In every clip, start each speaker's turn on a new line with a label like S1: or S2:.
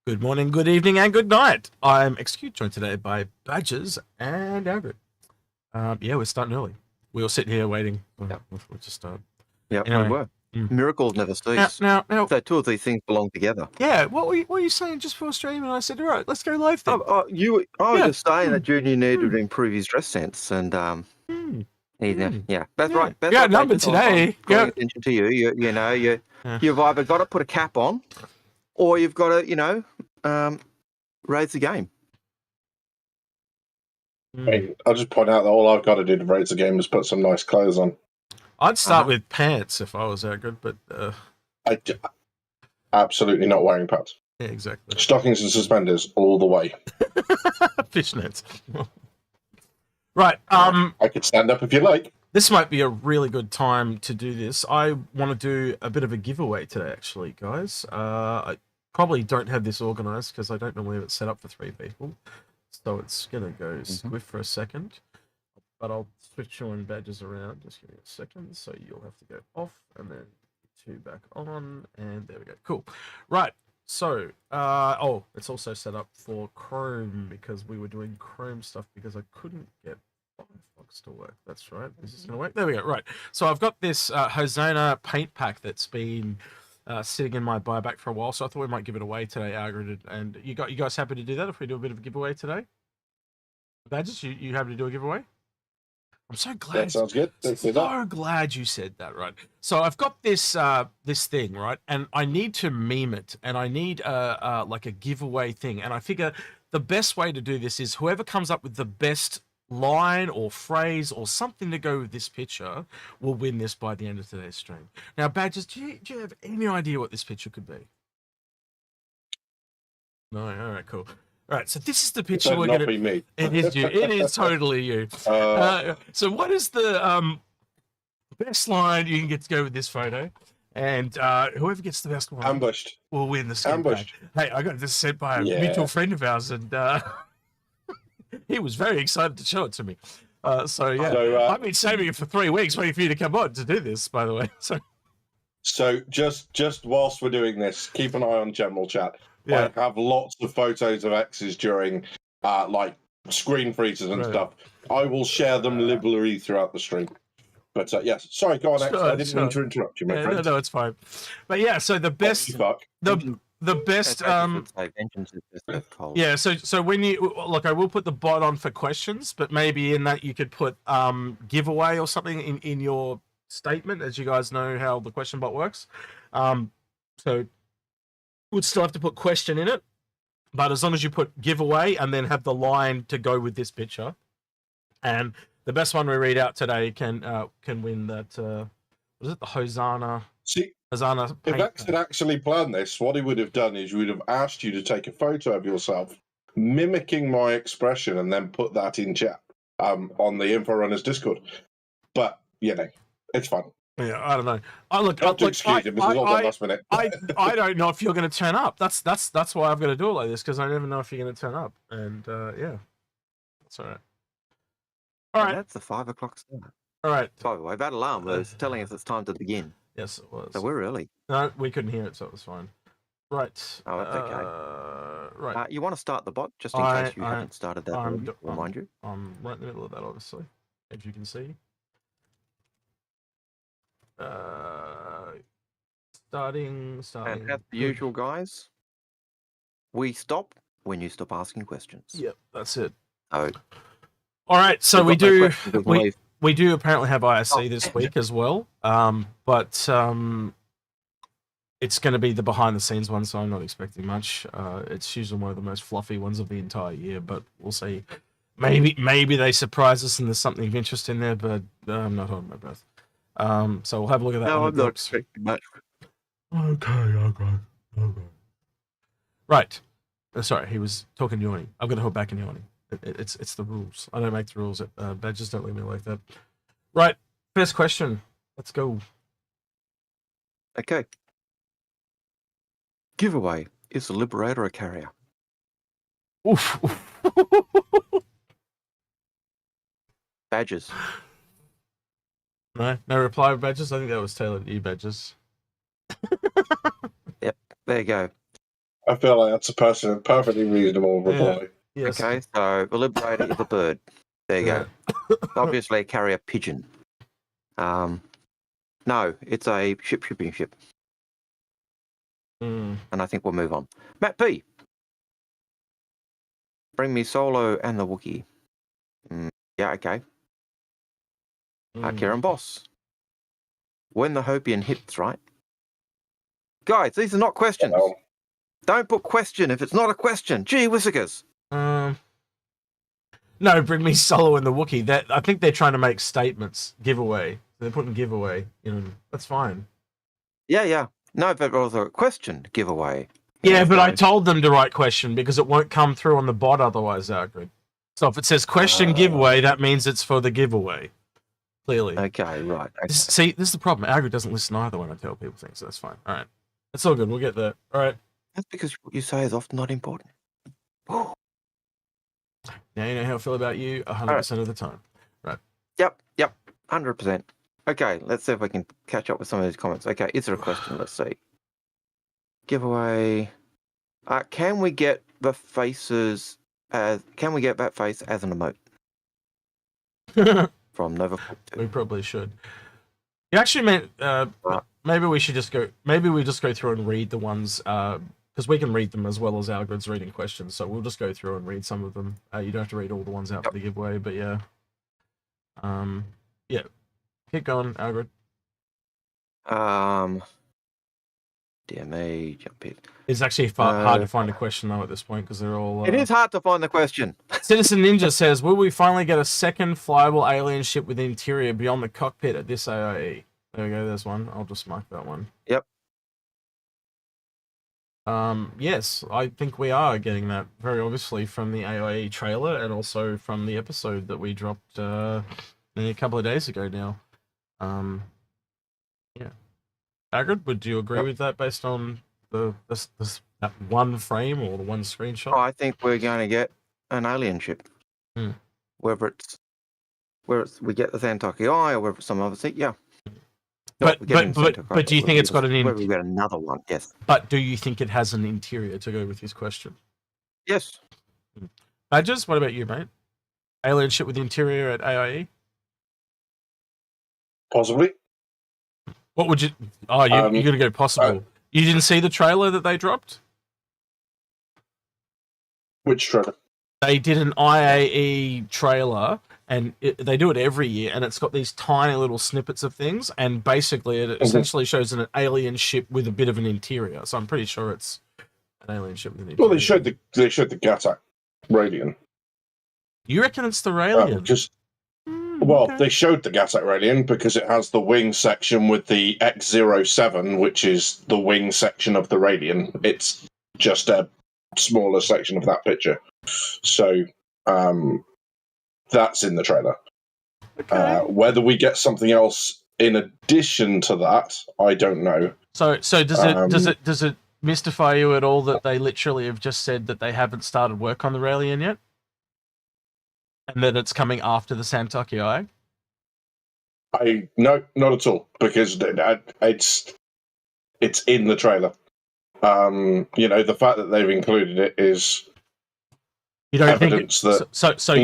S1: Good morning, good evening, and good night. I'm XQ, joined today by Badgers and Algared. Yeah, we're starting early. We were sitting here waiting.
S2: Yep.
S1: We'll just
S2: Yep,
S1: anyway.
S2: we were. Miracles never cease.
S1: Now,
S2: So two of these things belong together.
S1: yeah. What were you saying just before stream? And I said, all right, let's go live then.
S2: I was just saying that Junior needed to improve his dress sense, and yeah, that's right. That's right,
S1: number
S2: Badgers.
S1: today.
S2: I'm calling attention to you. You've either got to put a cap on, or you've got to raise the game.
S3: I'll just point out that all I've got to do to raise the game is put some nice clothes on.
S1: I'd start with pants if I was Algared, but
S3: absolutely not wearing pants.
S1: yeah, exactly.
S3: Stockings and suspenders all the way.
S1: Fishnets. Right.
S3: I could stand up if you like.
S1: This might be a really good time to do this. I want to do a bit of a giveaway today, actually, guys. I probably don't have this organized because I don't normally have it set up for 3 people. So it's going to go squiff for a second. But I'll switch you and Badgers around. Just give me a second. So you'll have to go off and then 2 back on. And there we go. Cool. Right. So, it's also set up for Chrome because we were doing Chrome stuff because I couldn't get Firefox to work. That's right. This is going to work. There we go. Right. So I've got this Hosanna paint pack that's been sitting in my buyback for a while. So I thought we might give it away today, Algared. And you guys happy to do that if we do a bit of a giveaway today? Badgers, you happy to do a giveaway? I'm so glad.
S3: That sounds good.
S1: So glad you said that, right? So I've got this this thing, right? And I need to meme it, and I need like a giveaway thing. And I figure the best way to do this is whoever comes up with the best line or phrase or something to go with this picture will win this by the end of today's stream. Now, Badgers, do you have any idea what this picture could be? No. All right, cool. All right, so this is the picture we're going to.
S3: Be me.
S1: It is you. It is totally you. So what is the best line you can get to go with this photo? And whoever gets the best one
S3: ambushed
S1: will win the skin pack. Hey, I got this sent by a mutual friend of ours, and he was very excited to show it to me. So I've been saving it for 3 weeks, waiting for you to come on to do this. By the way,
S3: so just whilst we're doing this, keep an eye on general chat.
S1: Yeah.
S3: I have lots of photos of X's during like screen freezes and stuff. I will share them liberally throughout the stream. But yes, sorry, go on, X. I didn't mean to interrupt you, my friend.
S1: No, it's fine. But yeah, so the best, the best. Yeah, so when you look, I will put the bot on for questions, but maybe in that you could put giveaway or something in your statement, as you guys know how the question bot works. So would still have to put question in it, but as long as you put giveaway and then have the line to go with this picture, and the best one we read out today can win that. Was it the Hosanna?
S3: See,
S1: Hosanna.
S3: If X had actually planned this, what he would have done is he would have asked you to take a photo of yourself mimicking my expression and then put that in chat on the Inforunners Discord. But it's fun.
S1: Yeah, I don't know. I don't know if you're going to turn up. That's why I've got to do it like this, because I never know if you're going to turn up. And yeah, that's all right. All right,
S2: that's the 5 o'clock start.
S1: All right.
S2: By the way, that alarm was telling us it's time to begin.
S1: Yes, it was.
S2: So we're early.
S1: No, we couldn't hear it, so it was fine. Right.
S2: Oh, that's okay.
S1: Right.
S2: You want to start the bot just in case you haven't started that already? Remind you.
S1: I'm right in the middle of that, obviously, as you can see. Starting.
S2: And as usual, guys, we stop when you stop asking questions.
S1: Yep, that's it.
S2: Oh.
S1: All right, so we do apparently have ISC this week as well, but it's going to be the behind the scenes one, so I'm not expecting much. It's usually one of the most fluffy ones of the entire year, but we'll see. Maybe they surprise us and there's something of interest in there, but I'm not holding my breath. So we'll have a look at that.
S2: No, I'm not expecting much.
S1: Okay. Right. Sorry, he was talking yawning. I'm going to hold back in yawning. It's the rules. I don't make the rules. Badgers don't leave me like that. Right. First question. Let's go.
S2: Okay. Giveaway. Is the Liberator a carrier?
S1: Oof.
S2: Badgers.
S1: No reply, Badgers. I think that was tailored to you, Badgers.
S2: Yep. There you go.
S3: I feel like that's a perfectly reasonable reply.
S1: Yes.
S2: Okay, so the Liberator is a bird. There you go. Obviously, a carrier pigeon. No, it's a shipping ship.
S1: Mm.
S2: And I think we'll move on. Matt P. Bring me Solo and the Wookiee. Yeah, okay. Kieran Boss. When the Hopian hits, right? Guys, these are not questions.
S3: Well,
S2: Don't put question if it's not a question. Gee whizzikers.
S1: No, bring me Solo and the Wookiee. That I think they're trying to make statements. Giveaway. They're putting giveaway. That's fine.
S2: Yeah. No, but also a question giveaway.
S1: Yeah, but I told them to write question because it won't come through on the bot otherwise, Algared. So if it says question giveaway, that means it's for the giveaway. Clearly.
S2: Okay, right. Okay.
S1: This is the problem. Algared doesn't listen either when I tell people things, so that's fine. All right. It's all good. We'll get there. All right.
S2: That's because what you say is often not important.
S1: Now you know how I feel about you 100% of the time. Right.
S2: Yep. 100%. Okay, let's see if we can catch up with some of these comments. Okay, is there a question? Let's see. Giveaway. Can we get the faces as? Can we get that face as an emote? From Nova.
S1: We probably should. You actually meant maybe we should just go. Maybe we just go through and read the ones because we can read them as well as Algared's reading questions. So we'll just go through and read some of them. You don't have to read all the ones out for the giveaway, but yeah. Yeah. Keep going, Algared.
S2: Dear me, jump in.
S1: It's actually hard to find a question though at this point because they're all.
S2: It is hard to find the question.
S1: Citizen Ninja says, "Will we finally get a second flyable alien ship with interior beyond the cockpit at this AIE?" There we go. There's one. I'll just mark that one.
S2: Yep.
S1: Yes, I think we are getting that very obviously from the AIE trailer and also from the episode that we dropped a couple of days ago now. Yeah. Algared, would you agree with that based on that one frame or the one screenshot?
S2: I think we're going to get an alien ship. Whether it's we get the Santoki Eye or whether it's some other thing, yeah.
S1: But do you think it's got an
S2: interior? We get another one, yes.
S1: But do you think it has an interior to go with his question?
S2: Yes.
S1: Badgers, what about you, mate? Alien ship with interior at AIE?
S3: Possibly.
S1: What would you? Oh, you're gonna go possible. You didn't see the trailer that they dropped?
S3: Which trailer?
S1: They did an IAE trailer, and they do it every year, and it's got these tiny little snippets of things, and basically it essentially shows an alien ship with a bit of an interior. So I'm pretty sure it's an alien ship with an interior.
S3: Well, they showed the Gattac Radian.
S1: You reckon it's the Radian?
S3: Well, they showed the Gattac Radian because it has the wing section with the X07, which is the wing section of the Radian. It's just a smaller section of that picture. So that's in the trailer. Okay. Whether we get something else in addition to that, I don't know.
S1: So does it mystify you at all that they literally have just said that they haven't started work on the Radian yet? And that it's coming after the Santoki Eye?
S3: No, not at all, because it's in the trailer. The fact that they've included it is evidence that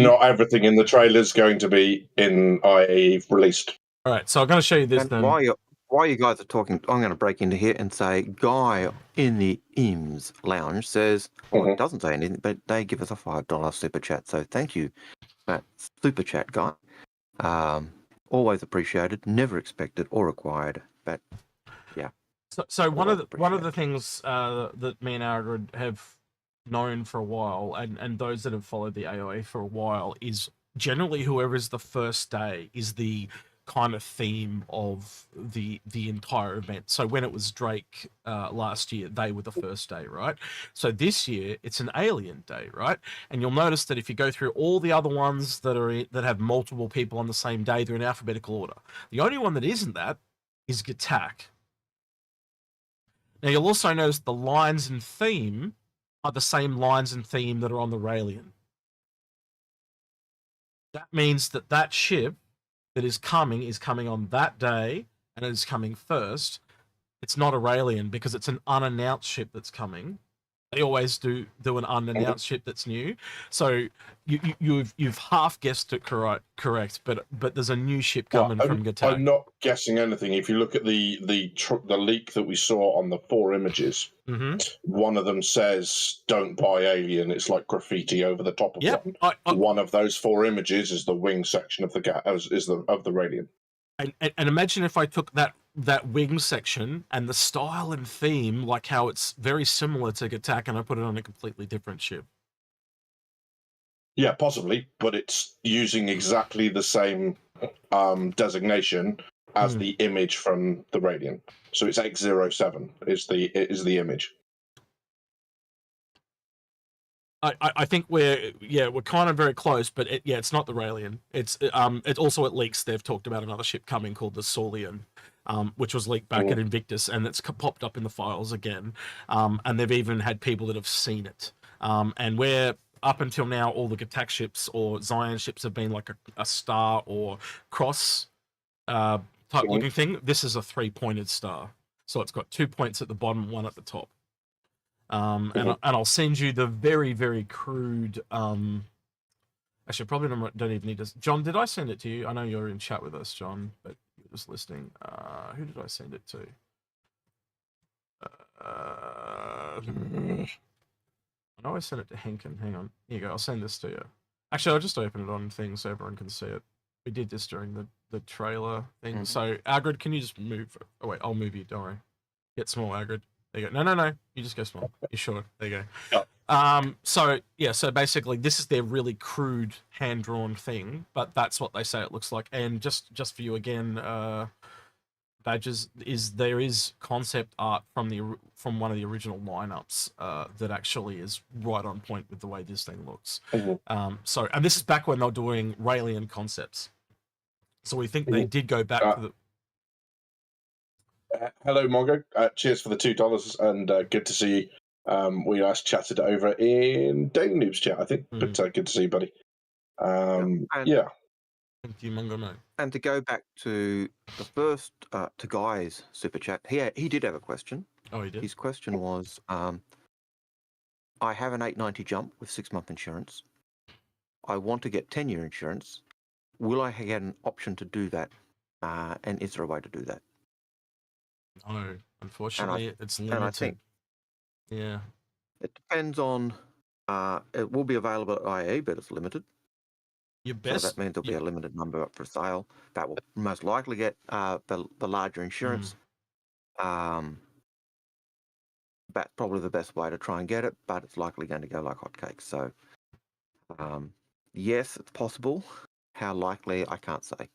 S3: not everything in the trailer is going to be in IE released.
S1: All right, so I'm going to show you this then.
S2: While you guys are talking, I'm going to break into here and say, Guy in the IMS lounge says, it doesn't say anything, but they give us a $5 super chat. So thank you, that super chat guy. Always appreciated, never expected or required. But yeah.
S1: So one of the things that me and Algared have known for a while, and those that have followed the AOA for a while, is generally whoever is the first day is the kind of theme of the entire event. So when it was Drake last year, they were the first day, right? So this year it's an alien day, right? And you'll notice that if you go through all the other ones that have multiple people on the same day, they're in alphabetical order. The only one that isn't that is Gattac. Now you'll also notice the lines and theme are the same lines and theme that are on the Raelian. That means that ship that is coming on that day, and it is coming first. It's not a Raelian because it's an unannounced ship that's coming. They always do an unannounced ship that's new. So you've half guessed it correct, but there's a new ship coming from Gatak.
S3: I'm not guessing anything. If you look at the leak that we saw on the 4 images, one of them says "Don't buy Alien." It's like graffiti over the top of one. One of those 4 images is the wing section of the of the Radiant.
S1: And imagine if I took that wing section and the style and theme, like how it's very similar to Gatak, and I put it on a completely different ship.
S3: Yeah, possibly, but it's using exactly the same designation as the image from the Radiant. So it's X07 is the image.
S1: I think we're kind of very close, but it's not the Raelian. It's also at leaks they've talked about another ship coming called the Saulian, which was leaked back at Invictus, and it's popped up in the files again. And they've even had people that have seen it. And where up until now all the Gatak ships or Zion ships have been like a star or cross type looking thing. This is a 3-pointed star, so it's got 2 points at the bottom, 1 at the top. And I'll send you the very, very crude. Actually, probably don't even need to. John, did I send it to you? I know you're in chat with us, John, but you're just listening. Who did I send it to? I know I sent it to Henkin. Hang on. Here you go. I'll send this to you. Actually, I'll just open it on things so everyone can see it. We did this during the trailer thing. So, Algared, can you just move? Oh, wait, I'll move you. Don't worry. Get small, Algared. There you go. No. You just go small. You're short. There you go. Yep. So basically this is their really crude hand-drawn thing, but that's what they say it looks like. And just for you again, Badgers, there is concept art from one of the original lineups that actually is right on point with the way this thing looks. And this is back when they were doing Raelian concepts. So we think they did go back to the.
S3: Hello, Mongo. Cheers for the $2, and good to see you. We last chatted over in Daily Noob's chat, I think, but good to see you, buddy. Yeah.
S1: Thank you, Mongo. No.
S2: And to go back to the first, to Guy's super chat, he did have a question.
S1: Oh, he did?
S2: His question was, I have an 890 jump with 6-month insurance. I want to get 10-year insurance. Will I get an option to do that? And is there a way to do that?
S1: No, unfortunately, it's limited.
S2: And I think, it depends on. It will be available at IE, but it's limited. So that means there'll be a limited number up for sale. That will most likely get the larger insurance. That's probably the best way to try and get it, but it's likely going to go like hotcakes. So, yes, it's possible. How likely, I can't say.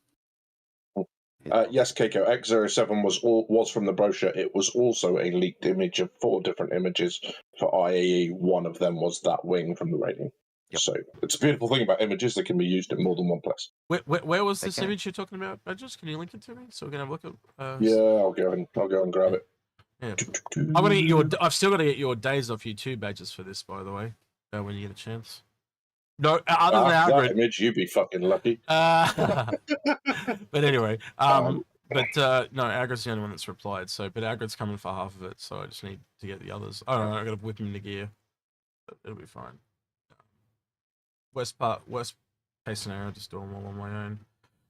S3: Yes, Keiko, X07 was from the brochure. It was also a leaked image of 4 different images for IAE. One of them was that wing from the Radiant. Yep. So it's a beautiful thing about images that can be used in more than one place.
S1: Where was this image you're talking about, Badgers? Can you link it to me so we can have a look at?
S3: Yeah, I'll go and grab it.
S1: Yeah. I'm gonna get I've still got to get your days off you too, Badgers, for this, by the way. When you get a chance. No, other than Algared.
S3: That image, you'd be fucking lucky.
S1: But anyway, no, Algared's the only one that's replied. So, but Algared's coming for half of it, so I just need to get the others. I don't know. I got to whip him into gear. But it'll be fine. Worst case scenario, just do them all on my own.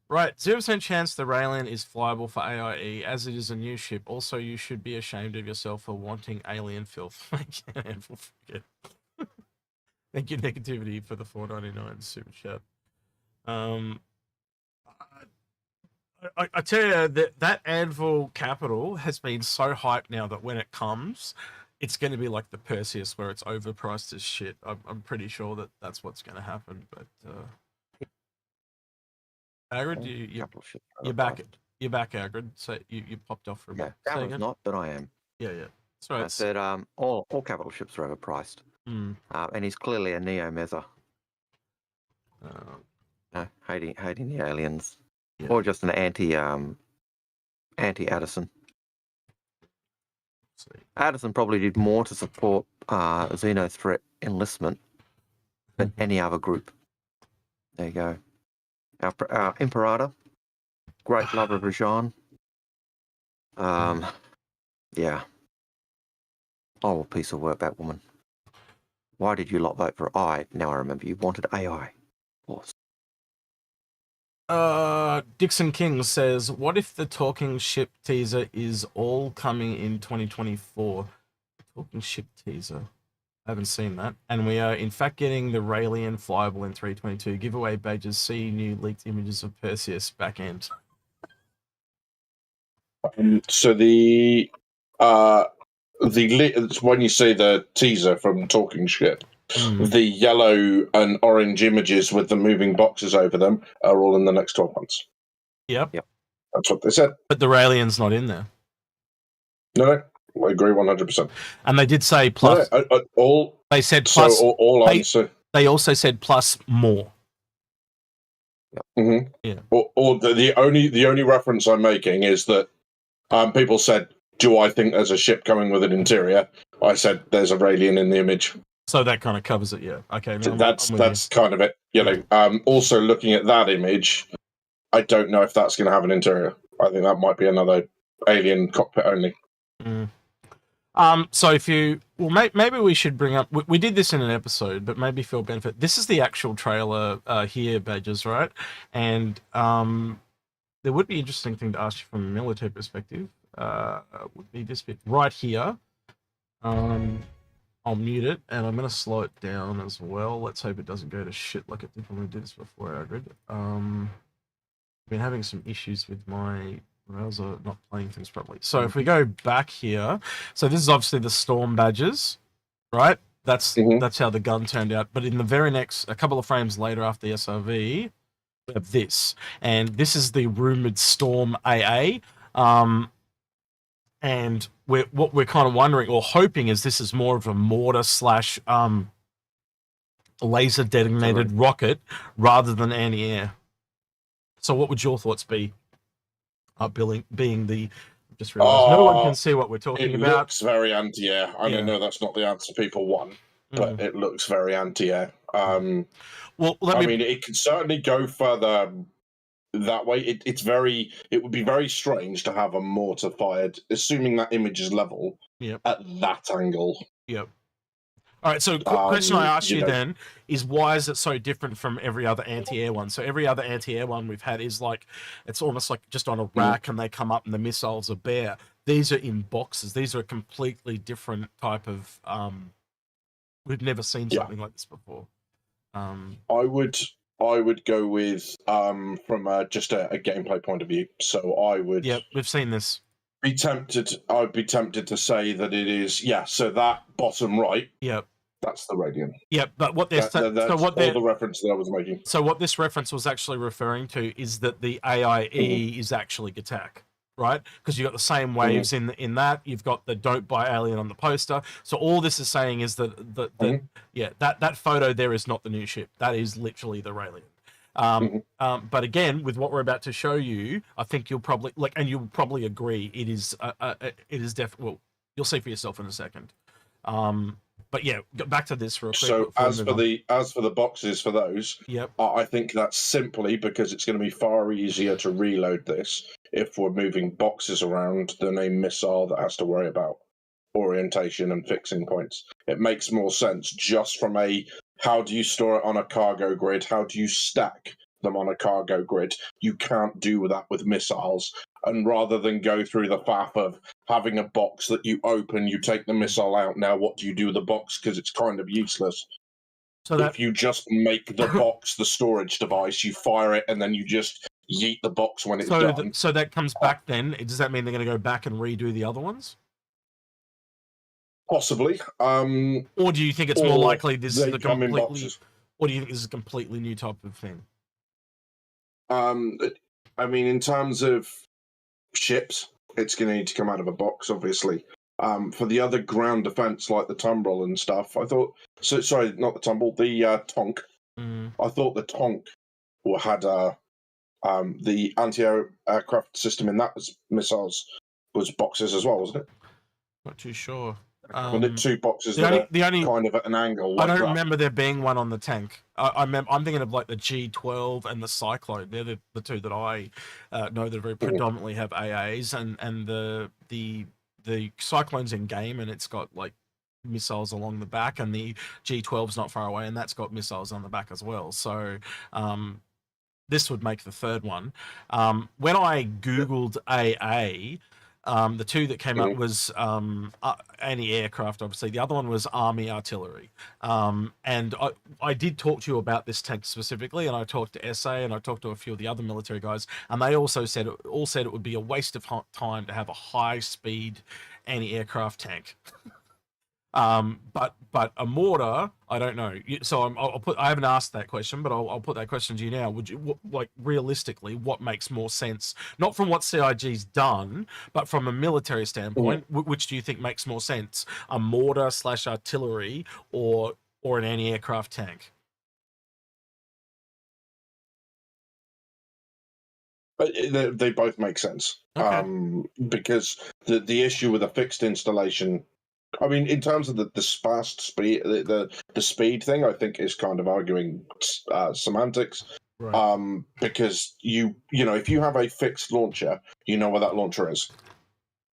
S1: Right, 0% chance the Raelian is flyable for AIE, as it is a new ship. Also, you should be ashamed of yourself for wanting alien filth. Thank you, Negativity, for the $4.99 super chat. I tell you that Anvil Capital has been so hyped now that when it comes, it's going to be like the Perseus, where it's overpriced as shit. I'm pretty sure that's what's going to happen. But Algared, you're back. You're back, Algared. So you popped off for a bit.
S2: Yeah, that was not, but I am.
S1: Yeah. That's right.
S2: I said all capital ships are overpriced. And he's clearly a neo-mezzer. Hating the aliens. Yeah. Or just an anti-Addison. Addison probably did more to support Xeno threat enlistment than any other group. There you go. Our Imperator, great lover of Rajan. Yeah. Oh, piece of work, that woman. Why did you lot vote for I? Now I remember you wanted AI. Of course.
S1: Dixon King says, what if the talking ship teaser is all coming in 2024? Talking ship teaser. I haven't seen that. And we are, in fact, getting the Raelian flyable in 322. Giveaway badges, see new leaked images of Perseus back end.
S3: So when you say the teaser from Talking Ship, the yellow and orange images with the moving boxes over them are all in the next 12 months.
S1: Yep.
S3: That's what they said.
S1: But the Raelian's not in there.
S3: No, I agree 100%.
S1: And they did say plus. They said plus.
S3: So
S1: they also said plus more.
S2: Mm-hmm.
S1: Yeah.
S3: Or the only reference I'm making is that people said, "Do I think there's a ship coming with an interior?" I said, "There's a Raelian in the image."
S1: So that kind of covers it, yeah. Okay, no,
S3: that's kind of it. You know. Also, looking at that image, I don't know if that's going to have an interior. I think that might be another alien cockpit only.
S1: So if you, maybe we should bring up. We did this in an episode, but maybe for benefit, this is the actual trailer here, Badgers, right? And there would be interesting thing to ask you from a military perspective. Would be this bit right here. I'll mute it, and I'm going to slow it down as well. Let's hope it doesn't go to shit like it did when we did this before, Algared. I've been having some issues with my browser not playing things properly. So if we go back here, so this is obviously the Storm Badgers, right? That's how the gun turned out. But in the very next, a couple of frames later after the SRV, we have this. And this is the rumored Storm AA. And what we're kind of wondering or hoping is this is more of a mortar /laser detonated rocket rather than anti-air. So what would your thoughts be? Being the just realized no one can see what we're talking about. It
S3: looks very anti-air. I know that's not the answer people want, but it looks very anti-air. Well, I mean, it could certainly go further that way. It would be very strange to have a mortar fired, assuming that image is level, at that angle.
S1: Yep. All right, so question I ask you then is why is it so different from every other anti-air one? So every other anti-air one we've had is like, it's almost like just on a rack and they come up and the missiles are bare. These are in boxes. These are a completely different type of, we've never seen something like this before.
S3: I would go with, from just a gameplay point of view. So I would...
S1: Yep, we've seen this.
S3: I'd be tempted to say that it is, so that bottom right, that's the Radiant.
S1: Yep, but what they're
S3: the reference that I was making.
S1: So what this reference was actually referring to is that the AIE is actually Gattac, right? Because you've got the same waves in that. You've got the "Don't Buy Alien" on the poster. So all this is saying is that that photo there is not the new ship. That is literally the Raelian. But again, with what we're about to show you, I think you'll probably and you'll probably agree it is definitely. Well, you'll see for yourself in a second. But yeah, back to this real quick.
S3: So as for the boxes for those, I think that's simply because it's going to be far easier to reload this if we're moving boxes around than a missile that has to worry about orientation and fixing points. It makes more sense just from how do you store it on a cargo grid? How do you stack them on a cargo grid? You can't do that with missiles. And rather than go through the faff of having a box that you open, you take the missile out. Now, what do you do with the box? Because it's kind of useless. So if you just make the box the storage device, you fire it, and then you just yeet the box when it's done.
S1: So that comes back then. Does that mean they're going to go back and redo the other ones?
S3: Possibly.
S1: Or do you think it's more likely this is a completely... Or do you think this is a completely new type of thing?
S3: I mean, in terms of ships, it's going to need to come out of a box, obviously. For the other ground defense, like the Tumbrel and stuff, I thought... sorry, not the Tumbrel, the Tonk. I thought the Tonk had the anti-aircraft system in that missiles was boxes as well, wasn't it?
S1: Not too sure.
S3: Well, the two boxes kind of at an angle. Like
S1: I don't remember there being one on the tank. I'm thinking of like the G12 and the Cyclone. They're the two that I know that very predominantly have AAs, and the Cyclone's in game and it's got like missiles along the back, and the G12's not far away, and that's got missiles on the back as well. So this would make the third one. When I googled AA, the two that came up was anti-aircraft, obviously. The other one was Army artillery. And I did talk to you about this tank specifically, and I talked to SA, and I talked to a few of the other military guys, and they also said it would be a waste of time to have a high-speed anti-aircraft tank. But a mortar, I don't know. So I haven't asked that question, but I'll put that question to you now. Would you, like, realistically, what makes more sense? Not from what CIG's done, but from a military standpoint, which do you think makes more sense? A mortar / artillery or an anti-aircraft tank?
S3: They both make sense.
S1: Okay.
S3: Because the issue with a fixed installation, I mean, in terms of the fast speed, the speed thing, I think is kind of arguing semantics.
S1: Right.
S3: Because you know, if you have a fixed launcher, you know where that launcher is.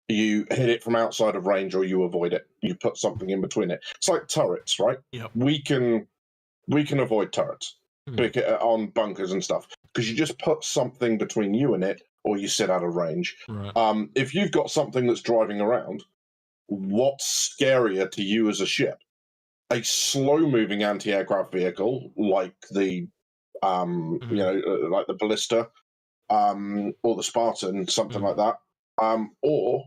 S3: You hit it from outside of range, or you avoid it. You put something in between it. It's like turrets, right?
S1: Yep.
S3: We can avoid turrets on bunkers and stuff because you just put something between you and it, or you sit out of range.
S1: Right.
S3: If you've got something that's driving around, what's scarier to you as a ship? A slow-moving anti-aircraft vehicle like the, you know, like the Ballista, or the Spartan, something like that, or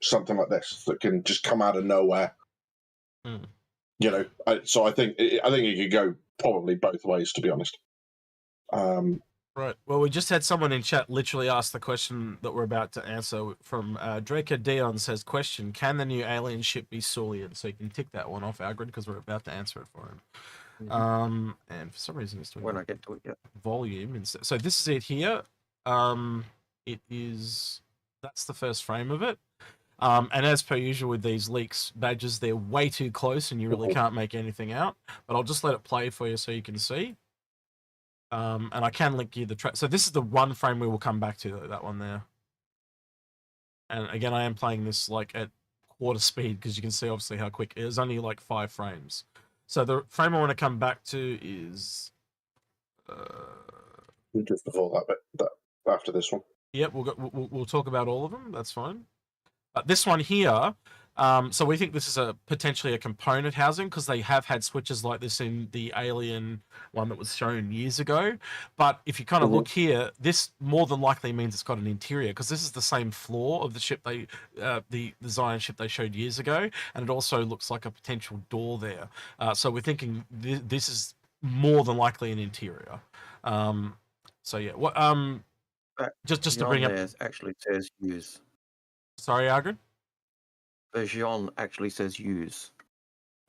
S3: something like this that can just come out of nowhere. You know, so I think it could go probably both ways, to be honest.
S1: Right. Well, we just had someone in chat literally ask the question that we're about to answer from Draco Dion says, question, can the new alien ship be Saulian? So you can tick that one off, Algared, because we're about to answer it for him. And for some reason it's doing
S2: when I get to it,
S1: volume instead. So this is it here. It is, that's the first frame of it. And as per usual with these leaks badges, they're way too close and you really can't make anything out. But I'll just let it play for you so you can see. And I can link you the track. So this is the one frame we will come back to, that one there. And again, I am playing this like at quarter speed because you can see obviously how quick it is. Only like 5 frames. So the frame I want to come back to is
S3: just before that bit, after this one.
S1: Yep, we'll talk about all of them. That's fine. But this one here, so we think this is potentially a component housing because they have had switches like this in the Alien one that was shown years ago. But if you kind of look here, this more than likely means it's got an interior because this is the same floor of the ship the Zion ship they showed years ago, and it also looks like a potential door there. So we're thinking this is more than likely an interior. So yeah, what just to bring up,
S2: actually says use.
S1: Sorry, Algared?
S2: Version actually says use.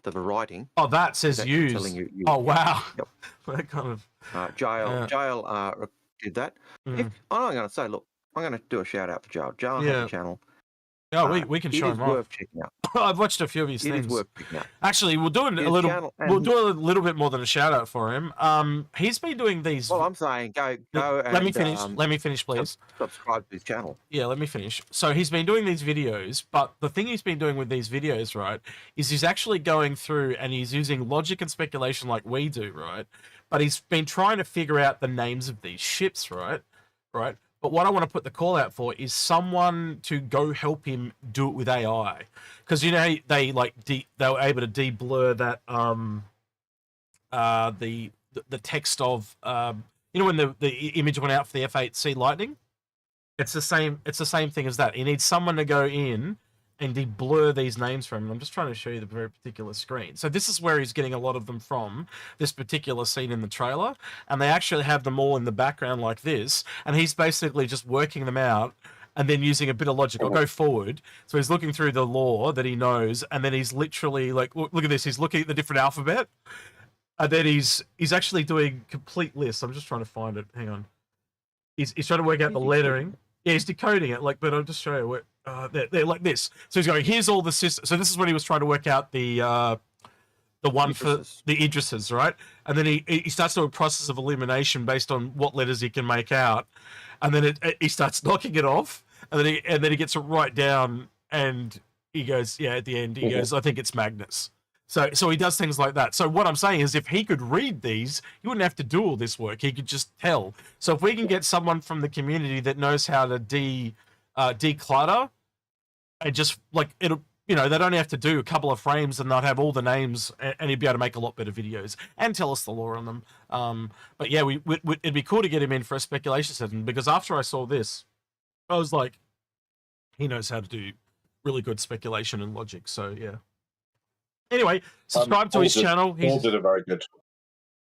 S2: The writing.
S1: Oh, that says use.
S2: Telling you use.
S1: Oh, wow.
S2: Yep.
S1: That kind of...
S2: Jail did that. I'm going to say, look, I'm going to do a shout out for Jail. Jail has a channel.
S1: Oh, we can show him off.
S2: It is worth checking out.
S1: I've watched a few of his things.
S2: It is worth checking out.
S1: Actually, we'll do a little bit more than a shout out for him. He's been doing these.
S2: Well, I'm saying go.
S1: Let me finish. Let me finish, please.
S2: Subscribe to his channel.
S1: Yeah, let me finish. So he's been doing these videos, but the thing he's been doing with these videos, right, is he's actually going through and he's using logic and speculation like we do, right? But he's been trying to figure out the names of these ships, right? Right. But what I want to put the call out for is someone to go help him do it with AI, because you know they were able to de-blur that the text of you know when the image went out for the F8C Lightning. It's the same thing as that. He needs someone to go in and de-blur these names for him. And I'm just trying to show you the very particular screen. So this is where he's getting a lot of them from, this particular scene in the trailer. And they actually have them all in the background like this. And he's basically just working them out and then using a bit of logic. I'll go forward. So he's looking through the lore that he knows. And then he's literally like, look at this. He's looking at the different alphabet. And then he's actually doing complete lists. I'm just trying to find it. Hang on. He's trying to work out the lettering. Yeah, he's decoding it. Like, but I'll just show you where. They're like this. So he's going, here's all the systems. So this is when he was trying to work out the one for the Idrises, right? And then he starts doing a process of elimination based on what letters he can make out, and then he starts knocking it off, and then he gets it right down, and He goes, yeah, at the end, he goes, I think it's Magnus. So he does things like that. So what I'm saying is if he could read these, he wouldn't have to do all this work. He could just tell. So if we can get someone from the community that knows how to declutter and just like it'll, you know, they'd only have to do a couple of frames and they'd have all the names and he'd be able to make a lot better videos and tell us the lore on them. But yeah, it'd be cool to get him in for a speculation session because after I saw this, I was like, he knows how to do really good speculation and logic. So yeah. Anyway, subscribe to his channel.
S3: Paul did it very good.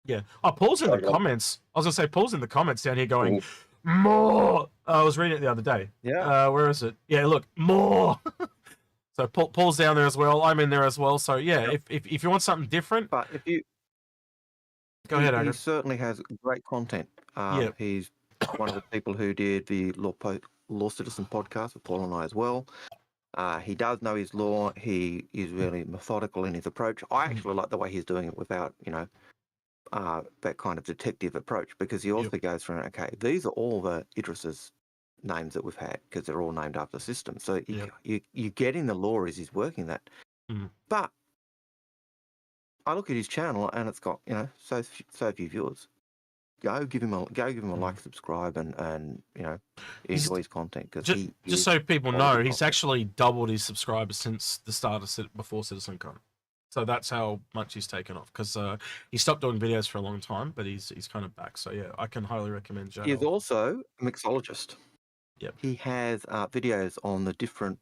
S1: Yeah. Oh, Paul's in the comments. I was going to say, Paul's in the comments down here going, more. I was reading it the other day.
S2: Yeah.
S1: Where is it? Yeah, look, more. So Paul's down there as well. I'm in there as well. So yeah, if you want something different.
S2: But if you...
S1: Go ahead,
S2: He
S1: Algared.
S2: certainly has great content. He's one of the people who did the Law Citizen podcast with Paul and I as well. He does know his law. He is really methodical in his approach. I actually like the way he's doing it without, you know, that kind of detective approach because he also goes through, okay, these are all the Idris's names that we've had because they're all named after systems. So you're getting the law as he's working that. But I look at his channel and it's got, you know, so few viewers. Go give him a like, subscribe, and you know, enjoy his content because
S1: just so people know, he's actually doubled his subscribers since the start of before CitizenCon. So that's how much he's taken off because he stopped doing videos for a long time, but he's kind of back. So yeah, I can highly recommend Joe.
S2: He's also a mixologist.
S1: Yep.
S2: He has videos on the different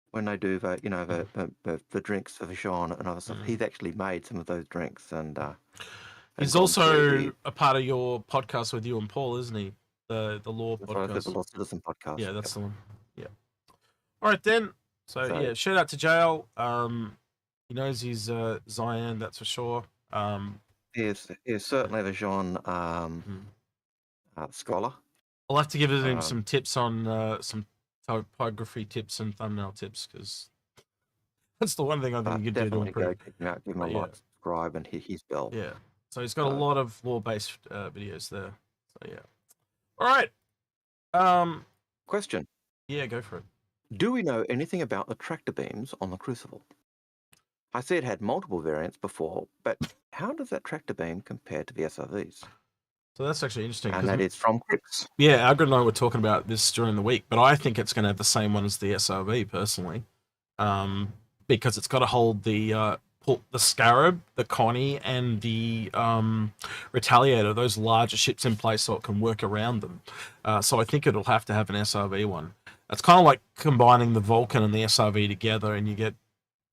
S2: when they do the, you know, the drinks for Vashon and other stuff. He's actually made some of those drinks and.
S1: He's also a part of your podcast with you and Paul, isn't he? The Law podcast.
S2: The Law Citizen podcast.
S1: Yeah, that's the one. Yeah. All right then. So yeah, shout out to JL. He knows he's Zion, that's for sure.
S2: He is certainly a Vashon scholar.
S1: I'll have to give him some tips on some typography tips and thumbnail tips because that's the one thing I think you could do to improve.
S2: Give him a like, subscribe, and hit his bell.
S1: Yeah. So he's got a lot of law-based videos there. So yeah. All right.
S2: Question.
S1: Yeah, go for it.
S2: Do we know anything about the tractor beams on the Crucible? I see it had multiple variants before, but how does that tractor beam compare to the SRVs?
S1: So that's actually interesting.
S2: And that is from Crix.
S1: Yeah, Algared and I were talking about this during the week, but I think it's going to have the same one as the SRV personally, because it's got to hold the Scarab, the Connie, and the Retaliator, those larger ships in place so it can work around them. So I think it'll have to have an SRV one. It's kind of like combining the Vulcan and the SRV together and you get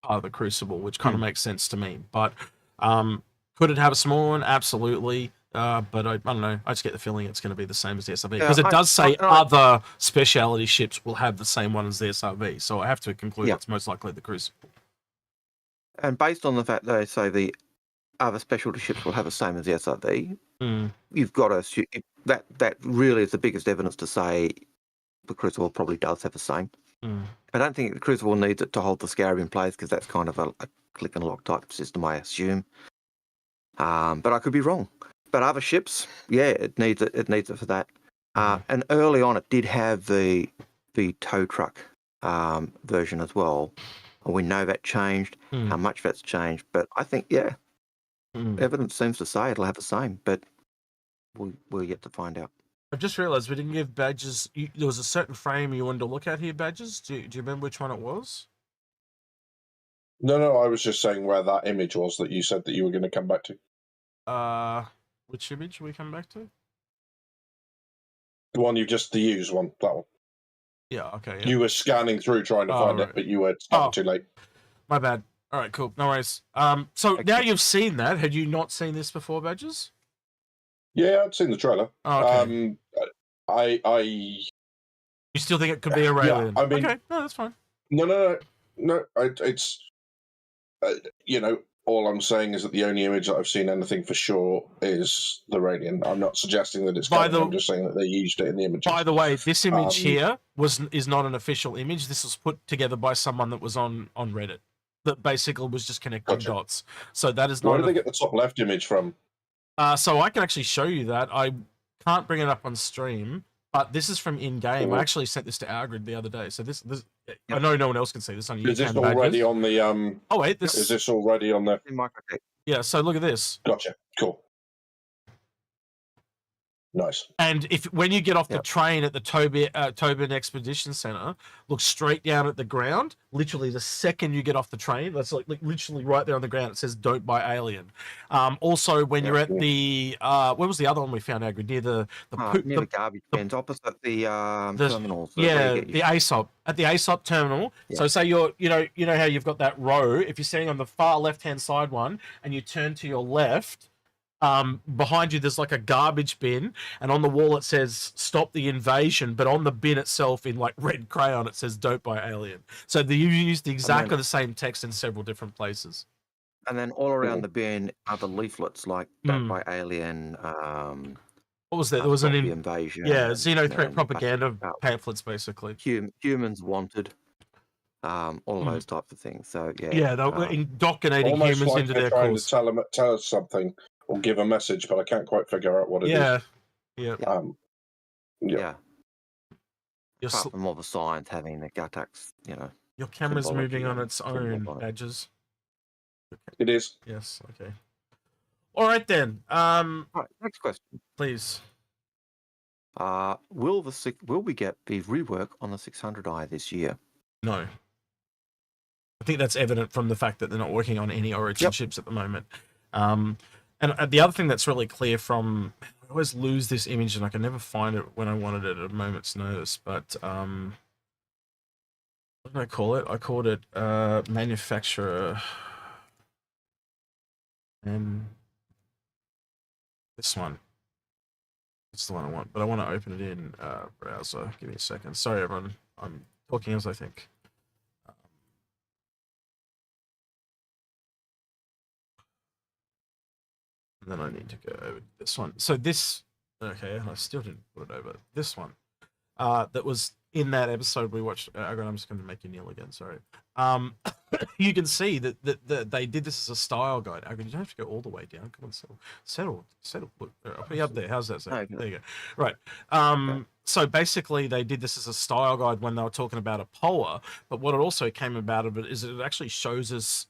S1: part of the Crucible, which kind of makes sense to me. But could it have a small one? Absolutely. But I don't know. I just get the feeling it's going to be the same as the SRV because it does say other speciality ships will have the same one as the SRV. So I have to conclude it's most likely the Crucible.
S2: And based on the fact that they say the other specialty ships will have the same as the SRV, you've got to assume that really is the biggest evidence to say the Crucible probably does have the same. I don't think the Crucible needs it to hold the Scarab in place because that's kind of a click and lock type system, I assume. But I could be wrong. But other ships, it needs it. It needs it for that. And early on, it did have the tow truck version as well. We know that changed, how much that's changed. But I think, evidence seems to say it'll have the same, but we're yet to find out.
S1: I've just realised we didn't give Badgers... there was a certain frame you wanted to look at here, Badgers. Do you remember which one it was?
S3: No, I was just saying where that image was that you said that you were going to come back to.
S1: Which image are we coming back to?
S3: The one you just used, that one.
S1: Yeah, okay. Yeah.
S3: You were scanning through trying to find it, but you were too late.
S1: My bad. All right, cool. No worries. So now you've seen that. Had you not seen this before, Badgers?
S3: Yeah, I'd seen the trailer.
S1: Oh, okay. You still think it could be Aurelian?
S3: Yeah, I mean,
S1: okay, no, that's fine.
S3: No. It's all I'm saying is that the only image that I've seen anything for sure is the Aurelian. I'm not suggesting that it's coming. I'm just saying that they used it in the image.
S1: By the way, this image here is not an official image. This was put together by someone that was on Reddit that basically was just connecting dots. So that is not.
S3: Where did they get the top left image from?
S1: So I can actually show you that. I can't bring it up on stream, But this is from in-game. I actually sent this to Algared the other day. So this I know no one else can see this on YouTube.
S3: Is this already on the
S1: Oh wait,
S3: Is this already on the?
S2: In Microtech.
S1: Yeah. So look at this.
S3: Gotcha. Cool. Nice.
S1: And when you get off the train at the Tobin Expedition Center, look straight down at the ground. Literally, the second you get off the train, that's like literally right there on the ground. It says "Don't buy Alien." Also, when you're at the where was the other one we found, Agri? Near the
S2: garbage bins, opposite the terminals.
S1: The ASOP at the ASOP terminal. Yeah. So say you know how you've got that row. If you're standing on the far left hand side one, and you turn to your left. Behind you there's like a garbage bin, and on the wall it says "Stop the Invasion," but on the bin itself in like red crayon it says "Don't buy Alien." So you used exactly the same text in several different places.
S2: And then all around the bin are the leaflets like "Don't buy Alien."
S1: What was that? There was an
S2: invasion.
S1: Yeah, xeno-threat propaganda pamphlets basically.
S2: Humans wanted. All of those types of things. So
S1: yeah, they were indoctrinating humans
S3: like
S1: into their
S3: trying
S1: cause.
S3: to tell us something or give a message, but I can't quite figure out what it is.
S1: Yeah.
S2: Apart from all the signs having the Gutax,
S1: Your camera's moving on its own, Badgers.
S3: It is.
S1: Yes. Okay. All right then.
S2: Right, next question,
S1: please.
S2: Will we get the rework on the 600i this year?
S1: No. I think that's evident from the fact that they're not working on any Origin ships at the moment. And the other thing that's really clear from, I always lose this image and I can never find it when I wanted it at a moment's notice, but what did I call it? I called it manufacturer. And this one. It's the one I want, but I want to open it in browser. Give me a second. Sorry, everyone. I'm talking as I think. And then I need to go over to this one. So this, okay, I still didn't put it over. This one, that was in that episode we watched. I'm just going to make you kneel again. Sorry. You can see that they did this as a style guide. You don't have to go all the way down. Come on, settle. Look, I'll put you up there. How's that? There you go. Right. So basically, they did this as a style guide when they were talking about a POA. But what it also came about of it is it actually shows us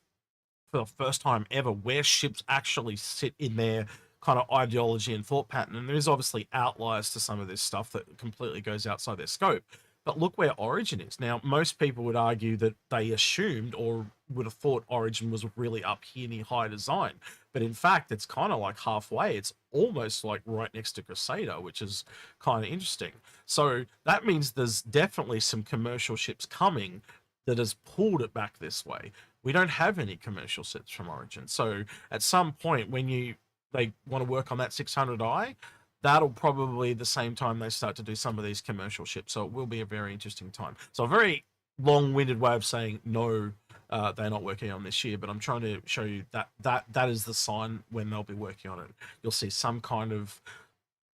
S1: for the first time ever where ships actually sit in their kind of ideology and thought pattern. And there's obviously outliers to some of this stuff that completely goes outside their scope. But look where Origin is. Now, most people would argue that they assumed or would have thought Origin was really up here near high design. But in fact, it's kind of like halfway. It's almost like right next to Crusader, which is kind of interesting. So that means there's definitely some commercial ships coming that has pulled it back this way. We don't have any commercial ships from Origin. So at some point when they want to work on that 600i, that'll probably the same time they start to do some of these commercial ships. So it will be a very interesting time. So a very long-winded way of saying no, they're not working on this year, but I'm trying to show you that is the sign when they'll be working on it. You'll see some kind of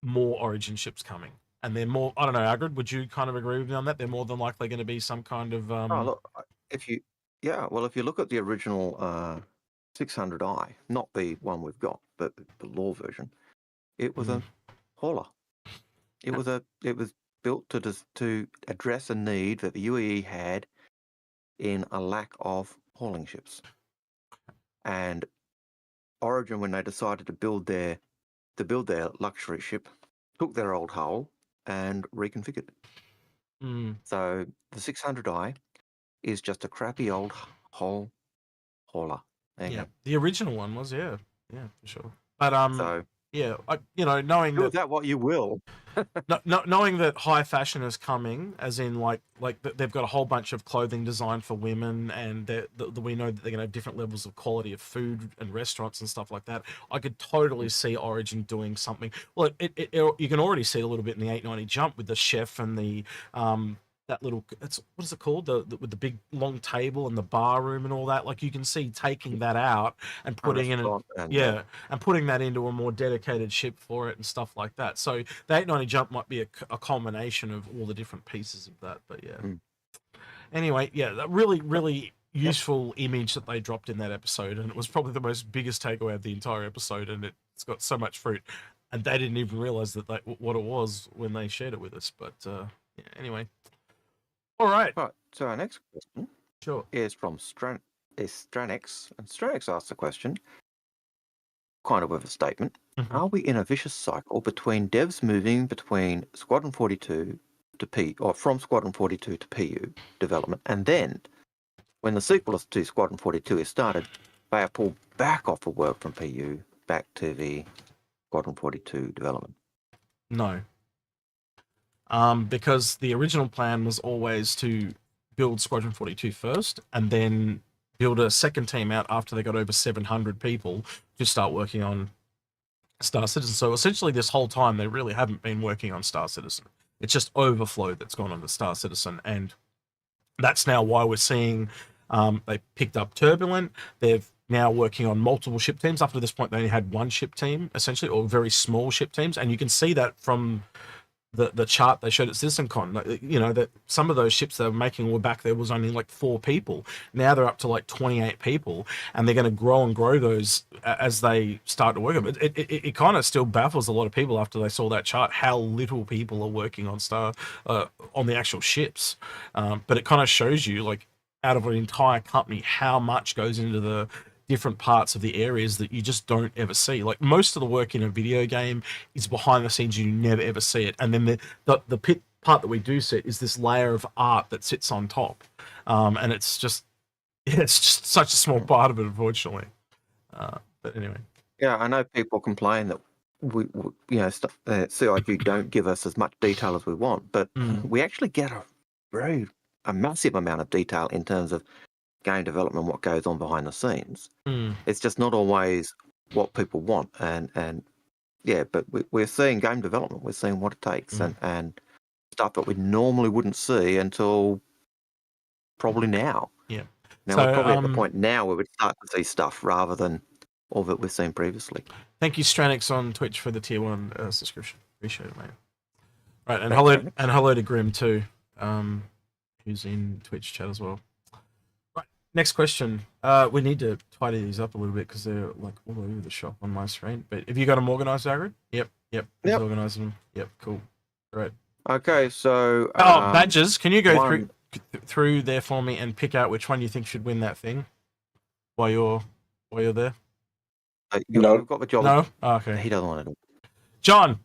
S1: more Origin ships coming. And they're more, I don't know, Algared, would you kind of agree with me on that? They're more than likely going to be some kind of...
S2: look, if you look at the original 600i, not the one we've got, but the law version, it was a hauler. It was built to address a need that the UAE had in a lack of hauling ships. And Origin, when they decided to build their luxury ship, took their old hull and reconfigured it. So the 600i is just a crappy old hull hauler.
S1: The original one was, yeah, for sure. But knowing
S2: do that what you will.
S1: knowing that high fashion is coming, as in like they've got a whole bunch of clothing designed for women, and we know that they're going to have different levels of quality of food and restaurants and stuff like that. I could totally see Origin doing something. Well, you can already see a little bit in the 890 jump with the chef and the that little, what is it called? With the big long table and the bar room and all that. Like you can see taking that out and putting and putting that into a more dedicated ship for it and stuff like that. So the 890 jump might be a culmination of all the different pieces of that. But anyway, that really useful image that they dropped in that episode, and it was probably the biggest takeaway of the entire episode, and it's got so much fruit. and they didn't even realize that what it was when they shared it with us. But yeah, anyway. All right.
S2: Right. So our next question
S1: Sure.
S2: is from Stranix, and Stranix asks the question, kind of with a statement: Are we in a vicious cycle between devs moving between Squadron 42 to from Squadron 42 to PU development, and then when the sequel to Squadron 42 is started, they are pulled back off the work from PU back to the Squadron 42 development?
S1: No. Because the original plan was always to build Squadron 42 first, and then build a second team out after they got over 700 people to start working on Star Citizen. So essentially this whole time they really haven't been working on Star Citizen. It's just overflow that's gone on to Star Citizen, and that's now why we're seeing they picked up Turbulent. They're now working on multiple ship teams. Up to this point they only had one ship team essentially, or very small ship teams, and you can see that from the chart they showed at CitizenCon. You know, that some of those ships they were making were back there was only like 4 people. Now they're up to like 28 people, and they're going to grow and grow those as they start to work on it. It kind of still baffles a lot of people after they saw that chart how little people are working on on the actual ships. But it kind of shows you, like, out of an entire company, how much goes into the different parts of the areas that you just don't ever see. Like, most of the work in a video game is behind the scenes, you never ever see it, and then the part that we do see is this layer of art that sits on top, and it's just such a small part of it, unfortunately. But anyway,
S2: yeah, I know people complain that we CIQ don't give us as much detail as we want, but we actually get a massive amount of detail in terms of game development, what goes on behind the scenes. It's just not always what people want, and yeah, but we're seeing game development, we're seeing what it takes, and stuff that we normally wouldn't see until probably now.
S1: Yeah.
S2: Now we're probably at the point now where we'd start to see stuff rather than all that we've seen previously.
S1: Thank you, Stranix on Twitch, for the tier 1 subscription. Appreciate it, mate. Right, and hello to Grim too, who's in Twitch chat as well. Next question. We need to tidy these up a little bit because they're like all over the shop on my screen. But have you got them organised, Algared? Yep. He's organising them. Yep, cool. Great.
S2: Okay, so
S1: Badgers, can you go through there for me and pick out which one you think should win that thing while you're there?
S3: No.
S2: We've got the job.
S1: No? Oh, okay.
S2: He doesn't want to do it.
S1: John,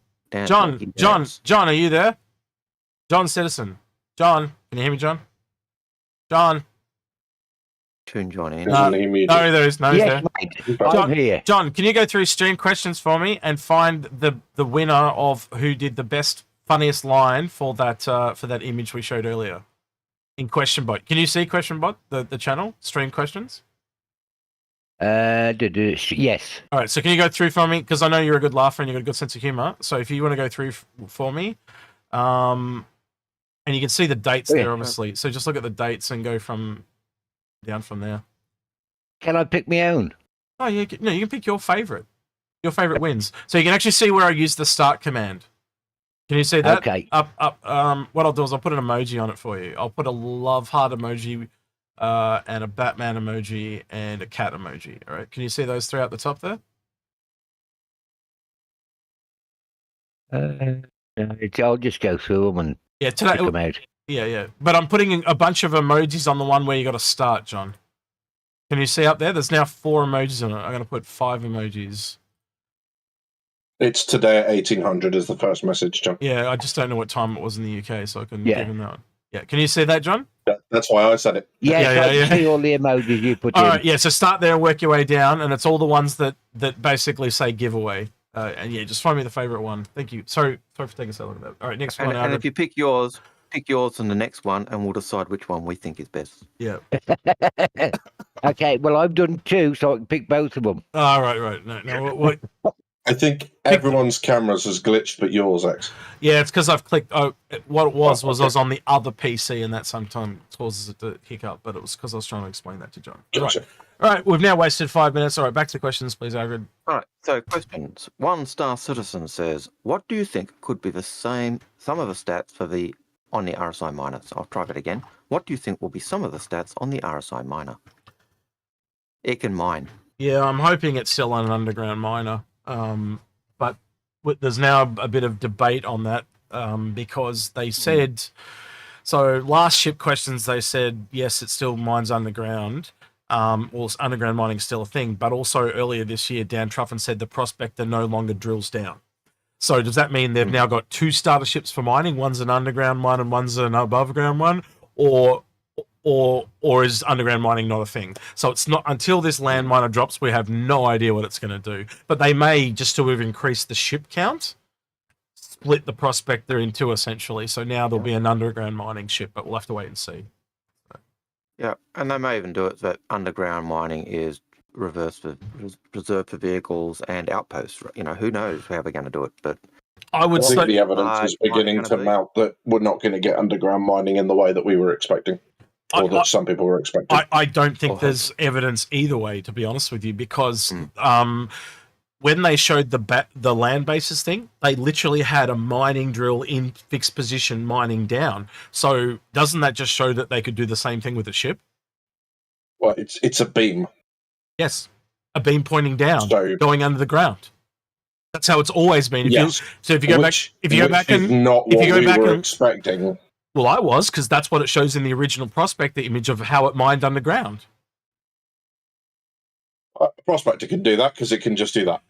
S1: are you there? John Citizen. John, can you hear me, John? John.
S2: Tune John in.
S1: No, he's there.
S4: Mate, I'm here.
S1: John, can you go through stream questions for me and find the winner of who did the best, funniest line for that image we showed earlier in Question Bot? Can you see Question Bot, the channel, stream questions?
S4: Yes.
S1: All right, so can you go through for me? Because I know you're a good laugher and you've got a good sense of humor. So if you want to go through for me, and you can see the dates there, obviously. So just look at the dates and go down from there.
S4: Can I pick my own?
S1: Oh, you can pick your favorite. Your favorite wins. So you can actually see where I use the start command. Can you see that?
S4: Okay.
S1: Up. What I'll do is I'll put an emoji on it for you. I'll put a love heart emoji, and a Batman emoji, and a cat emoji. All right. Can you see those 3 at the top there?
S4: I'll just go through them and pick them out.
S1: Yeah. But I'm putting a bunch of emojis on the one where you got to start, John. Can you see up there? There's now 4 emojis on it. I'm going to put 5 emojis.
S3: It's today at 1800 is the first message, John.
S1: Yeah, I just don't know what time it was in the UK, so I couldn't give him that one. Yeah, can you see that, John?
S3: That's why I said it.
S4: Yeah. See all the emojis you put in.
S1: All right, yeah, so start there and work your way down, and it's all the ones that basically say giveaway. And yeah, just find me the favourite one. Thank you. Sorry for taking so long about that. All right, next one.
S2: And if you pick yours and the next one, and we'll decide which one we think is best.
S1: Yeah.
S4: Okay, well, I've done 2, so I can pick both of them.
S1: Oh, right. No, what?
S3: I think everyone's cameras has glitched but yours, X.
S1: Yeah, it's because I've clicked. Oh, what it was I was on the other PC, and that sometimes causes it to hiccup, but it was because I was trying to explain that to John.
S3: Gotcha.
S1: All right, we've now wasted 5 minutes. All right, back to the questions, please, Algared.
S2: All right, so questions. One Star Citizen says, what do you think could be some of the stats on the RSI miner? So I'll try that again. What do you think will be some of the stats on the RSI miner? It can mine.
S1: Yeah, I'm hoping it's still on an underground miner. But there's now a bit of debate on that because they said, so last ship questions, they said, yes, it still mines underground. Or underground mining is still a thing, but also earlier this year, Dan Truffin said the prospector no longer drills down. So does that mean they've now got two starter ships for mining? One's an underground one and one's an above ground one, or is underground mining not a thing? So it's not until this land miner drops, we have no idea what it's going to do. But they may, just to have increased the ship count, split the prospector in two essentially. So now there'll be an underground mining ship, but we'll have to wait and see.
S2: Yeah, and they may even do it that underground mining is reserved for vehicles and outposts. You know, who knows how they're going to do it? But
S1: I would
S3: I think
S1: say
S3: the evidence is beginning to mount that we're not going to get underground mining in the way that we were expecting, or that some people were expecting.
S1: I don't think there's evidence either way, to be honest with you, because when they showed the land bases thing, they literally had a mining drill in fixed position mining down. So doesn't that just show that they could do the same thing with a ship?
S3: Well, it's a beam.
S1: Yes, a beam pointing down,
S3: So,
S1: going under the ground. That's how it's always been.
S3: yes.
S1: If you go back and
S3: not
S1: if
S3: what
S1: you go
S3: we
S1: back
S3: were
S1: and
S3: expecting.
S1: well, I was, because that's what it shows in the original prospector image of how it mined underground.
S3: Prospector can do that because it can just do that.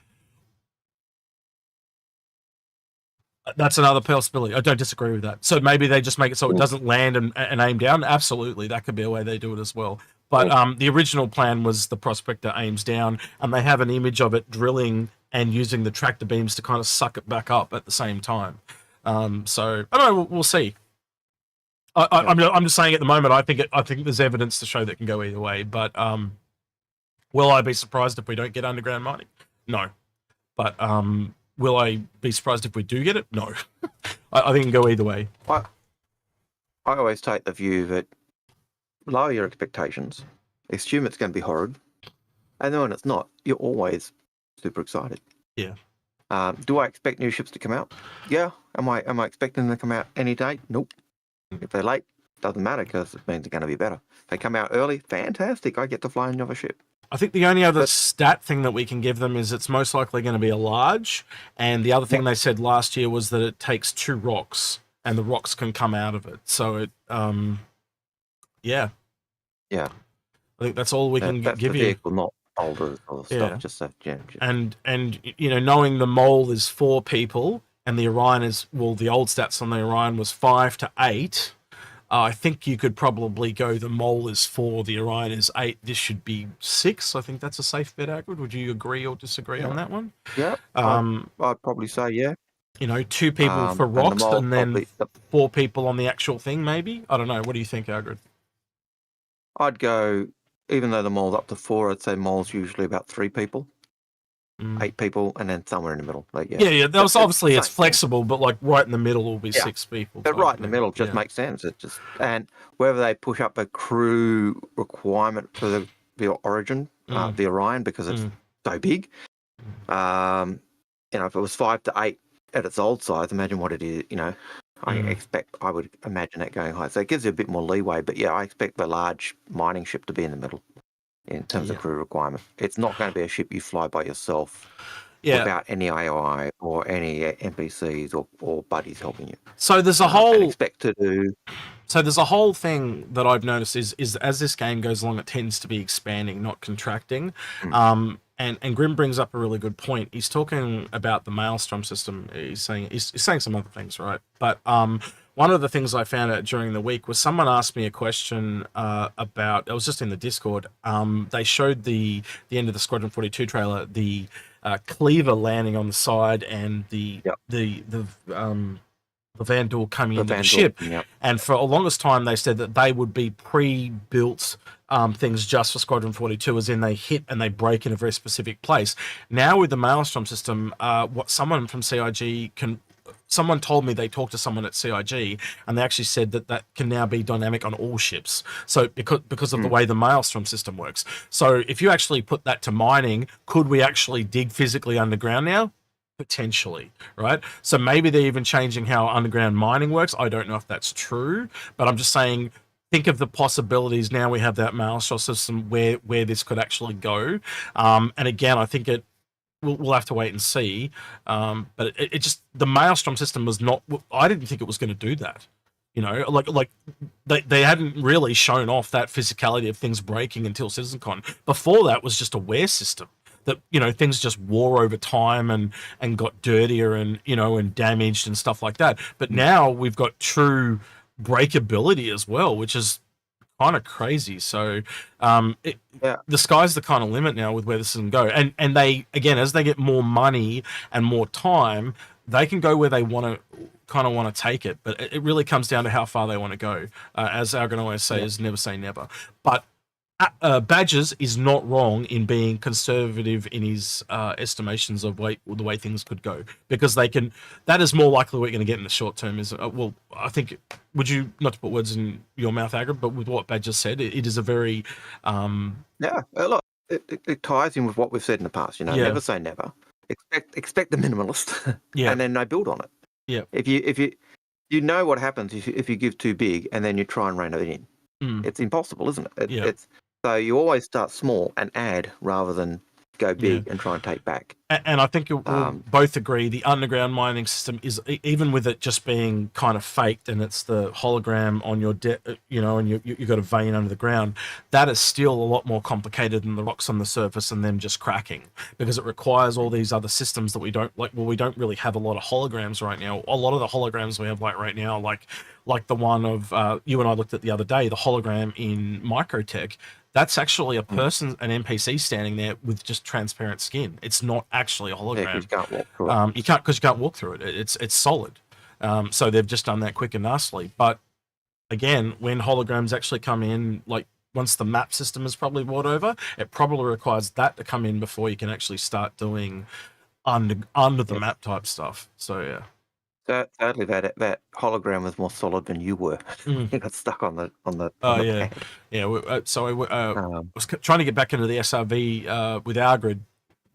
S1: That's another possibility. I don't disagree with that. So maybe they just make it so it doesn't land and aim down. Absolutely, that could be a way they do it as well. But the original plan was the prospector aims down, and they have an image of it drilling and using the tractor beams to kind of suck it back up at the same time. So I don't know. We'll see. I'm just saying at the moment. I think there's evidence to show that it can go either way. But will I be surprised if we don't get underground mining? No. But will I be surprised if we do get it? No. I think it can go either way.
S2: I always take the view that lower your expectations, assume it's going to be horrid, and then when it's not, you're always super excited.
S1: Yeah.
S2: Do I expect new ships to come out? Yeah. Am I expecting them to come out any day? Nope. If they're late, doesn't matter because it means they're going to be better. If they come out early, fantastic. I get to fly another ship.
S1: I think the only other stat thing that we can give them is it's most likely going to be a large. And the other thing they said last year was that it takes 2 rocks and the rocks can come out of it. So it, yeah.
S2: Yeah.
S1: I think that's all we can
S2: that's
S1: give
S2: the
S1: you.
S2: vehicle, not older or stuff.
S1: Yeah.
S2: Just that, yeah.
S1: And you know, knowing the mole is 4 people and the Orion is, well, the old stats on the Orion was 5 to 8. I think you could probably go the mole is 4, the Orion is 8. This should be 6. I think that's a safe bet, Algared. Would you agree or disagree on that one?
S2: Yeah. I'd probably say yeah.
S1: You know, 2 people for rocks and then 4 people on the actual thing, maybe? I don't know. What do you think, Algared?
S2: I'd go, even though the mole's up to 4, I'd say mole's usually about 3 people. 8 people, and then somewhere in the middle. Like,
S1: yeah. That was obviously it's flexible, but like right in the middle will be 6 people.
S2: But right in the middle just makes sense. It just, and whether they push up a crew requirement for the Origin, the Orion, because it's so big. You know, if it was 5 to 8 at its old size, imagine what it is. You know, I would imagine that going high. So it gives you a bit more leeway. But yeah, I expect the large mining ship to be in the middle. In terms of crew requirement, it's not going to be a ship you fly by yourself without any AOI or any NPCs or buddies helping you.
S1: So there's a whole
S2: expect to do.
S1: So there's a whole thing that I've noticed is as this game goes along, it tends to be expanding, not contracting. And Grim brings up a really good point. He's talking about the Maelstrom system. He's saying some other things, right? But one of the things I found out during the week was someone asked me a question about. It was just in the Discord. They showed the end of the Squadron 42 trailer, the cleaver landing on the side, and the Vandal coming into the ship. And for the longest time, they said that they would be pre-built things just for Squadron 42, as in they hit and they break in a very specific place. Now with the Maelstrom system, what someone from CIG someone told me they talked to someone at CIG and they actually said that can now be dynamic on all ships. So because of the way the Maelstrom system works. So if you actually put that to mining, could we actually dig physically underground now? Potentially, right? So maybe they're even changing how underground mining works. I don't know if that's true, but I'm just saying, think of the possibilities. Now we have that Maelstrom system where this could actually go. And again, I think we'll have to wait and see. But it just, the Maelstrom system was not. I didn't think it was going to do that. You know, like they hadn't really shown off that physicality of things breaking until CitizenCon. Before that was just a wear system that, you know, things just wore over time and got dirtier and, you know, and damaged and stuff like that. But now we've got true breakability as well, which is kind of crazy. So the sky's the kind of limit now with where this can go. And they, again, as they get more money and more time, they can go where they want to take it. But it really comes down to how far they want to go. As Algared always say, is never say never. But Badgers is not wrong in being conservative in his estimations of the way things could go, because they can. That is more likely what you're going to get in the short term. Is well, I think. Would you, not to put words in your mouth, Algared, but with what Badgers said, it is a very
S2: look, it ties in with what we've said in the past. You know, never say never. Expect the minimalist, and then they build on it.
S1: Yeah.
S2: If you know what happens if you give too big and then you try and rein it in, it's impossible, isn't it? It's so you always start small and add rather than go big and try and take back.
S1: And I think we'll both agree the underground mining system is, even with it just being kind of faked and it's the hologram on your you know, and you've got a vein under the ground, that is still a lot more complicated than the rocks on the surface and them just cracking, because it requires all these other systems that we don't like. Well, we don't really have a lot of holograms right now. A lot of the holograms we have right now, like the one of you and I looked at the other day, the hologram in Microtech. That's actually a person, an NPC standing there with just transparent skin. It's not actually a hologram.
S2: Yeah, you can't walk through it.
S1: You can't walk through it. It's solid. So they've just done that quick and nicely. But again, when holograms actually come in, like once the map system is probably brought over, it probably requires that to come in before you can actually start doing under the map type stuff. So yeah.
S2: Sadly, that hologram was more solid than you were. You got stuck on the.
S1: Oh yeah, pad. Yeah. So I was trying to get back into the SRV with Algared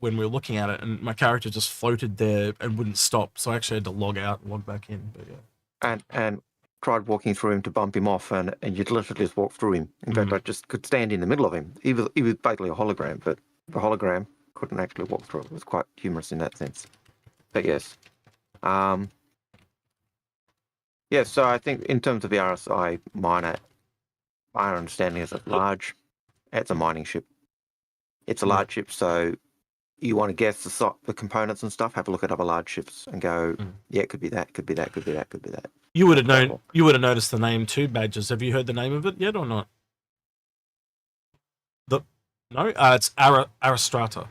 S1: when we were looking at it, and my character just floated there and wouldn't stop. So I actually had to log out and log back in. But yeah.
S2: And tried walking through him to bump him off, and you'd literally just walk through him. In fact, I just could stand in the middle of him. He was basically a hologram, but the hologram couldn't actually walk through it. It was quite humorous in that sense. But yes. Yeah, so I think in terms of the RSI miner, my understanding is it's a mining ship. It's a large ship, so you want to guess the components and stuff, have a look at other large ships and go, yeah, it could be that, could be that, could be that, could be that.
S1: You would have known, you would have noticed the name too, Badgers. Have you heard the name of it yet or not? No, it's Arastrata.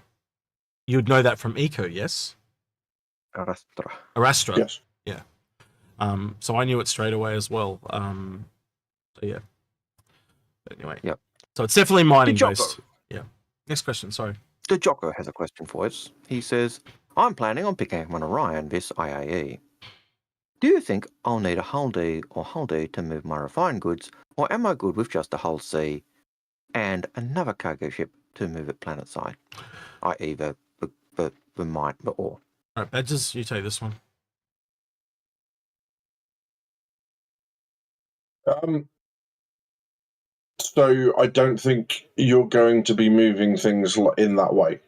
S1: You would know that from Eco, yes? Arastra.
S3: Yes.
S1: Yeah. So I knew it straight away as well. So yeah. But anyway.
S2: Yep.
S1: So it's definitely mining based. Yeah. Next question, sorry.
S2: The Jocko has a question for us. He says, I'm planning on picking up an Orion this IAE. Do you think I'll need a hull D or hull D to move my refined goods, or am I good with just a hull C and another cargo ship to move it planet side, i.e. the mine, the ore?
S1: All right, Badgers, you take this one.
S3: So I don't think you're going to be moving things in that way.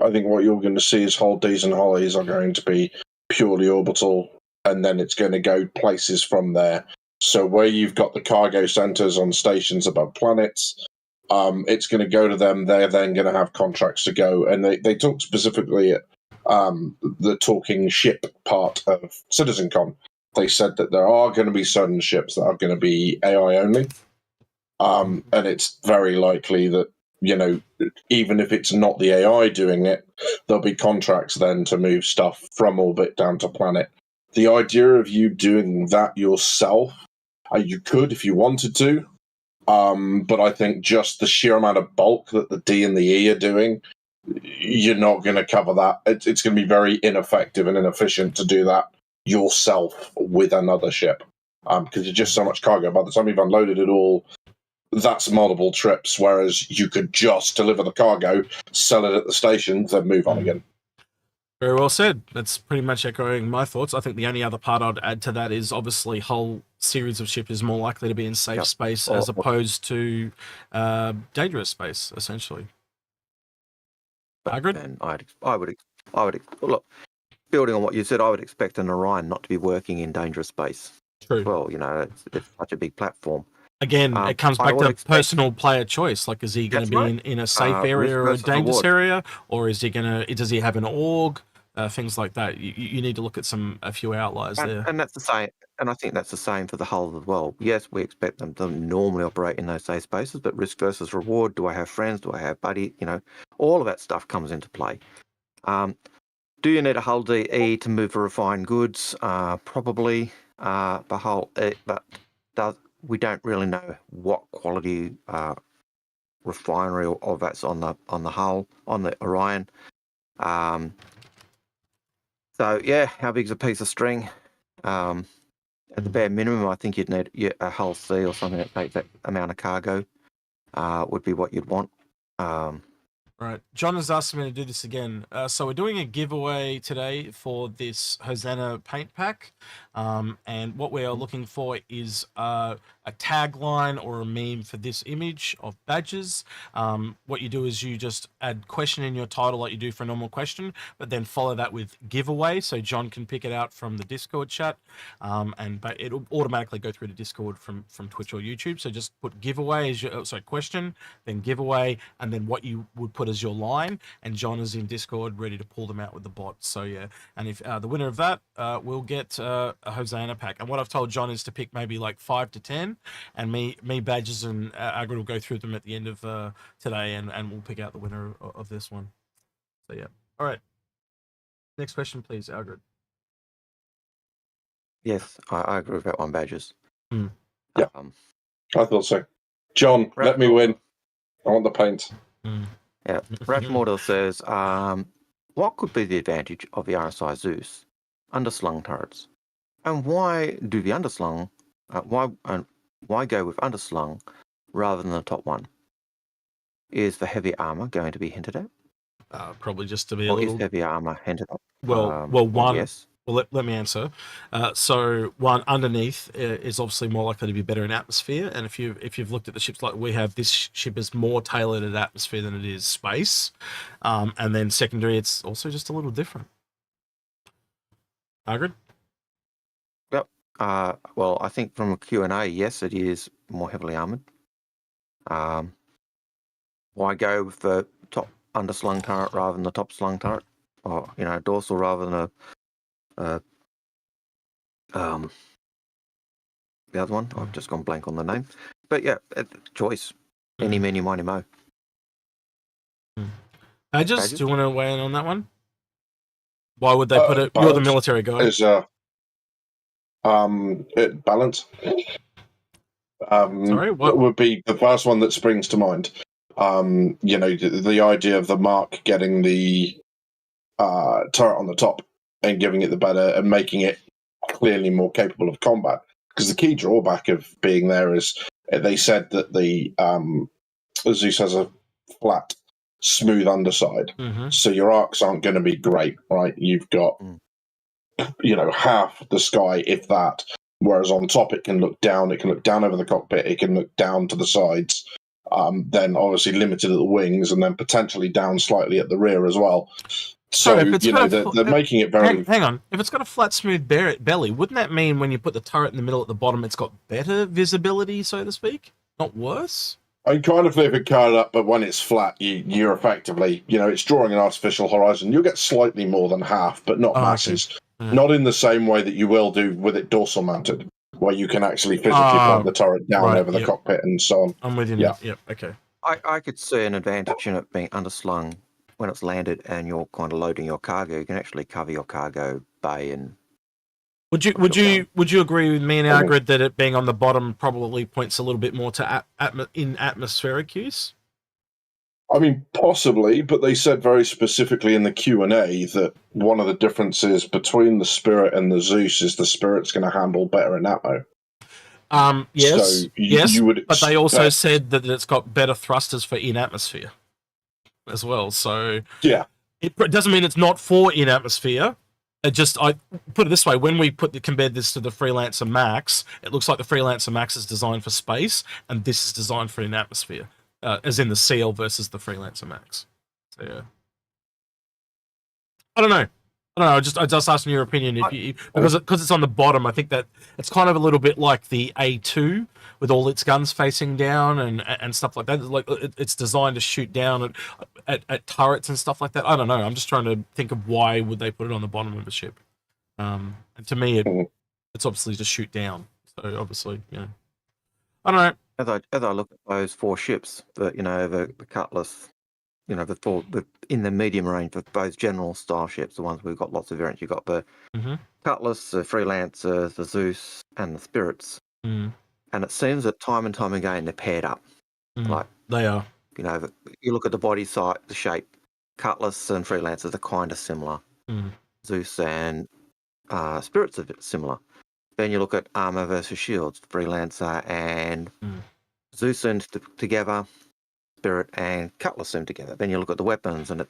S3: I think what you're going to see is hull Ds and hull E's are going to be purely orbital, and then it's going to go places from there. So where you've got the cargo centers on stations above planets, it's going to go to them. They're then going to have contracts to go. And they talk specifically at the talking ship part of CitizenCon. They said that there are going to be certain ships that are going to be AI only. And it's very likely that, you know, even if it's not the AI doing it, there'll be contracts then to move stuff from orbit down to planet. The idea of you doing that yourself, you could if you wanted to, but I think just the sheer amount of bulk that the D and the E are doing, you're not going to cover that. It's going to be very ineffective and inefficient to do that yourself with another ship, because it's just so much cargo. By the time you've unloaded it all, that's multiple trips, whereas you could just deliver the cargo, sell it at the station, then move on again.
S1: Very well said. That's pretty much echoing my thoughts. I think the only other part I'd add to that is obviously whole series of ship is more likely to be in safe space as opposed to dangerous space, essentially. Algared?
S2: And I would look, building on what you said, I would expect an Orion not to be working in dangerous space.
S1: True.
S2: Well, it's such a big platform.
S1: Again, it comes
S2: I
S1: back
S2: would
S1: to
S2: expect-
S1: personal player choice. Like, is he going to
S2: That's
S1: be
S2: right.
S1: in a safe area
S2: Risk
S1: or a
S2: versus
S1: dangerous
S2: reward.
S1: area, or is he does he have an org? Things like that. You need to look at a few outliers there.
S2: And that's the same. And I think that's the same for the hull as well. Yes, we expect them to normally operate in those safe spaces, but risk versus reward. Do I have friends? Do I have buddy? All of that stuff comes into play. Do you need a hull DE to move for refined goods? Probably. The hull, but we don't really know what quality refinery of that's on the hull on the Orion. So yeah, how big's a piece of string? At the bare minimum, I think you'd need a hull C or something that takes that amount of cargo. Would be what you'd want.
S1: Right. John has asked me to do this again. So we're doing a giveaway today for this Hosanna paint pack. And what we are looking for is a tagline or a meme for this image of badges. What you do is you just add question in your title like you do for a normal question, but then follow that with giveaway so John can pick it out from the Discord chat. But it'll automatically go through to Discord from Twitch or YouTube. So just put giveaway as your question, then giveaway, and then what you would put as your line, and John is in Discord ready to pull them out with the bot. So yeah, and if the winner of that will get a Hosanna pack. And what I've told John is to pick maybe like 5 to 10, and me Badgers and Algared will go through them at the end of today, and we'll pick out the winner of this one. So yeah, all right. Next question, please, Algared.
S2: Yes, I agree with that one, Badgers.
S3: Yeah. I thought so. John, let me win. I want the paint.
S2: Yeah, Raf Mortal says, what could be the advantage of the RSI Zeus underslung turrets, and why do the underslung? Why go with underslung rather than the top one? Is the heavy armor going to be hinted at?
S1: Probably just to be
S2: or
S1: a little.
S2: Is heavy armor hinted at?
S1: One.
S2: Yes.
S1: Well, let me answer. So one, underneath is obviously more likely to be better in atmosphere, and if you've looked at the ships like we have, this ship is more tailored at atmosphere than it is space. And then secondary, it's also just a little different. Algared?
S2: Yep. Well, I think from a Q&A, yes, it is more heavily armored. Why go with the top underslung turret rather than the top slung turret, or dorsal rather than the other one? I've just gone blank on the name, but yeah, choice. Any, many, miny, mo.
S1: Badgers, do you want to weigh in on that one? Why would they put it? You're the military guy.
S3: Is balance.
S1: Sorry, what
S3: would be the first one that springs to mind? The idea of the Mark getting the turret on the top and giving it the better and making it clearly more capable of combat. Because the key drawback of being there is they said that the Zeus has a flat, smooth underside, so your arcs aren't going to be great, right? You've got half the sky, if that. Whereas on top, it can look down. It can look down over the cockpit. It can look down to the sides. Then obviously limited at the wings, and then potentially down slightly at the rear as well. So they're making it very.
S1: Hang on, if it's got a flat, smooth belly, wouldn't that mean when you put the turret in the middle at the bottom, it's got better visibility, so to speak, not worse?
S3: I kind of leave it curled up, but when it's flat, you're effectively, it's drawing an artificial horizon. You'll get slightly more than half, but not masses. Okay. Not in the same way that you will do with it dorsal mounted, where you can actually physically plant the turret down over the cockpit and so on.
S1: I'm with you now. Yep, okay.
S2: I could see an advantage in it being underslung when it's landed and you're kind of loading your cargo. You can actually cover your cargo bay and. Would
S1: you agree with me and Algared that it being on the bottom probably points a little bit more to in atmospheric use?
S3: I mean, possibly, but they said very specifically in the Q&A that one of the differences between the Spirit and the Zeus is the Spirit's going to handle better in atmo.
S1: Yes,
S3: so you would
S1: but they also said that it's got better thrusters for in atmosphere as well. So
S3: yeah,
S1: it doesn't mean it's not for in atmosphere. I put it this way: when we compared this to the Freelancer Max, it looks like the Freelancer Max is designed for space, and this is designed for in atmosphere. As in the Seal versus the Freelancer Max. So, yeah. I don't know. I just asking your opinion if you because it's on the bottom. I think that it's kind of a little bit like the A2 with all its guns facing down and stuff like that. Like it's designed to shoot down at turrets and stuff like that. I don't know. I'm just trying to think of why would they put it on the bottom of a ship. And to me, it's obviously to shoot down. So obviously, I don't know.
S2: As I look at those 4 ships, the Cutlass, in the medium range for those general style ships, the ones we've got lots of variants. You've got the Cutlass, the Freelancer, the Zeus, and the Spirits. And it seems that time and time again they're paired up. Like
S1: they are.
S2: You look at the body site, the shape. Cutlass and Freelancers are kind of similar. Zeus and Spirits are similar. Then you look at armor versus shields. Freelancer and Zeus and together. Spirit and Cutlass seem together. Then you look at the weapons, and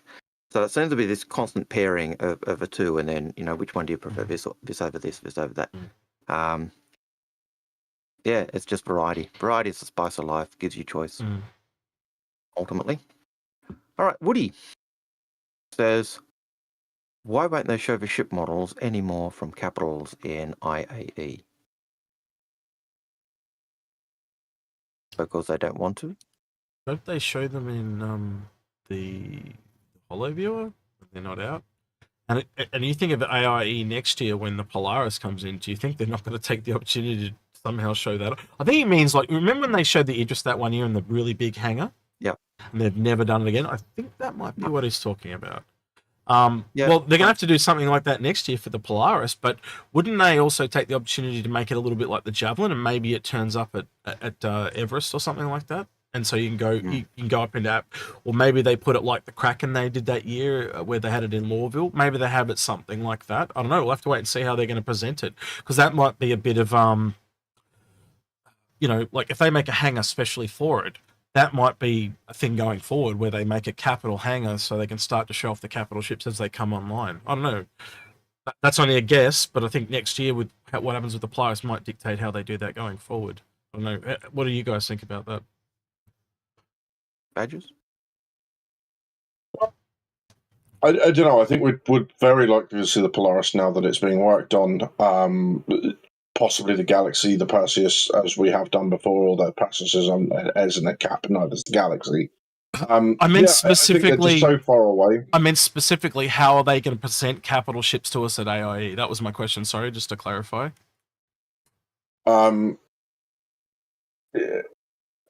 S2: so it seems to be this constant pairing of the two, and then which one do you prefer, this over this over that? Yeah, it's just variety. Variety is the spice of life. Gives you choice. Ultimately. All right, Woody says, why won't they show the ship models anymore from capitals in IAE? Because they don't want to.
S1: Don't they show them in the Holo Viewer? They're not out. And you think of AIE next year when the Polaris comes in, do you think they're not going to take the opportunity to somehow show that? I think it means, like, remember when they showed the Idris that one year in the really big hangar?
S2: Yep.
S1: And they've never done it again? I think that might be what he's talking about. Well, they're going to have to do something like that next year for the Polaris, but wouldn't they also take the opportunity to make it a little bit like the Javelin, and maybe it turns up at Everest or something like that? And so you can go you can go up into app, or maybe they put it like the Kraken they did that year where they had it in Lawville. Maybe they have it something like that. I don't know. We'll have to wait and see how they're going to present it, because that might be a bit of like if they make a hangar specially for it, that might be a thing going forward where they make a capital hangar so they can start to show off the capital ships as they come online. I don't know. That's only a guess, but I think next year with what happens with the Polaris might dictate how they do that going forward. I don't know. What do you guys think about that?
S2: Badgers?
S3: I don't know. I think we'd very likely to see the Polaris now that it's being worked on. Possibly the Galaxy, the Perseus, as we have done before, although Perseus isn't a cap, neither is the Galaxy.
S1: I meant specifically,
S3: I think they're just so far away.
S1: I meant specifically, how are they going to present capital ships to us at AIE? That was my question. Sorry, just to clarify.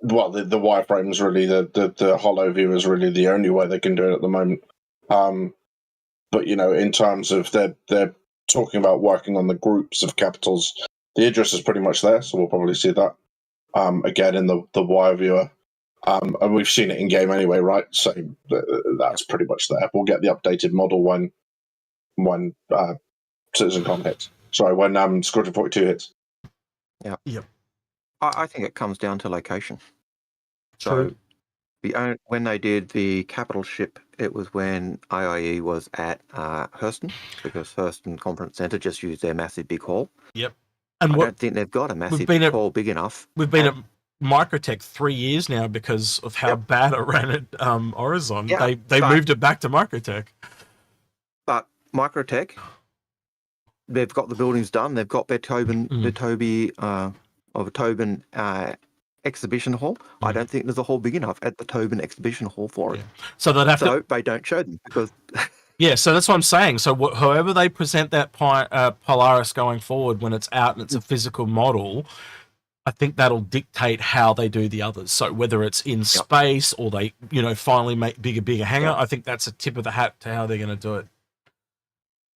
S3: Well, the wireframe is really the Holo View is really the only way they can do it at the moment. But in terms of they're talking about working on the groups of capitals, the Idris is pretty much there, so we'll probably see that again in the wire viewer. And we've seen it in game anyway, right? So that's pretty much there. We'll get the updated model when CitizenCon hits. Sorry, when Squadron 42 hits.
S2: Yeah.
S1: Yep.
S2: I think it comes down to location. So when they did the capital ship, it was when IIE was at Hurston, because Hurston Conference Centre just used their massive big hall.
S1: Yep. And
S2: I don't think they've got a massive hall big enough.
S1: We've been at Microtech 3 years now because of how bad it ran at Horizon.
S2: Yeah,
S1: they moved it back to Microtech.
S2: But Microtech, they've got the buildings done. They've got their Tobin exhibition hall. I don't think there's a hall big enough at the Tobin exhibition hall for it.
S1: So they'd have to.
S2: They don't show them because.
S1: Yeah, so that's what I'm saying. So however they present that Polaris going forward, when it's out and it's a physical model, I think that'll dictate how they do the others. So whether it's in space or they, finally make bigger hangar, I think that's a tip of the hat to how they're going to do it.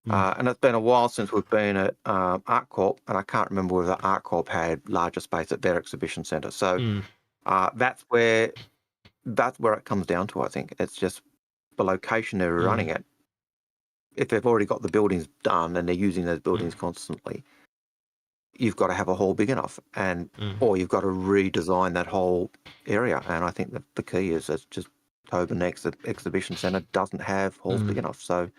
S2: And it's been a while since we've been at ArtCorp, and I can't remember whether ArtCorp had larger space at their exhibition centre. So that's where it comes down to. I think it's just the location they're running at. If they've already got the buildings done and they're using those buildings constantly, you've got to have a hall big enough, or you've got to redesign that whole area. And I think that the key is that just Tobin Exhibition Centre doesn't have halls big enough. So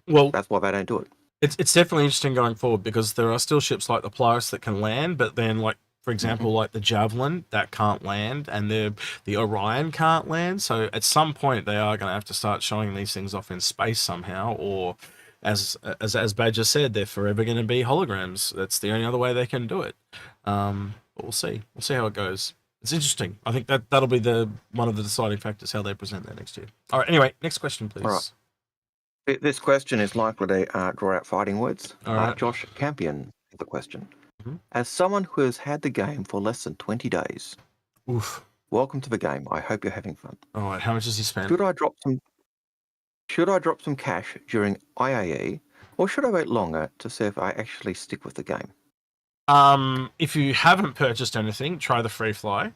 S2: that's why they don't do it.
S1: It's definitely interesting going forward, because there are still ships like the Polaris that can land, but then, like, For example, like the Javelin, that can't land, and the Orion can't land. So at some point, they are going to have to start showing these things off in space somehow, or as Badger said, they're forever going to be holograms. That's the only other way they can do it. But we'll see. We'll see how it goes. It's interesting. I think that'll be one of the deciding factors how they present that next year. All right. Anyway, next question, please.
S2: All right. This question is likely to draw out fighting words.
S1: All right.
S2: Josh Campion is the question.
S1: Mm-hmm.
S2: As someone who has had the game for less than 20 days,
S1: Oof.
S2: welcome to the game. I hope you're having fun.
S1: All right. How much has he spent?
S2: Should I drop some cash during IAE, or should I wait longer to see if I actually stick with the game?
S1: If you haven't purchased anything, try the free fly.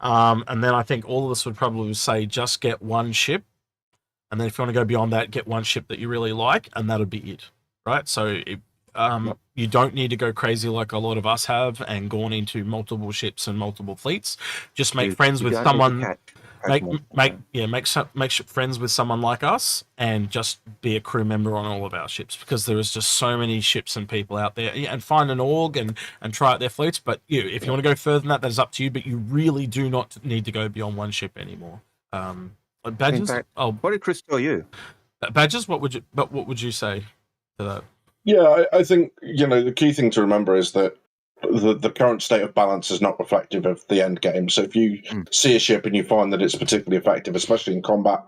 S1: And then I think all of us would probably say just get one ship. And then if you want to go beyond that, get one ship that you really like, and that'll be it. Right? So you don't need to go crazy like a lot of us have and gone into multiple ships and multiple fleets. Just make friends with someone. Make friends with someone like us and just be a crew member on all of our ships, because there is just so many ships and people out there. And find an org and try out their fleets. But if you want to go further than that, that is up to you. But you really do not need to go beyond one ship anymore. Badgers.
S2: In fact, what did Chris tell you?
S1: Badgers. What would you say to that?
S3: Yeah, I think the key thing to remember is that the current state of balance is not reflective of the end game. So if you see a ship and you find that it's particularly effective, especially in combat,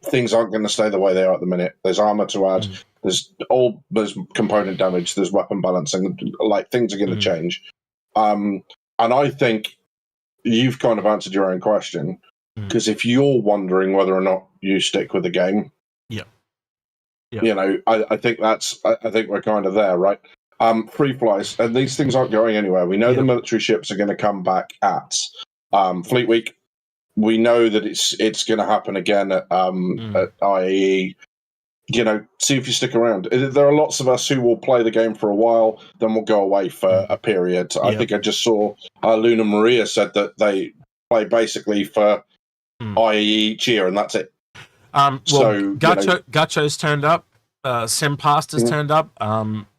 S3: things aren't going to stay the way they are at the minute. There's armor to add. There's component damage. There's weapon balancing. Like, things are going to change. And I think you've kind of answered your own question, because if you're wondering whether or not you stick with the game, I think I think we're kind of there, right? Free flies, and these things aren't going anywhere. We know the military ships are going to come back at Fleet Week. We know that it's going to happen again at IAE. See if you stick around. There are lots of us who will play the game for a while, then we'll go away for a period. I think I just saw Luna Maria said that they play basically for IAE each year, and that's it.
S1: Gacho's turned up. Sempasta's turned up.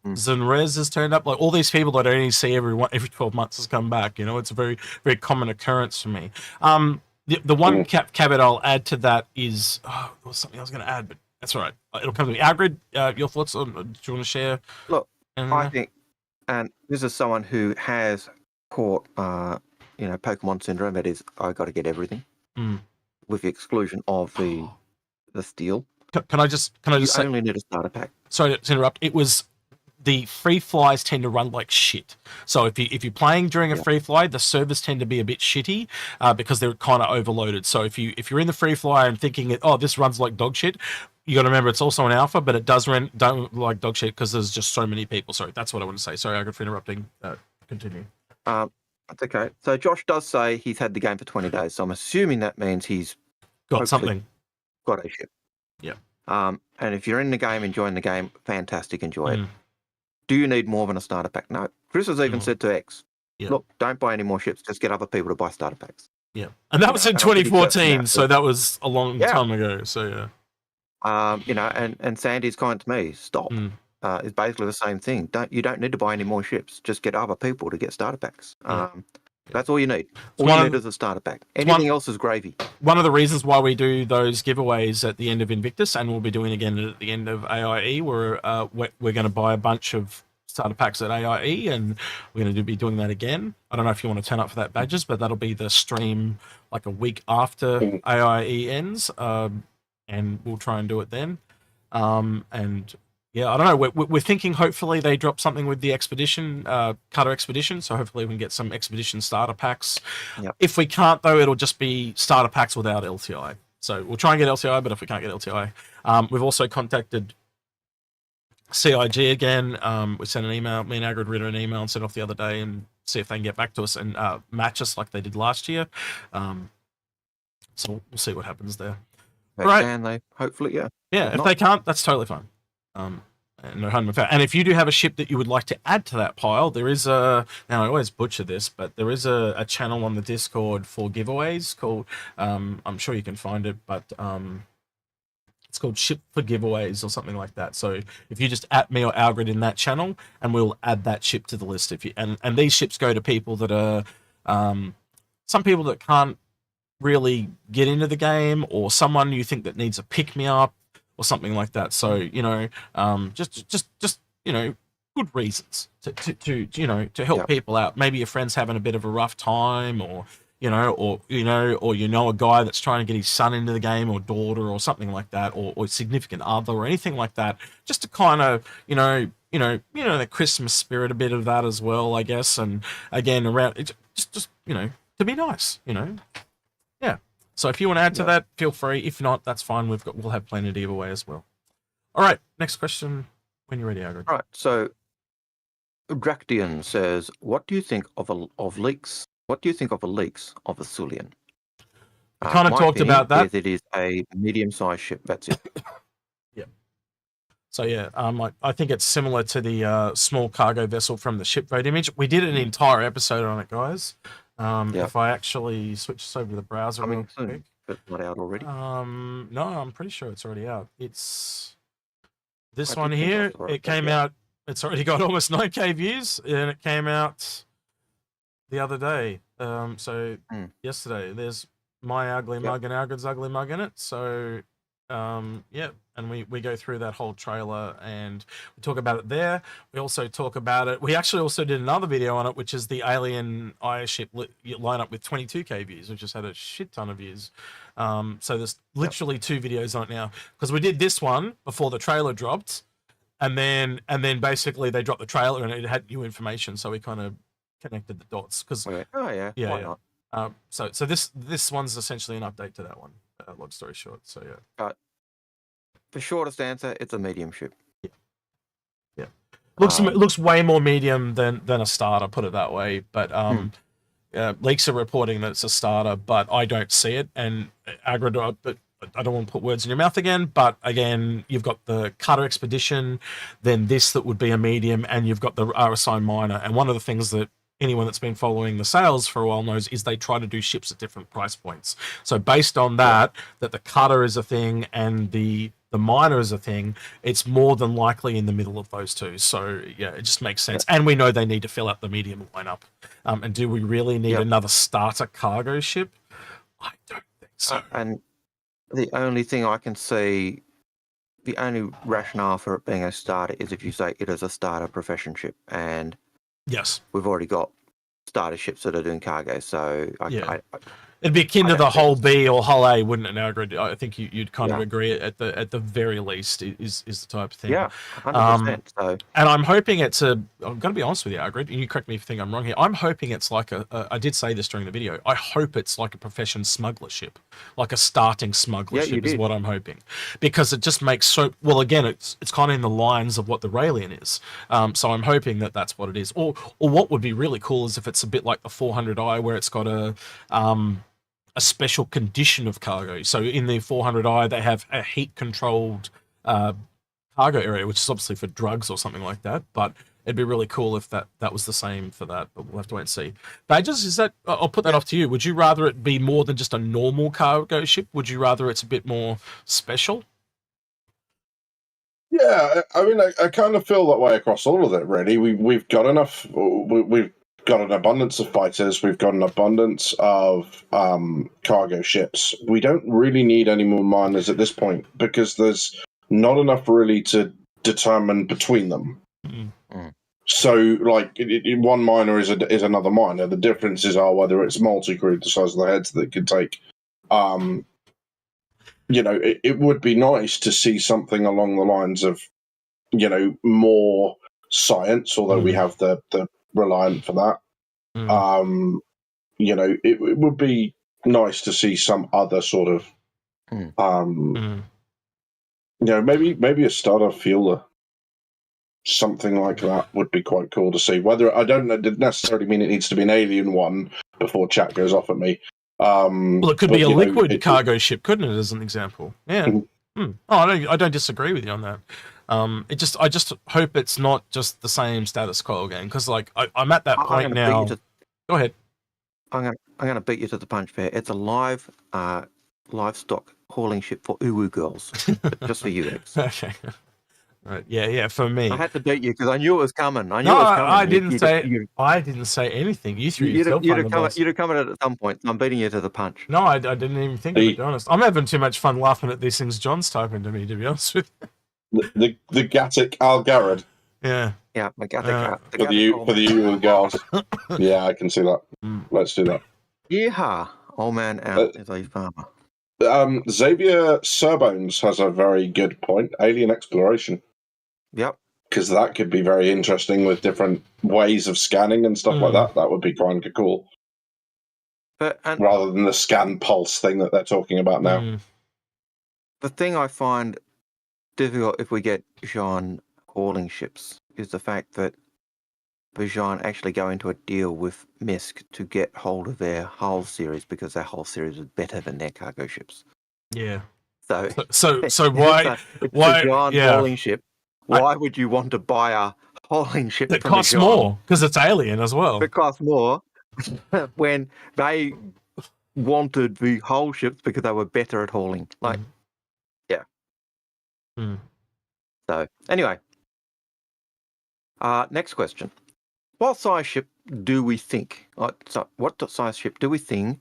S1: Zenrez has turned up. Like, all these people that I only see every 12 months has come back. It's a very, very common occurrence for me. The one caveat I'll add to that is there was something I was going to add, but that's all right. It'll come to me. Algared, your thoughts on? Do you want to share?
S2: Look, I think, and this is someone who has caught Pokemon syndrome. That is, I got to get everything, with the exclusion of the steel. Can I just say, only need a starter pack?
S1: Sorry to interrupt. It was the free flies tend to run like shit. So if you're playing during a free fly, the servers tend to be a bit shitty because they're kind of overloaded. So if you're in the free fly and thinking this runs like dog shit, you got to remember it's also an alpha, but it don't like dog shit because there's just so many people. Sorry, that's what I want to say. Sorry, I got for interrupting. Continue.
S2: That's okay. So Josh does say he's had the game for 20 days. So I'm assuming that means he's
S1: got something.
S2: Got a ship.
S1: Yeah.
S2: And if you're in the game, enjoying the game, fantastic, enjoy it. Do you need more than a starter pack? No. Chris has even said to X, look, don't buy any more ships. Just get other people to buy starter packs.
S1: Yeah. And that was in 2014, so that was a long time ago. So,
S2: and Sandy's comment to me, stop. Is basically the same thing. You don't need to buy any more ships. Just get other people to get starter packs. That's all you need. All you need is a starter pack. Anything else is gravy. One
S1: of the reasons why we do those giveaways at the end of Invictus, and we'll be doing again at the end of AIE, we're going to buy a bunch of starter packs at AIE, and we're going to be doing that again. I don't know if you want to turn up for that, Badgers, but that'll be the stream like a week after AIE ends, and we'll try and do it then. And yeah, I don't know. We're thinking hopefully they drop something with the expedition, Cutter Expedition. So hopefully we can get some expedition starter packs.
S2: Yep.
S1: If we can't, though, it'll just be starter packs without LTI. So we'll try and get LTI, but if we can't get LTI, we've also contacted CIG again. We sent an email. Me and Algared read an email and sent off the other day and see if they can get back to us and match us like they did last year. So we'll see what happens there.
S2: Can they? Hopefully, yeah.
S1: Yeah, if they can't, that's totally fine. And if you do have a ship that you would like to add to that pile, there is now I always butcher this, but there is a channel on the Discord for giveaways called I'm sure you can find it, but it's called Ship for Giveaways or something like that. So if you just at me or Algared in that channel, and we'll add that ship to the list. If you and these ships go to people that are some people that can't really get into the game, or someone you think that needs a pick me up or something like that. So just good reasons to help people out. Maybe your friend's having a bit of a rough time, or a guy that's trying to get his son into the game, or daughter, or something like that, or significant other, or anything like that, just to kind of the Christmas spirit, a bit of that as well, I guess. And again, around it, just to be nice, yeah. So if you want to add to that, feel free. If not, that's fine. We'll have plenty to give away as well. All right, next question when you're ready, Algared.
S2: All right, so Dracdian says, what do you think of leaks? What do you think of the leaks of the Thulian?
S1: We kind of talked about that.
S2: It is a medium-sized ship. That's it.
S1: Yeah. So yeah, I think it's similar to the small cargo vessel from the shipboat image. We did an entire episode on it, guys. If I actually switch this over to the browser real quick.
S2: But not out already.
S1: No, I'm pretty sure it's already out. It's this one here. It came out. It's already got almost 9K views, and it came out the other day. Yesterday. There's my ugly mug and Algared's ugly mug in it. So and we go through that whole trailer, and we talk about it there. We also talk about it. We actually also did another video on it, which is the Alien Eye ship lineup with 22K views, which just had a shit ton of views. So there's literally 2 videos on it now, because we did this one before the trailer dropped, and then basically they dropped the trailer and it had new information, so we kind of connected the dots. Because why not? So this one's essentially an update to that one. Long story short, so yeah.
S2: The shortest answer, it's a medium ship.
S1: Yeah. Looks way more medium than a starter, put it that way. But leaks are reporting that it's a starter, but I don't see it. And Algared, but I don't want to put words in your mouth again. But again, you've got the Cutter Expedition, then this that would be a medium, and you've got the RSI minor. And one of the things that anyone that's been following the sales for a while knows is they try to do ships at different price points. So based on that the Cutter is a thing and the minor is a thing, it's more than likely in the middle of those two. So yeah, it just makes sense. And we know they need to fill out the medium lineup. And do we really need another starter cargo ship? I don't think so.
S2: And the only thing I can see, the only rationale for it being a starter is if you say it is a starter profession ship. And
S1: yes,
S2: we've already got starter ships that are doing cargo. So
S1: it'd be akin to the Hull B or Hull A, wouldn't it, Algared? I think you'd kind of agree at the very least is the type of thing.
S2: Yeah, 100%. So.
S1: And I'm hoping it's I'm going to be honest with you, Algared, and you correct me if you think I'm wrong here. I'm hoping it's like I did say this during the video. I hope it's like a profession smuggler ship, like a starting smuggler ship is what I'm hoping, because it just makes well. Again, it's kind of in the lines of what the Raelian is. So I'm hoping that that's what it is. Or what would be really cool is if it's a bit like the 400i, where it's got a special condition of cargo. So in the 400i, they have a heat-controlled cargo area, which is obviously for drugs or something like that. But it'd be really cool if that was the same for that. But we'll have to wait and see. Badgers, is that? I'll put that off to you. Would you rather it be more than just a normal cargo ship? Would you rather it's a bit more special?
S3: Yeah, I mean, I kind of feel that way across all of it. Really, we've got enough. We've got an abundance of fighters. We've got an abundance of cargo ships. We don't really need any more miners at this point, because there's not enough really to determine between them.
S2: Mm-hmm.
S3: So, like, one miner is another miner. The differences are whether it's multi-crewed, the size of the heads that it could take. It would be nice to see something along the lines of, more science, although we have the Reliant for that. It would be nice to see some other sort of maybe a starter fueler, something like that would be quite cool to see. Whether I don't necessarily mean it needs to be an alien one before chat goes off at me.
S1: Well, it could be a liquid cargo ship, couldn't it, as an example? Yeah. Oh, I don't disagree with you on that. I just hope it's not just the same status quo again, because like I'm at that point now. Go ahead.
S2: I'm going to beat you to the punch there. It's a live livestock hauling ship for Uwu girls, but just for you, X.
S1: Okay. Right. Yeah. For me.
S2: I had to beat you because I knew it was coming. I knew
S1: No,
S2: it was coming.
S1: I didn't say. I didn't say anything. You threw yourself under the bus.
S2: You'd have come at it at some point. I'm beating you to the punch.
S1: No, I didn't even think of it, to be honest. I'm having too much fun laughing at these things John's typing to me, to be honest with you.
S3: The Gatic Algared.
S1: Yeah.
S2: Yeah, my God.
S3: For the Uwu girls. Yeah, I can see that. Let's do that.
S2: Yeehaw. Old man out is a farmer.
S3: Xavier Surbones has a very good point. Alien exploration.
S2: Yep.
S3: Because that could be very interesting with different ways of scanning and stuff like that. That would be kind of cool. Rather than the scan pulse thing that they're talking about now.
S2: The thing I find difficult if we get Jean hauling ships is the fact that Jean actually go into a deal with Misk to get hold of their hull series because their hull series is better than their cargo ships.
S1: Yeah.
S2: So
S1: why
S2: Jean hauling ship? Why would you want to buy a hauling ship
S1: that
S2: from
S1: costs more because it's alien as well?
S2: It costs more when they wanted the hull ships because they were better at hauling. Yeah. So anyway, next question: what size ship do we think? What size ship do we think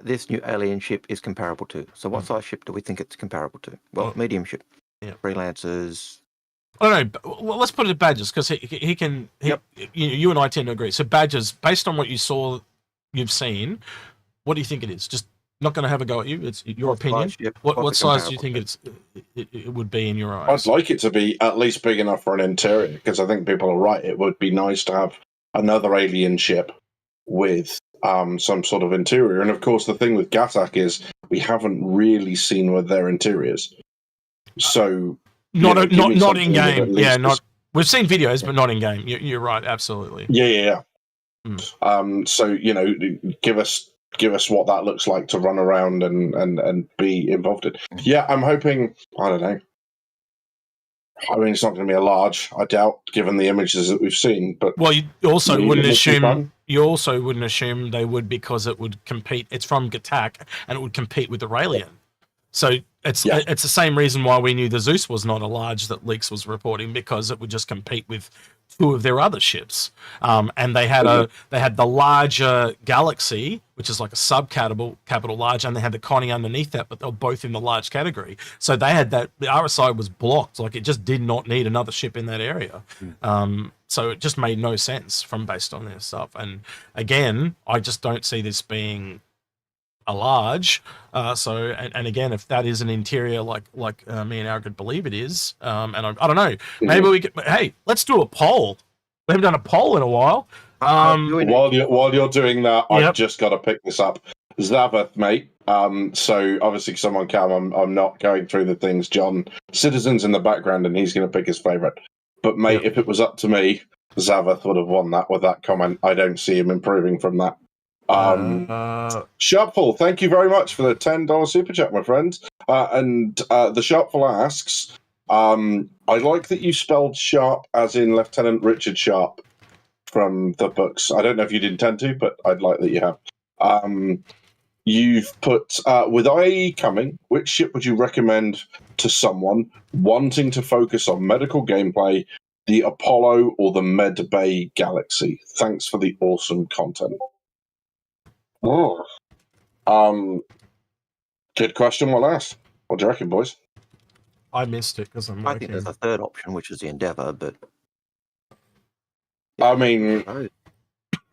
S2: this new alien ship is comparable to? So what size ship do we think it's comparable to? Well, medium ship.
S1: Yeah.
S2: Freelancers.
S1: I don't know. Well, let's put it at Badgers because he can. You and I tend to agree. So Badgers, based on what you've seen, what do you think it is? Just not going to have a go at you. It's your opinion. What size do you think it would be in your eyes?
S3: I'd like it to be at least big enough for an interior because I think people are right. It would be nice to have another alien ship with some sort of interior. And of course, the thing with Gatak is we haven't really seen with their interiors. So.
S1: Not in game. Yeah, we've seen videos, but not in game. You're right, absolutely.
S3: Yeah. So give us what that looks like to run around and be involved in. Yeah, I'm hoping. I don't know. I mean, it's not going to be a large. I doubt, given the images that we've seen. But
S1: you also wouldn't assume. You also wouldn't assume they would because it would compete. It's from Gatak and it would compete with the Raelian. So it's the same reason why we knew the Zeus was not a large that Leaks was reporting because it would just compete with two of their other ships. And they had the larger Galaxy, which is like a capital large, and they had the Connie underneath that, but they were both in the large category. So they had that. The RSI was blocked. Like it just did not need another ship in that area. So it just made no sense based on their stuff. And again, I just don't see this being a large, and again, if that is an interior like me and Algared believe it is, and I don't know, maybe we could. Hey, let's do a poll. We haven't done a poll in a while.
S3: While you're doing that, I've just got to pick this up, Zavath, mate. So obviously, someone can. I'm not going through the things. John, Citizen's in the background, and he's going to pick his favorite. But mate, if it was up to me, Zavath would have won that with that comment. I don't see him improving from that. Sharpful, thank you very much for the $10 super chat, my friend. And the Sharpful asks, I like that you spelled Sharp as in Lieutenant Richard Sharp from the books. I don't know if you'd intend to, but I'd like that you have. You've put, with IE coming, which ship would you recommend to someone wanting to focus on medical gameplay, the Apollo or the Med Bay Galaxy? Thanks for the awesome content. Oh, good question. What else? What do you reckon, boys?
S1: I missed it because I'm.
S2: I think there's a third option, which is the Endeavour, but
S3: I mean,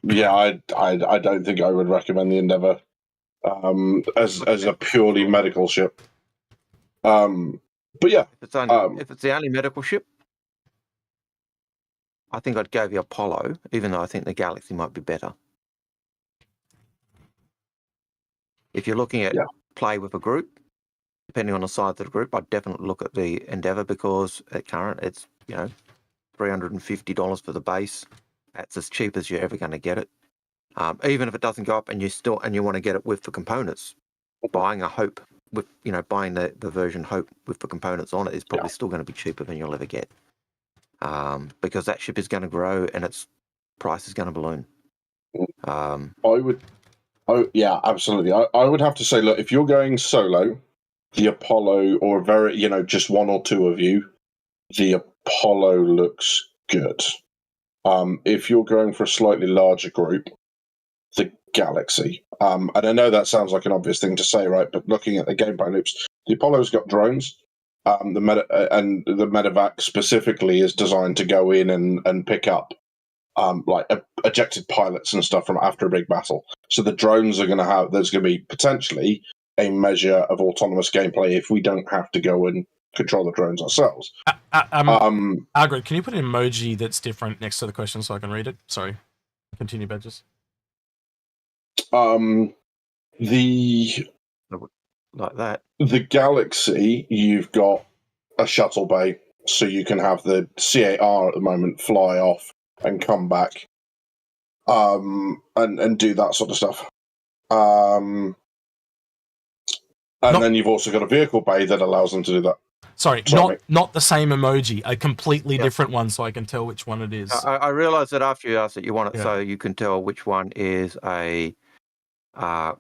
S3: yeah, I don't think I would recommend the Endeavour as a purely medical ship. But yeah,
S2: if it's the only medical ship, I think I'd go the Apollo, even though I think the Galaxy might be better. If you're looking at play with a group, depending on the size of the group, I'd definitely look at the Endeavour because at current it's $350 for the base. That's as cheap as you're ever going to get it. Even if it doesn't go up and you want to get it with the components, buying a Hope with buying the version Hope with the components on it is probably still going to be cheaper than you'll ever get. Because that ship is going to grow and its price is going to balloon.
S3: Oh yeah, absolutely. I would have to say, look, if you're going solo, the Apollo, or very, just one or two of you, the Apollo looks good. If you're going for a slightly larger group, the Galaxy. And I know that sounds like an obvious thing to say, right? But looking at the gameplay loops, the Apollo's got drones. The medevac specifically is designed to go in and pick up ejected pilots and stuff from after a big battle. So the drones are going to have. There's going to be potentially a measure of autonomous gameplay if we don't have to go and control the drones ourselves.
S1: Algared, can you put an emoji that's different next to the question so I can read it? Sorry. Continue, Badgers.
S2: Like that.
S3: The Galaxy, you've got a shuttle bay, so you can have the CAR at the moment fly off and come back, and do that sort of stuff. And then you've also got a vehicle bay that allows them to do that.
S1: Sorry, not the same emoji, a completely different one, so I can tell which one it is.
S2: I realised that after you asked it, you want it so you can tell which one is a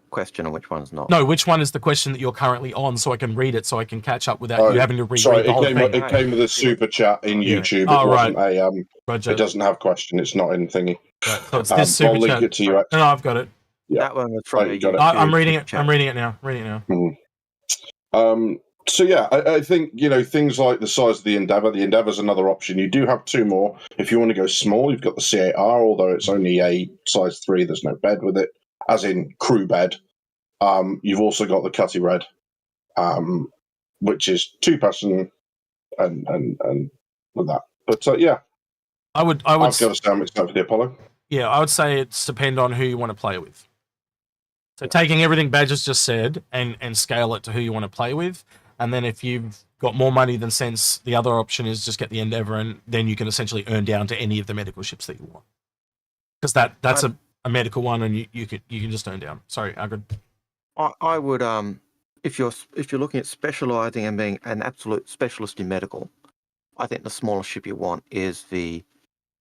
S2: question and which one's not.
S1: No, which one is the question that you're currently on, so I can read it, so I can catch up without you having to read the whole thing.
S3: It came with a super chat in YouTube. It wasn't
S1: Roger.
S3: It doesn't have question. It's not in thingy.
S1: Right, so it's this super
S3: I'll link
S1: chat.
S3: it to you.
S1: No, I've got it.
S2: Yeah. That one was from
S3: you got it.
S1: I'm reading it. I'm reading it now.
S3: So yeah, I think things like the size of the Endeavour. The Endeavour's another option. You do have two more. If you want to go small, you've got the CAR, although it's only a size 3. There's no bed with it, as in crew bed. You've also got the Cutty Red, which is 2-person and with that. But yeah, I've got to say I'm excited for the Apollo.
S1: Yeah, I would say it's depend on who you want to play with. So taking everything Badgers just said and scale it to who you want to play with. And then if you've got more money than sense, the other option is just get the Endeavour, and then you can essentially earn down to any of the medical ships that you want. Because that's a medical one, and you can just earn down. Sorry, Algared.
S2: I would if you're looking at specialising and being an absolute specialist in medical, I think the smallest ship you want is the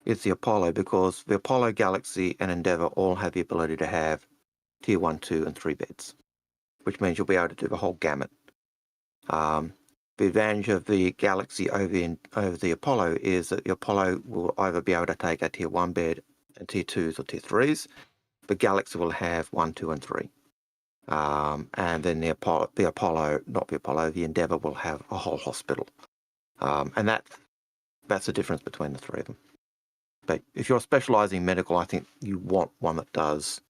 S2: Apollo, because the Apollo, Galaxy, and Endeavour all have the ability to have tier 1, 2, and 3 beds, which means you'll be able to do the whole gamut. The advantage of the Galaxy over the Apollo is that the Apollo will either be able to take a tier 1 bed and tier 2s or tier 3s. The Galaxy will have 1, 2, and 3. And then the Endeavour will have a whole hospital. And that's the difference between the three of them. But if you're specialising in medical, I think you want one that does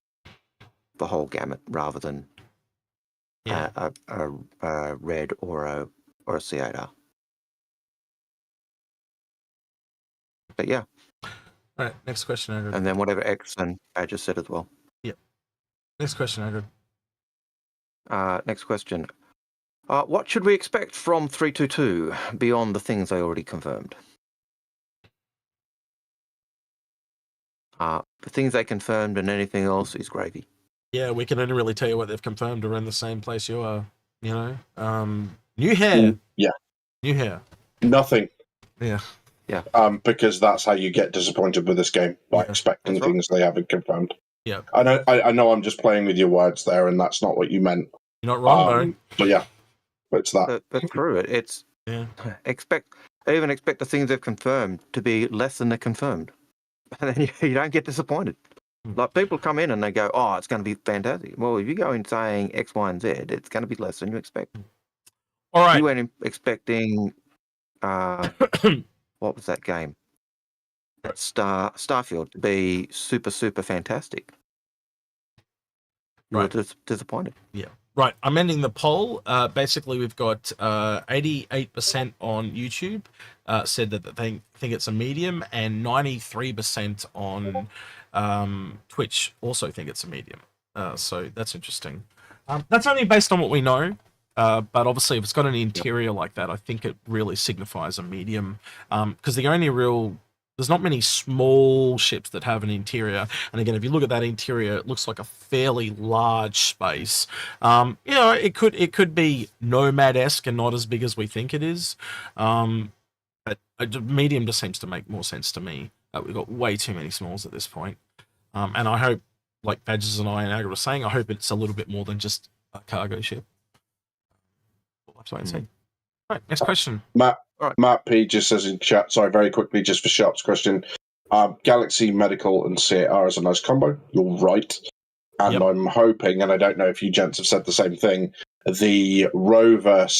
S2: the whole gamut rather than a red or a C8R. But yeah.
S1: All right, next question, Algared.
S2: And then whatever X and Badger said as well.
S1: Yep. Next question, Algared.
S2: Next question. What should we expect from 322 beyond the things I already confirmed? The things they confirmed and anything else is gravy.
S1: Yeah, we can only really tell you what they've confirmed. Around the same place you are, New hair.
S3: Yeah.
S1: New hair.
S3: Nothing.
S1: Yeah.
S2: Yeah.
S3: Because that's how you get disappointed with this game, by expecting things they haven't confirmed.
S1: Yeah.
S3: I know I'm just playing with your words there, and that's not what you meant.
S1: You're not wrong, though.
S3: But yeah, it's that.
S2: But true. It's expect the things they've confirmed to be less than they're confirmed, and then you don't get disappointed. Like, people come in and they go, "Oh, it's going to be fantastic." Well, if you go in saying X, Y, and Z, it's going to be less than you expect.
S1: All right.
S2: You went in expecting what was that game? Starfield to be super, super fantastic. You were disappointed.
S1: Yeah. Right. I'm ending the poll. Basically, we've got 88% on YouTube said that they think it's a medium, and 93% on Twitch also think it's a medium. So that's interesting. That's only based on what we know. But obviously, if it's got an interior like that, I think it really signifies a medium. Because there's not many small ships that have an interior. And again, if you look at that interior, it looks like a fairly large space. It could be Nomad-esque and not as big as we think it is. But medium just seems to make more sense to me. We've got way too many smalls at this point. And I hope like Badgers and I and Algared were saying, I hope it's a little bit more than just a cargo ship. We'll have to wait and see. All right, next question.
S3: Matt P just says in chat, sorry, very quickly, just for Sharp's question. Galaxy, Medical, and CR is a nice combo. You're right. And
S1: Yep.
S3: I'm hoping, and I don't know if you gents have said the same thing, the rover/links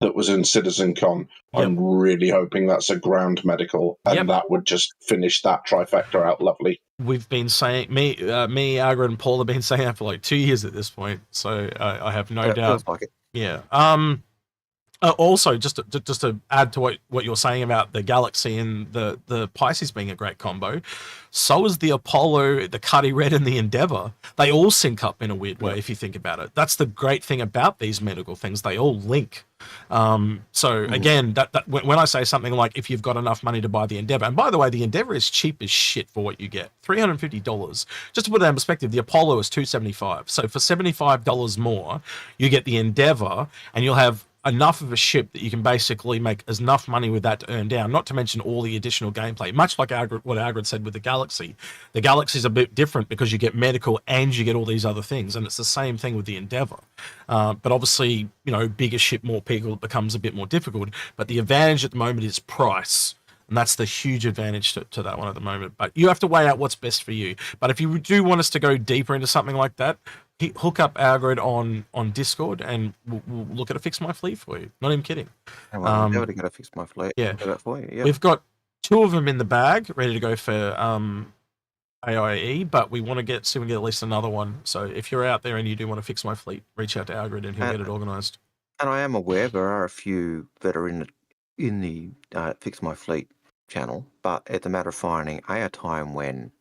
S3: that was in CitizenCon, I'm really hoping that's a ground medical, and that would just finish that trifecta out lovely.
S1: We've been saying, me, Algared, and Paul have been saying that for like 2 years at this point, so I have no doubt.
S2: Feels like it.
S1: Yeah. Also, just to add to what you're saying about the Galaxy and the Pisces being a great combo, so is the Apollo, the Cuddy Red, and the Endeavour. They all sync up in a weird way if you think about it. That's the great thing about these medical things; they all link. So again, that when I say something like if you've got enough money to buy the Endeavour, and by the way, the Endeavour is cheap as shit for what you get, $350. Just to put that in perspective, the Apollo is $275. So for $75 more, you get the Endeavour, and you'll have enough of a ship that you can basically make as enough money with that to earn down, not to mention all the additional gameplay. Much like what Algared said with the Galaxy. The Galaxy is a bit different because you get medical and you get all these other things, and it's the same thing with the Endeavour. But obviously, you know, bigger ship, more people, it becomes a bit more difficult. But the advantage at the moment is price. And that's the huge advantage to that one at the moment. But you have to weigh out what's best for you. But if you do want us to go deeper into something like that, hook up Algared on Discord, and we'll look at a Fix My Fleet for you. Not even kidding.
S2: I'm never going to fix my fleet.
S1: Yeah.
S2: I'll do that for you. Yeah.
S1: We've got 2 of them in the bag, ready to go for AIE, but we want to see if we can get at least another one. So if you're out there and you do want to Fix My Fleet, reach out to Algared and he'll get it organised.
S2: And I am aware there are a few that are in the Fix My Fleet channel, but it's a matter of finding a time when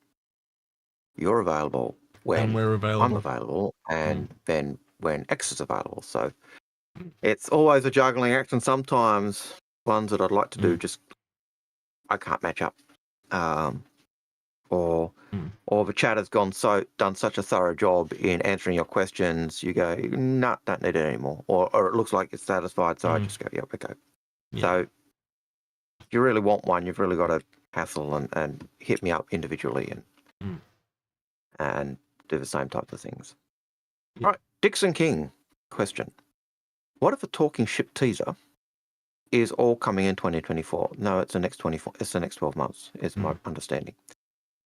S2: you're available, when
S1: we're available.
S2: I'm available, and then when X is available. So it's always a juggling act, and sometimes ones that I'd like to do just I can't match up, or the chat has done such a thorough job in answering your questions. You go, nah, don't need it anymore, or it looks like it's satisfied, so I just go, yep, okay.
S1: Yeah.
S2: So if you really want one, you've really got to hassle and hit me up individually and do the same types of things.
S1: Yeah.
S2: All right, Dixon King question. What if a talking ship teaser is all coming in 2024? No, it's the next 12 months, is my understanding.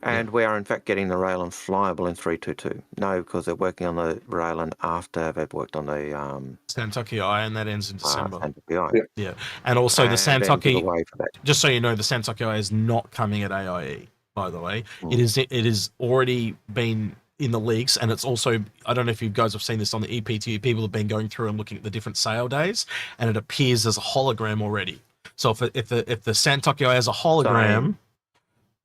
S2: And we are in fact getting the Raylan flyable in 322. No, because they're working on the Raylan after they've worked on the
S1: Santucky Eye, and that ends in December.
S2: Santucky Eye.
S1: Yeah. And also the Santucky,
S2: for that.
S1: just so you know, the Santucky Eye is not coming at AIE, by the way. It is already been in the leaks, and it's also, I don't know if you guys have seen this on the EPTU, people have been going through and looking at the different sale days, and it appears as a hologram already. So if the Santucky Eye has a hologram,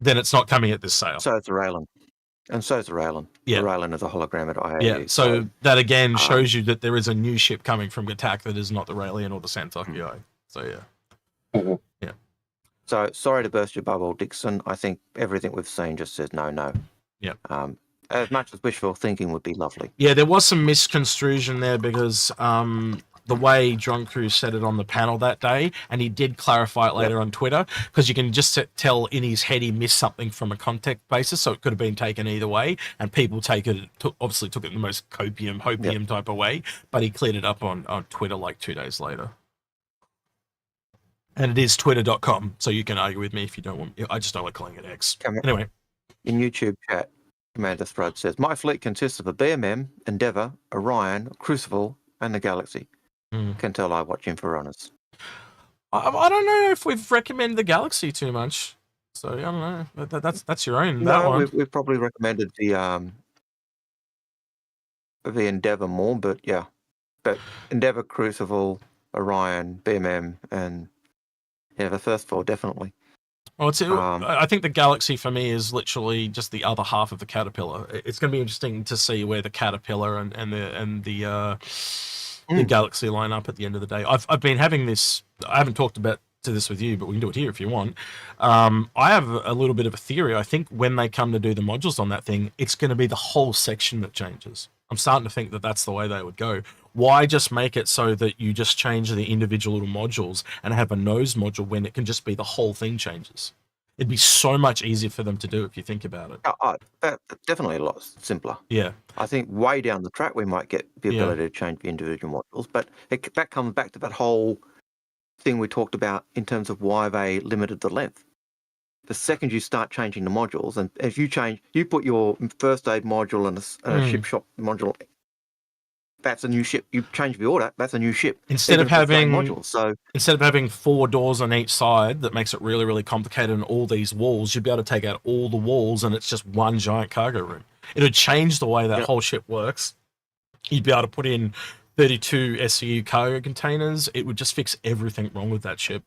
S1: then it's not coming at this sale.
S2: So it's a Raylan. And so is the Raylan.
S1: Yeah.
S2: The Raylan is a hologram at IAE.
S1: Yeah, so that again shows you that there is a new ship coming from Gatak that is not the Raylan or the Santucky Eye. So yeah. Yeah.
S2: So sorry to burst your bubble, Dixon. I think everything we've seen just says no.
S1: Yeah.
S2: As much as wishful thinking would be lovely.
S1: Yeah, there was some misconstrusion there because the way John Cruz said it on the panel that day, and he did clarify it later on Twitter, because you can just tell in his head he missed something from a context basis, so it could have been taken either way, and people obviously took it in the most hopium type of way, but he cleared it up on Twitter like 2 days later. And it is twitter.com, so you can argue with me if you don't want. I just don't like calling it X. Anyway.
S2: In YouTube chat, Commander Thrud says, my fleet consists of a BMM, Endeavour, Orion, Crucible, and the Galaxy. Can tell I watch Inforunners.
S1: I don't know if we've recommended the Galaxy too much, so I don't know. That's your own. That one.
S2: We've probably recommended the Endeavour more, but yeah, but Endeavour, Crucible, Orion, BMM, and the first 4 definitely.
S1: Well, I think the Galaxy for me is literally just the other half of the Caterpillar. It's going to be interesting to see where the Caterpillar and the Galaxy line up at the end of the day. I've been having this. I haven't talked about this with you, but we can do it here if you want. I have a little bit of a theory. I think when they come to do the modules on that thing, it's going to be the whole section that changes. I'm starting to think that that's the way they would go. Why just make it so that you just change the individual little modules and have a nose module when it can just be the whole thing changes? It'd be so much easier for them to do if you think about it.
S2: That's definitely a lot simpler.
S1: Yeah.
S2: I think way down the track we might get the
S1: Yeah.
S2: ability to change the individual modules, but that comes back to that whole thing we talked about in terms of why they limited the length. The second you start changing the modules, and if you put your first aid module and a ship shop module, that's a new ship. You change the order, that's a new ship.
S1: Instead of
S2: even if it's the same
S1: having
S2: module. So
S1: instead of having 4 doors on each side, that makes it really, really complicated, and all these walls, you'd be able to take out all the walls, and it's just one giant cargo room. It would change the way that whole ship works. You'd be able to put in 32 SCU cargo containers. It would just fix everything wrong with that ship,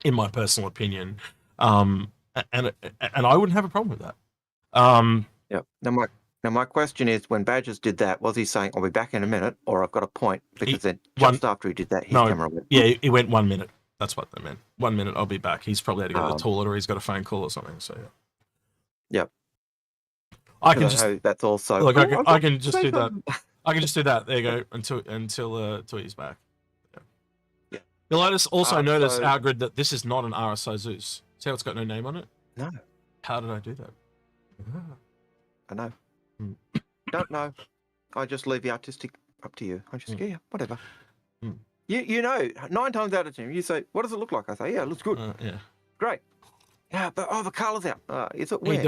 S1: in my personal opinion. And I wouldn't have a problem with that.
S2: yeah. Now my question is, when Badgers did that, was he saying, "I'll be back in a minute," or "I've got a point"? Because then just after he did that, his camera went.
S1: Yeah, it went 1 minute. That's what they meant. 1 minute, I'll be back. He's probably had to go to the toilet, or he's got a phone call or something. So
S2: yeah.
S1: I can just.
S2: That's also.
S1: Look, I can just do that. I can just do that. There you go. Until he's back.
S2: Yeah.
S1: You'll also notice, Algared, that this is not an RSI Zeus. See how it's got no name on it?
S2: No.
S1: How did I do that?
S2: I know. Don't know. I just leave the artistic up to you. I just yeah, whatever. You know, 9 times out of 10, you say, "What does it look like?" I say, "Yeah, it looks good."
S1: Yeah.
S2: Great. Yeah, but the colour's out. Is it where?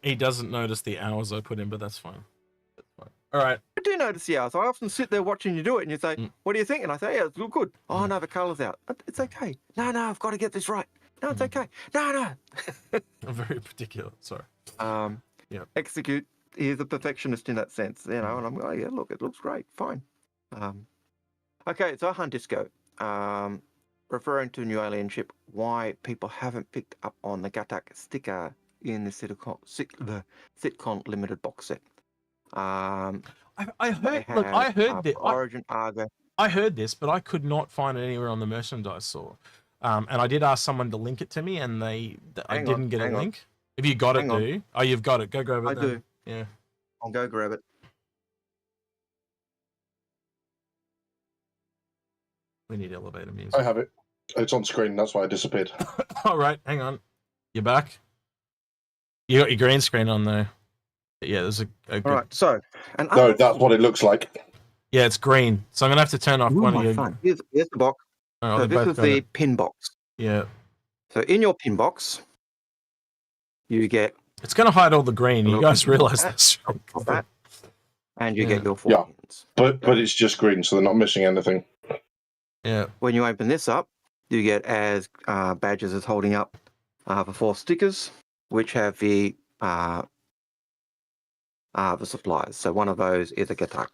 S1: He doesn't notice the hours I put in, but that's fine. That's fine. All right.
S2: I do notice the hours. I often sit there watching you do it, and you say, "What do you think?" And I say, "Yeah, it looks good." "Oh no, the colour's out." "It's okay." No, I've got to get this right." "No, it's okay." No.
S1: I'm very particular. Sorry. Yeah.
S2: Execute. He's a perfectionist in that sense, you know. And I'm going, "Yeah, look, it looks great. Fine." Okay, so Hunt Disco. Referring to new alien ship, why people haven't picked up on the Gatak sticker in the Sitcon limited box set.
S1: I heard. Look, I heard that.
S2: Origin Argo.
S1: I heard this, but I could not find it anywhere on the merchandise store. And I did ask someone to link it to me, and I didn't get a link. If you got it, do you? Oh, you've got it. Go grab it.
S2: I do.
S1: Yeah.
S2: I'll go grab it.
S1: We need elevator music.
S3: I have it. It's on screen. That's why I disappeared.
S1: All right, hang on. You're back. You got your green screen on there. Yeah, there's a good...
S2: All right. So,
S3: no, that's what it looks like.
S1: Yeah, it's green. So I'm gonna have to turn off one of your.
S2: Here's the box.
S1: Oh,
S2: so this is the pin box.
S1: Yeah.
S2: So in your pin box, you get.
S1: It's gonna hide all the green. You guys realize this?
S2: That, and you get your 4 pins.
S3: But it's just green, so they're not missing anything.
S1: Yeah.
S2: When you open this up, you get, as Badgers is holding up, the 4 stickers, which have the supplies. So one of those is a Gatak.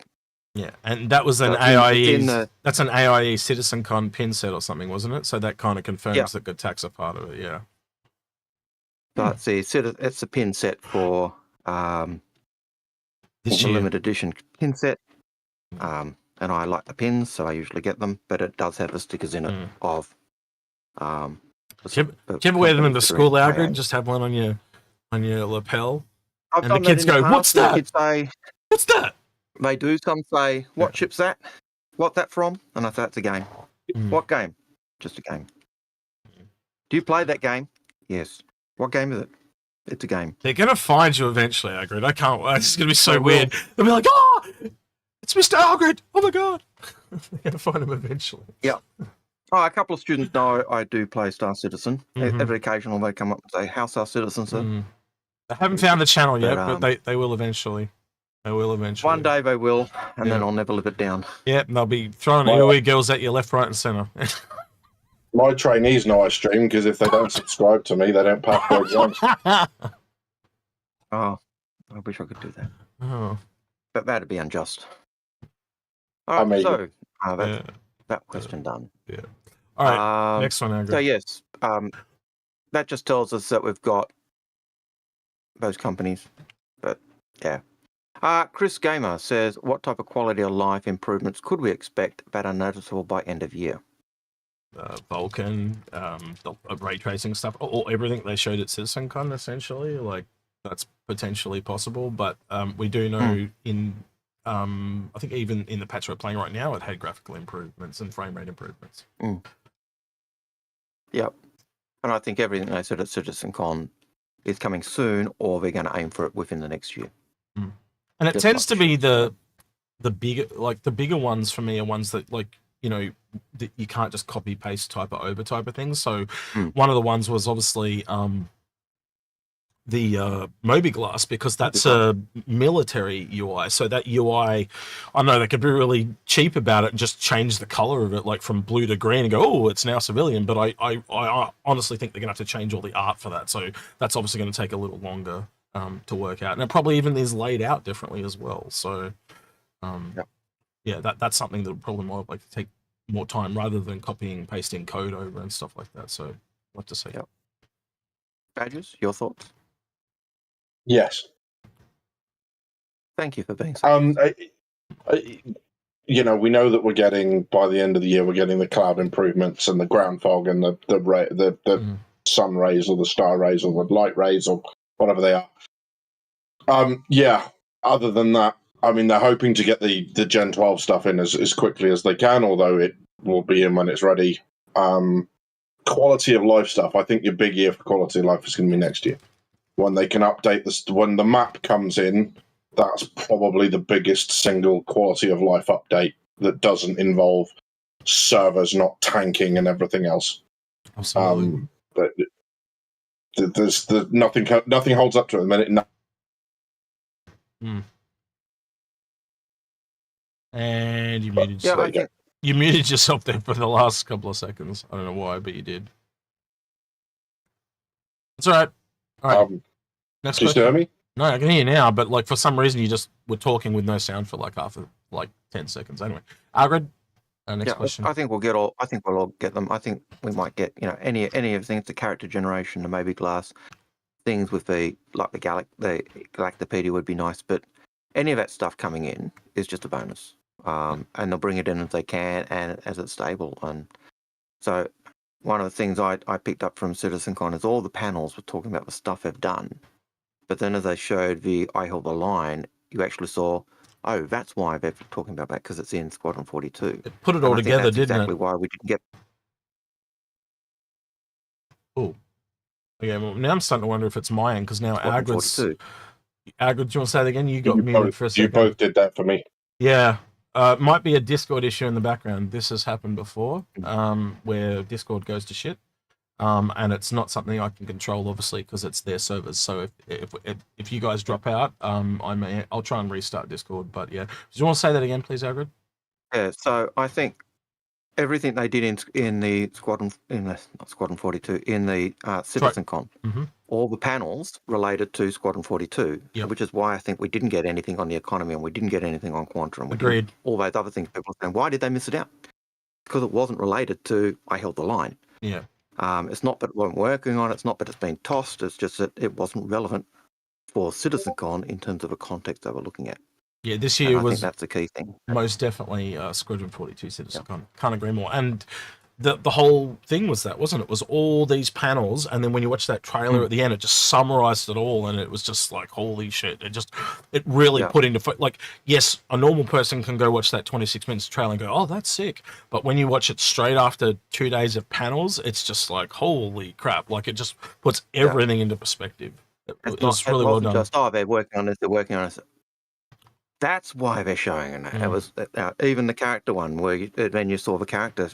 S1: Yeah, and that was an AIE. That's an AIE CitizenCon pin set or something, wasn't it? So that kind of confirms that Gatak's a part of it. Yeah.
S2: But it's a pin set for
S1: this
S2: the limited edition pin set. And I like the pins, so I usually get them. But it does have the stickers in it of.
S1: Do you ever wear them in the school, Algared? Just have one on your lapel, and the kids go, "What's that?"
S2: Kids say,
S1: "What's that?"
S2: They do. Some say, "What ship's that? What that from?" And I say, "It's a game." "What game?" "Just a game." "Do you play that game?" "Yes." "What game is it?" "It's a game."
S1: They're gonna find you eventually, Algared. I can't wait. It's gonna be so weird. They'll be like, "Oh, it's Mr. Algared! Oh my god!" They're gonna find him eventually.
S2: Yeah. Oh, a couple of students know I do play Star Citizen. Every occasional they come up and say, "How's Star Citizen, sir?"
S1: They haven't found the channel yet, but they will eventually. They will eventually.
S2: One day they will, and then I'll never live it down.
S1: Yeah, and they'll be throwing AOE girls at you left, right, and centre.
S3: My trainees know I stream, because if they don't subscribe to me, they don't pass their exams.
S2: Oh, I wish I could do that.
S1: Oh.
S2: But that'd be unjust. All right, so that's that question done.
S1: Yeah. All right, next one, Algared.
S2: So yes, that just tells us that we've got those companies. But yeah. Chris Gamer says, what type of quality of life improvements could we expect that are noticeable by end of year?
S1: Vulcan, the ray tracing stuff, or everything they showed at CitizenCon, essentially. Like, that's potentially possible, but we do know in, I think even in the patch we're playing right now, it had graphical improvements and frame rate improvements.
S2: Yep. And I think everything they said at CitizenCon is coming soon, or they're going to aim for it within the next year.
S1: And it
S2: Just
S1: tends to
S2: much.
S1: be the bigger ones for me are ones that, like, you know, that you can't just copy paste type it over type of things. So one of the ones was obviously the Moby-Glass, because that's a military UI. So that UI, I know they could be really cheap about it and just change the color of it, like from blue to green, and go, oh, it's now civilian. But I honestly think they're gonna have to change all the art for that. So that's obviously going to take a little longer to work out, and it probably even is laid out differently as well. So yeah, that's something that would probably more like to take more time rather than copying and pasting code over and stuff like that. So I'll have to see.
S2: Yep. Badgers, your thoughts?
S3: Yes.
S2: Thank you for being so.
S3: You know, we know that we're getting, by the end of the year, we're getting the cloud improvements and the ground fog and the sun rays or the star rays or the light rays or whatever they are. Yeah. Other than that, I mean, they're hoping to get the Gen 12 stuff in as quickly as they can, although it will be in when it's ready. Quality of life stuff. I think your big year for quality of life is going to be next year, when they can update this. When the map comes in, that's probably the biggest single quality of life update that doesn't involve servers not tanking and everything else.
S1: Absolutely.
S3: But there's nothing holds up to it at the minute.
S1: And you muted
S2: Yeah,
S1: yourself. You muted yourself there for the last couple of seconds. I don't know why, but you did. It's all right. All right. Next
S3: Do you
S1: question.
S3: still hear me?
S1: No, I can hear you now, but like for some reason you just were talking with no sound for like half of like 10 seconds. Anyway, Algared, next question.
S2: I think we'll all get them. I think we might get, you know, any of the things, the character generation, the Moby-Glass things with the Galactopedia would be nice, but any of that stuff coming in is just a bonus. And they'll bring it in as they can and as it's stable. And so one of the things I picked up from CitizenCon is all the panels were talking about the stuff they've done. But then as they showed the I Held the Line, you actually saw, oh, that's why they're talking about that, because it's in Squadron 42.
S1: It put it all together, didn't
S2: exactly
S1: it?
S2: why we didn't get...
S1: Oh. Okay, well, now I'm starting to wonder if it's my end, because now Algared's... Algared, do you want to say that again? You got muted for a second.
S3: You both did that for me.
S1: Yeah. Might be a Discord issue in the background. This has happened before, where Discord goes to shit. And it's not something I can control, obviously, because it's their servers. So if you guys drop out, I'll try and restart Discord. But yeah, do you want to say that again, please, Algared?
S2: Yeah. So I think everything they did in the Squadron, not Squadron 42, in the CitizenCon, all the panels related to Squadron 42, which is why I think we didn't get anything on the economy and we didn't get anything on Quantum.
S1: Agreed.
S2: All those other things people are saying, why did they miss it out? Because it wasn't related to I Held the Line.
S1: Yeah.
S2: It's not that we weren't working on it. It's not that it's been tossed. It's just that it wasn't relevant for CitizenCon in terms of the context they were looking at.
S1: Yeah, this year
S2: I
S1: was
S2: think that's the key thing.
S1: Most definitely Squadron 42 CitizenCon. Can't agree more. And the whole thing was that, wasn't it? It was all these panels, and then when you watch that trailer at the end, it just summarized it all, and it was just like, holy shit. It really put into, like, yes, a normal person can go watch that 26 minutes trailer and go, oh, that's sick. But when you watch it straight after 2 days of panels, it's just like, holy crap. Like, it just puts everything into perspective. It was really well done.
S2: Just, oh, they're working on this, That's why they're showing it. It was even the character one, where when you saw the character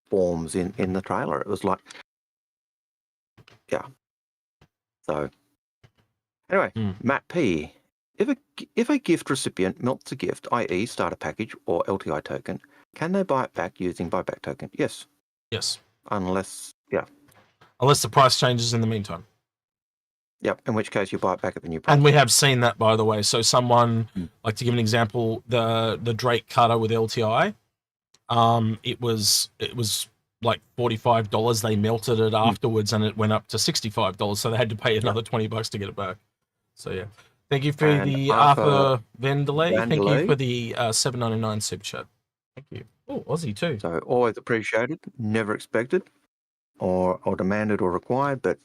S2: forms in the trailer, it was like, So anyway, Matt P, if a gift recipient melts a gift, i.e. starter package or LTI token, can they buy it back using buyback token? Yes. Unless
S1: the price changes in the meantime.
S2: Yep, in which case you buy it back at the new price.
S1: And we have seen that, by the way. So someone, like, to give an example, the Drake cutter with LTI, it was like $45. They melted it afterwards, and it went up to $65. So they had to pay another $20 to get it back. So yeah, thank you for the Arthur Vandelay. Thank you for the $7.99 super chat. Thank you. Oh, Aussie too.
S2: So always appreciated, never expected, or demanded or required, but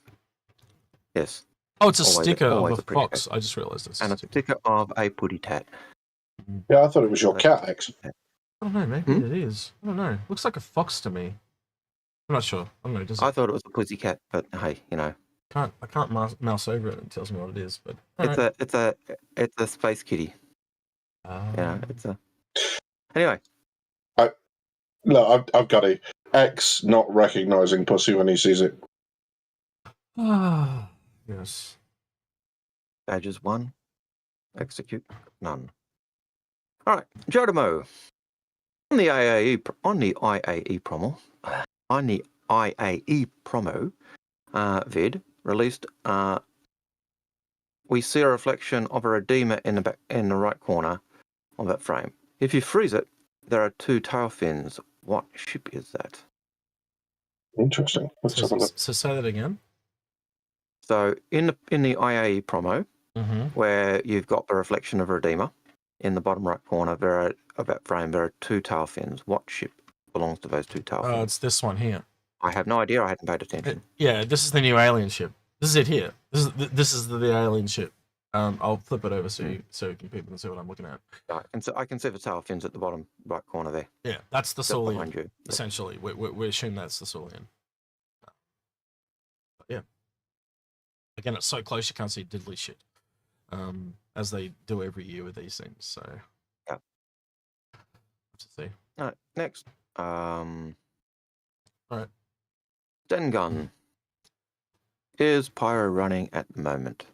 S2: yes.
S1: Oh, it's a sticker of a fox. I just realised it's
S2: a sticker of a putty tat.
S3: Yeah, I thought it was your cat, X.
S1: I don't know, maybe it is. I don't know. Looks like a fox to me. I'm not sure. I don't know. Does
S2: I
S1: it,
S2: thought it was a pussycat, but hey,
S1: I can't mouse over it and it tells me what it is. But
S2: it's a space kitty. It's a. Anyway,
S3: Look, I've got a X not recognizing pussy when he sees it.
S1: Yes.
S2: Badgers 1, execute none. All right, Jodimo. On the IAE promo vid released, we see a reflection of a redeemer in the right corner of that frame. If you freeze it, there are 2 tail fins. What ship is that?
S3: Interesting. Let's have a look.
S1: So say that again.
S2: So in the IAE promo, where you've got the reflection of a redeemer in the bottom right corner of that frame, there are 2 tail fins. What ship belongs to those 2 tail fins?
S1: It's this one here.
S2: I have no idea. I hadn't paid attention.
S1: Yeah, this is the new alien ship. This is it here. This is the alien ship. I'll flip it over so people can see what I'm looking at.
S2: Right, and so I can see the tail fins at the bottom right corner there.
S1: Yeah, that's the
S2: Just behind
S1: Saulian.
S2: you.
S1: Essentially, we assume that's the Saulian. Yeah. Again, it's so close you can't see diddly shit. As they do every year with these things. So.
S2: Yeah.
S1: Let's see.
S2: All right, next.
S1: All right.
S2: Dengun. Is Pyro running at the moment?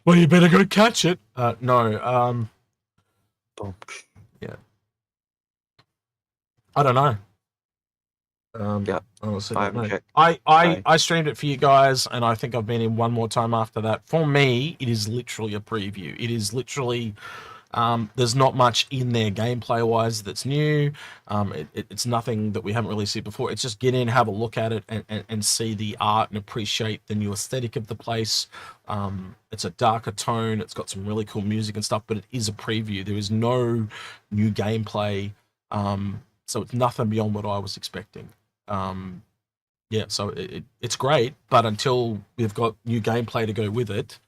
S1: Well, you better go catch it. No. Yeah. I don't know.
S2: Yeah.
S1: Honestly,
S2: I
S1: don't
S2: haven't
S1: know.
S2: checked.
S1: I streamed it for you guys, and I think I've been in one more time after that. For me, it is literally a preview. It is literally. There's not much in there gameplay-wise that's new. It's nothing that we haven't really seen before. It's just get in, have a look at it, and see the art and appreciate the new aesthetic of the place. It's a darker tone. It's got some really cool music and stuff, but it is a preview. There is no new gameplay, so it's nothing beyond what I was expecting. Yeah, so it's great, but until we've got new gameplay to go with it,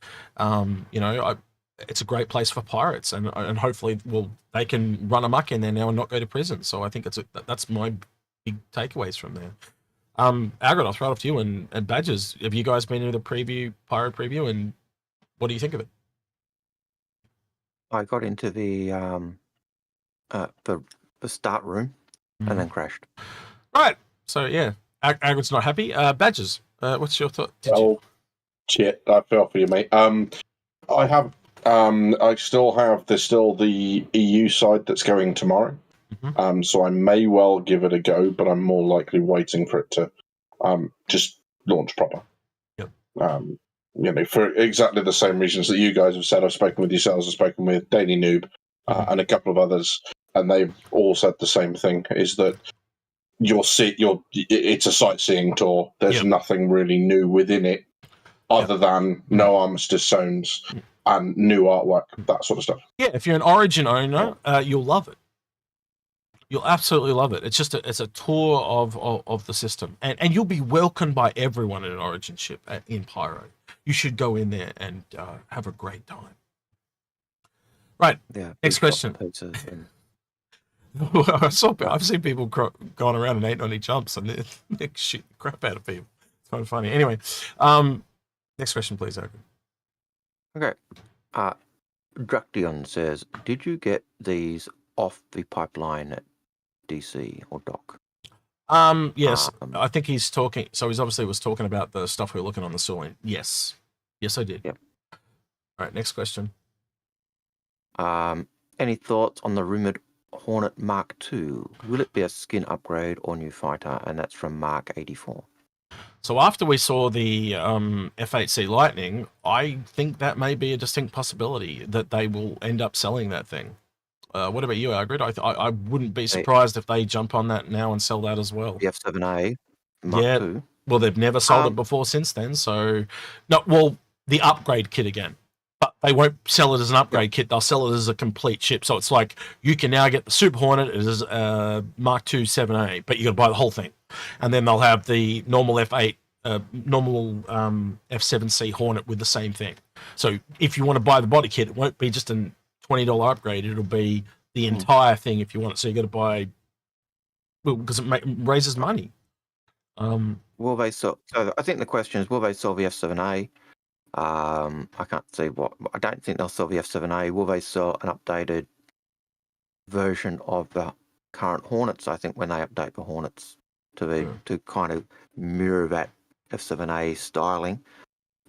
S1: it's a great place for pirates, and hopefully, they can run amok in there now and not go to prison. So I think that's my big takeaways from there. Algared, I'll throw it off to you and Badgers. Have you guys been into the pirate preview, and what do you think of it?
S2: I got into the start room and then crashed.
S1: Right. So yeah, Algared's not happy. Badgers, what's your thought?
S3: Shit, I fell for you, mate. I have. I still have. There's still the EU side that's going tomorrow. So I may well give it a go, but I'm more likely waiting for it to just launch proper.
S1: Yep.
S3: For exactly the same reasons that you guys have said. I've spoken with yourselves, I've spoken with Daily Noob, and a couple of others, and they've all said the same thing: is that it's a sightseeing tour. There's nothing really new within it, other than no armistice zones and new artwork, that sort of stuff.
S1: Yeah, if you're an Origin owner, you'll love it. You'll absolutely love it. It's just it's a tour of the system, and you'll be welcomed by everyone in an Origin ship in Pyro. You should go in there and have a great time. Right.
S2: Yeah.
S1: Next question. I've seen people going around and 890 jumps and they shoot the crap out of people. It's kind of funny. Anyway, next question, please, Algared.
S2: Okay. Drucdion says, did you get these off the pipeline at DC or dock?
S1: Yes. I think he's talking. So he's obviously was talking about the stuff we were looking on the Saulian. Yes. Yes, I did.
S2: Yep.
S1: All right. Next question.
S2: Any thoughts on the rumored Hornet Mark II? Will it be a skin upgrade or new fighter? And that's from Mark 84.
S1: So after we saw the F8C Lightning, I think that may be a distinct possibility that they will end up selling that thing. What about you, Algared? I wouldn't be surprised if they jump on that now and sell that as well.
S2: The F7A Mark II.
S1: Well, they've never sold it before since then. So, the upgrade kit again. But they won't sell it as an upgrade kit. They'll sell it as a complete ship. So it's like you can now get the Super Hornet as Mark II 7A, but you got to buy the whole thing. And then they'll have the normal F8, F7C Hornet with the same thing. So if you want to buy the body kit, it won't be just a $20 upgrade. It'll be the entire thing if you want it. So you got to buy because it raises money.
S2: Will they sell? So I think the question is, will they sell the F7A? I can't see what. I don't think they'll sell the F7A. Will they sell an updated version of the current Hornets? I think when they update the Hornets to kind of mirror that F7A styling,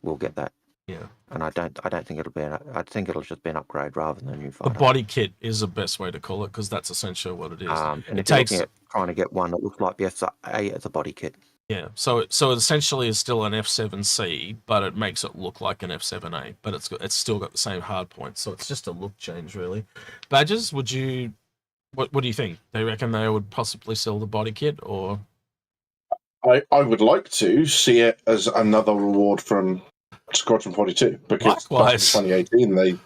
S2: we'll get that.
S1: Yeah,
S2: and I don't think it'll be. I think it'll just be an upgrade rather than a new
S1: the
S2: fighter.
S1: body kit is the best way to call it because that's essentially what it is.
S2: And
S1: it
S2: if you're
S1: takes
S2: looking at trying to get one that looks like the F7A as a body kit.
S1: Yeah, so it essentially is still an F7C, but it makes it look like an F7A, but it's still got the same hard points, so it's just a look change, really. Badgers, what do you think? They reckon they would possibly sell the body kit, or?
S3: I would like to see it as another reward from Squadron 42 because back in 2018 they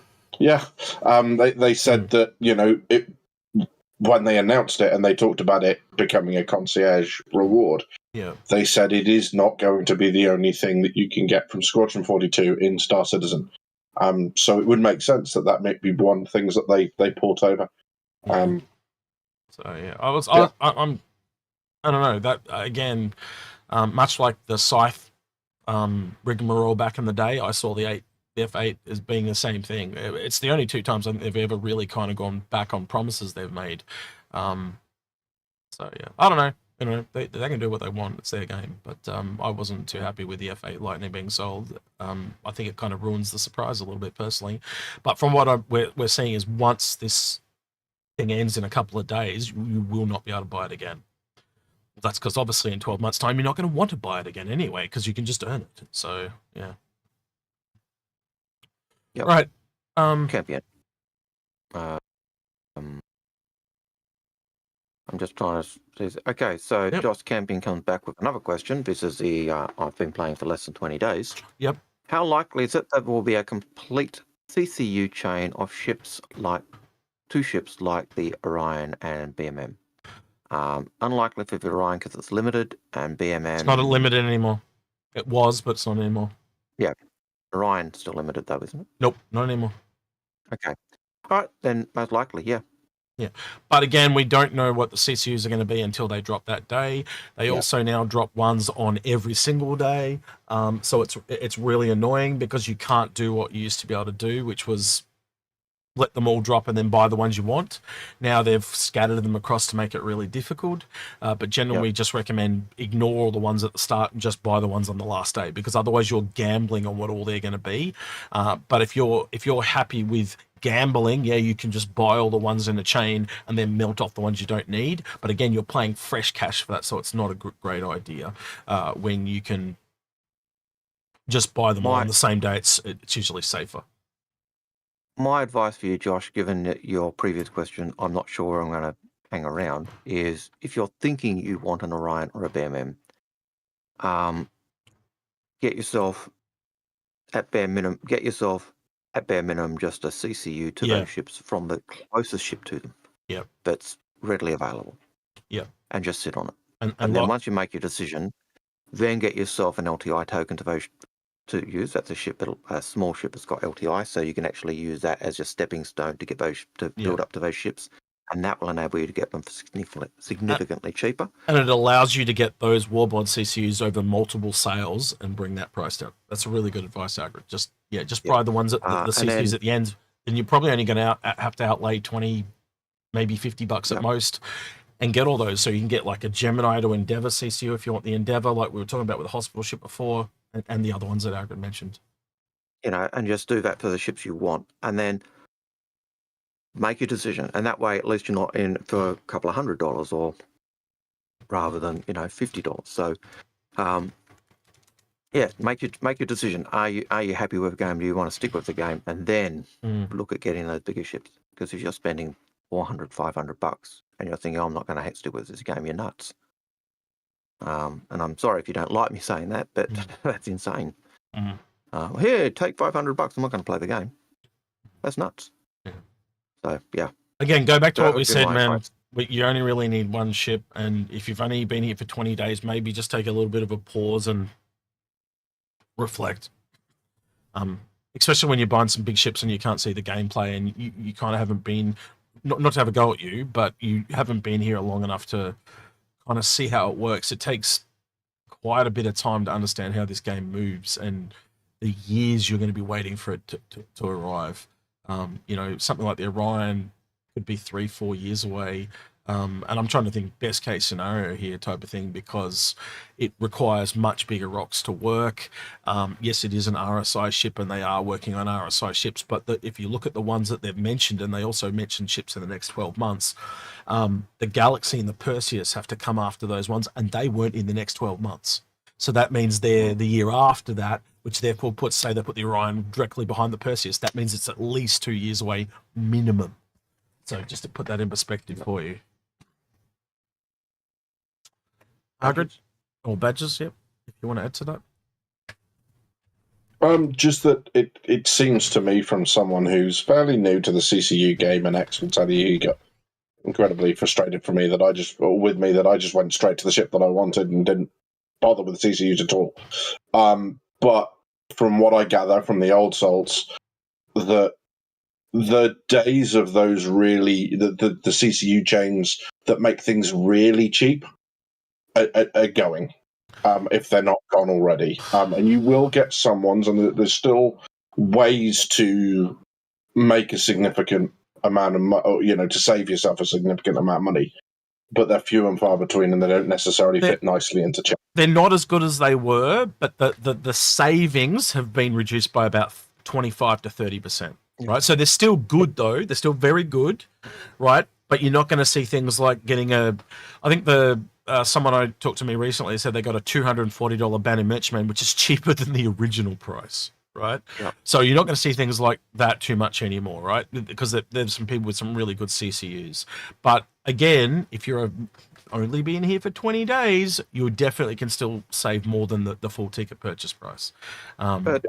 S3: said that, you know, when they announced it and they talked about it becoming a concierge reward, they said it is not going to be the only thing that you can get from Squadron 42 in Star Citizen. So it would make sense that might be one things that they port over.
S1: So yeah, I don't know that again. Much like the Scythe rigmarole back in the day, I saw the F8 as being the same thing. It's the only two times I think they've ever really kind of gone back on promises they've made. So yeah, I don't know. You know, they can do what they want. It's their game. But I wasn't too happy with the F8 Lightning being sold. I think it kind of ruins the surprise a little bit personally. But from what we're seeing is once this thing ends in a couple of days, you will not be able to buy it again. That's because obviously in 12 months' time, you're not going to want to buy it again anyway because you can just earn it. So yeah.
S2: Yep.
S1: Right.
S2: Champion. I'm just trying to see. Okay, so Josh Campion comes back with another question. This is the I've been playing for less than 20 days.
S1: Yep.
S2: How likely is it that there will be a complete CCU chain of ships like two ships like the Orion and BMM? Unlikely for the Orion because it's limited, and BMM.
S1: It's not limited anymore. It was, but it's not anymore.
S2: Yeah. Orion's still limited though, isn't it?
S1: Nope, not anymore.
S2: Okay. All right, then most likely, yeah.
S1: Yeah, but again, we don't know what the CCUs are going to be until they drop that day. They also now drop ones on every single day. So it's really annoying because you can't do what you used to be able to do, which was let them all drop and then buy the ones you want. Now they've scattered them across to make it really difficult. But generally, just recommend ignore all the ones at the start and just buy the ones on the last day because otherwise you're gambling on what all they're going to be. But if you're happy with gambling, you can just buy all the ones in a chain and then melt off the ones you don't need. But again, you're playing fresh cash for that, so it's not a great idea when you can just buy them all on the same day. It's usually safer.
S2: My advice for you, Josh, given your previous question, I'm not sure I'm going to hang around, is if you're thinking you want an Orion or a BMM, get yourself at bare minimum just a CCU to those ships from the closest ship to them. That's readily available. And just sit on it. And then once you make your decision, then get yourself an LTI token to use. That's a small ship that's got LTI, so you can actually use that as your stepping stone to get those to build up to those ships, and that will enable you to get them for significantly cheaper. And it
S1: allows you to get those Warbond CCUs over multiple sales and bring that price down. That's a really good advice, Algared. Just buy the ones at the CCUs at the end, and you're probably only going to have to outlay 20, maybe $50 at most. And get all those, so you can get like a Gemini to Endeavour CCU if you want the Endeavour, like we were talking about with the hospital ship before, and the other ones that Algared mentioned.
S2: And just do that for the ships you want, and then make your decision. And that way, at least you're not in for a couple of $100 or rather than $50. So, make your decision. Are you happy with the game? Do you want to stick with the game, and then look at getting those bigger ships? Because if you're spending $400, $500 and you're thinking, I'm not going to stick with this game, you're nuts. And I'm sorry if you don't like me saying that, but that's insane. Here, take $500. I'm not going to play the game. That's nuts. So,
S1: Again, go back to what we said, man. You only really need one ship, and if you've only been here for 20 days, maybe just take a little bit of a pause and reflect. Especially when you're buying some big ships and you can't see the gameplay, and you kind of haven't been... Not to have a go at you, but you haven't been here long enough to kind of see how it works, it takes quite a bit of time to understand how this game moves and the years you're going to be waiting for it to arrive. You know, something like the Orion could be 3-4 years away. And I'm trying to think best case scenario here type of thing, because it requires much bigger rocks to work. Yes, it is an RSI ship and they are working on RSI ships, but if you look at the ones that they've mentioned, and they also mentioned ships in the next 12 months, the Galaxy and the Perseus have to come after those ones, and they weren't in the next 12 months. So that means they're the year after that, which therefore say they put the Orion directly behind the Perseus. That means it's at least 2 years away minimum. So just to put that in perspective for you. Algared or Badgers, yep. If you want to add to that.
S3: Just that it seems to me, from someone who's fairly new to the CCU game, and X will tell you he got incredibly frustrated with me that I just went straight to the ship that I wanted and didn't bother with the CCUs at all. But from what I gather from the old salts, the days of those really the CCU chains that make things really cheap are going, if they're not gone already. And you will get some ones, and there's still ways to make a significant amount of money, to save yourself a significant amount of money. But they're few and far between, and they don't necessarily fit nicely into chat.
S1: They're not as good as they were, but the savings have been reduced by about 25 to 30%. Right, so they're still good though. They're still very good, right? But you're not going to see things like getting I think someone I talked to me recently said they got a $240 Banner Merchantman, which is cheaper than the original price, right?
S2: Yep.
S1: So you're not going to see things like that too much anymore, right? Because there's some people with some really good CCUs. But again, if you're only being here for 20 days, you definitely can still save more than the full ticket purchase price.
S2: But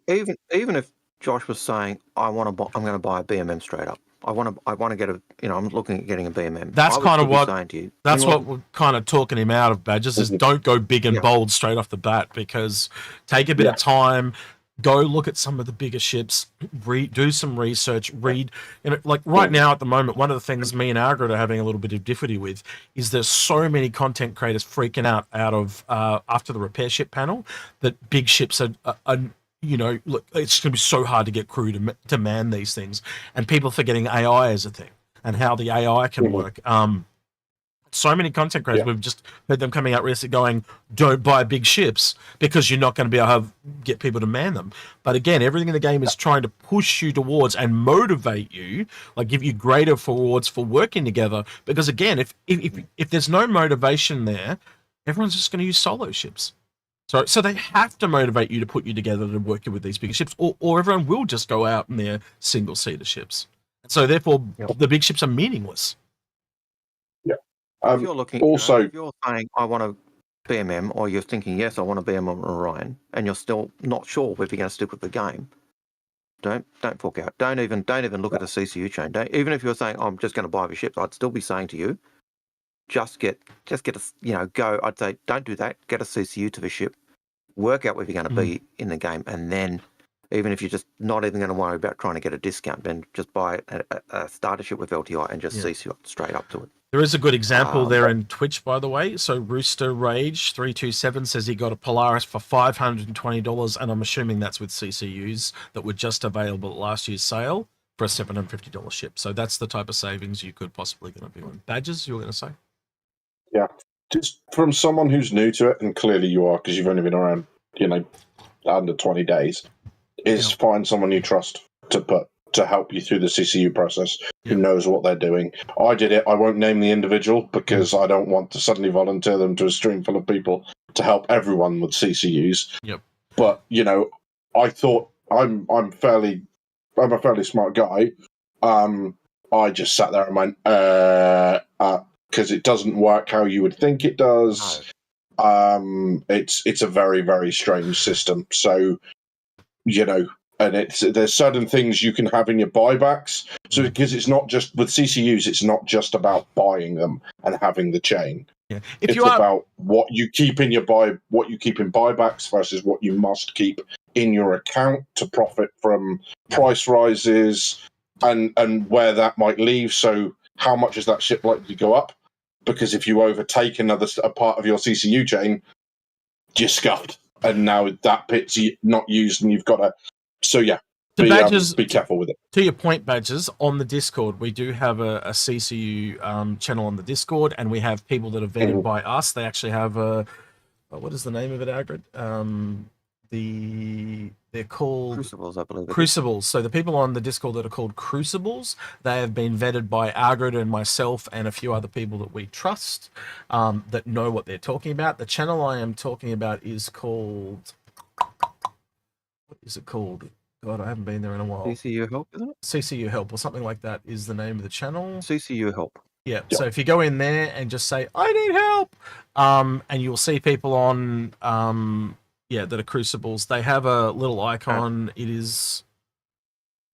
S2: even if Josh was saying, I'm going to buy a BMM straight up. I want to get I'm looking at getting a BMM.
S1: That's kind of what
S2: saying to you.
S1: That's what we're kind of talking him out of, Badgers, is don't go big and bold straight off the bat, because take a bit of time, go look at some of the bigger ships, do some research, read. Like right now at the moment, one of the things me and Algared are having a little bit of difficulty with is there's so many content creators freaking out of after the repair ship panel that big ships are look, it's going to be so hard to get crew to man these things, and people forgetting AI as a thing and how the AI can work. So many content creators, we've just heard them coming out recently going, don't buy big ships because you're not going to be able to get people to man them. But again, everything in the game is trying to push you towards and motivate you, like give you greater rewards for working together. Because again, if there's no motivation there, everyone's just going to use solo ships. So they have to motivate you to put you together to work with these bigger ships, or everyone will just go out in their single-seater ships. So therefore, the big ships are meaningless.
S2: Yeah. If you're looking, if you're saying I want a BMM, or you're thinking yes, I want a BMM on Orion, and you're still not sure if you're going to stick with the game, don't fork out. Don't even look at a CCU chain. Even if you're saying I'm just going to buy the ships, I'd still be saying to you, just get a go. I'd say don't do that. Get a CCU to the ship. Work out where you're going to be in the game, and then even if you're just not even going to worry about trying to get a discount, then just buy a starter ship with LTI and just CCU straight up to it.
S1: There is a good example there in Twitch, by the way. So Rooster Rage 327 says he got a Polaris for $520, and I'm assuming that's with CCUs that were just available at last year's sale for a $750 ship. So that's the type of savings you could possibly going to be on. Badgers, you were going to say?
S3: Yeah. Just from someone who's new to it, and clearly you are because you've only been around, under 20 days, is find someone you trust to help you through the CCU process, who knows what they're doing. I did it. I won't name the individual because I don't want to suddenly volunteer them to a stream full of people to help everyone with CCUs.
S1: Yep.
S3: But, I thought I'm a fairly smart guy. I just sat there and went, because it doesn't work how you would think it does. No. It's a very, very strange system. So, and there's certain things you can have in your buybacks. So because it's not just with CCUs, it's not just about buying them and having the chain.
S1: Yeah.
S3: It's about what you keep in buybacks versus what you must keep in your account to profit from price rises and where that might leave. So how much is that ship likely to go up? because if you overtake a part of your CCU chain, you're scuffed, and now that bit's not used, and you've got to. So yeah, be careful with it.
S1: To your point, Badgers, on the Discord, we do have a CCU channel on the Discord, and we have people that are vetted by us. They actually have what is the name of it, Algared? They're called
S2: Crucibles, I believe.
S1: Crucibles. So the people on the Discord that are called Crucibles, they have been vetted by Algared and myself and a few other people that we trust, that know what they're talking about. The channel I am talking about is called... What is it called? God, I haven't been there in a while.
S2: CCU Help, isn't it?
S1: CCU Help or something like that is the name of the channel.
S2: CCU Help.
S1: Yeah. So if you go in there and just say, I need help, and you'll see people on, that are Crucibles. They have a little icon. It is,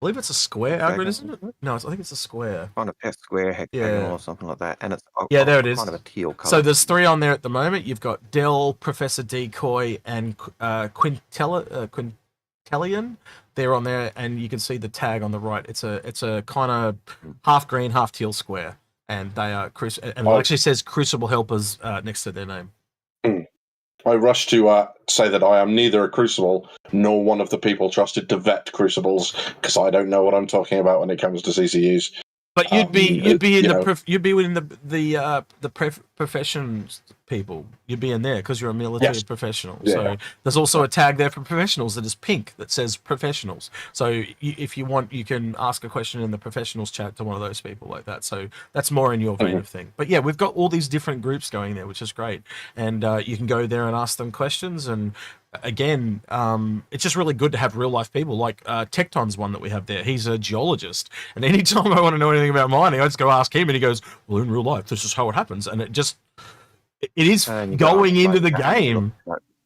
S1: I believe it's a square, Algared, isn't it? No, I think it's a square.
S2: Kind of pest square, hexagonal or something like that. And it's
S1: there it is.
S2: Kind of a teal colour.
S1: So there's 3 on there at the moment. You've got Dell, Professor Decoy, and Quintellian. They're on there, and you can see the tag on the right. It's a kind of half green, half teal square, and they are and it actually says Crucible Helpers next to their name.
S3: I rush to say that I am neither a Crucible nor one of the people trusted to vet Crucibles, because I don't know what I'm talking about when it comes to CCUs.
S1: But you'd be within the professions people. You'd be in there because you're a military professional. Yeah. So there's also a tag there for professionals that is pink that says professionals. So if you want, you can ask a question in the professionals chat to one of those people like that. So that's more in your vein of thing. But yeah, we've got all these different groups going there, which is great. And you can go there and ask them questions. And again, it's just really good to have real life people like Tecton's one that we have there. He's a geologist, and anytime I want to know anything about mining, I just go ask him, and he goes, well, in real life this is how it happens. And it is going into the game.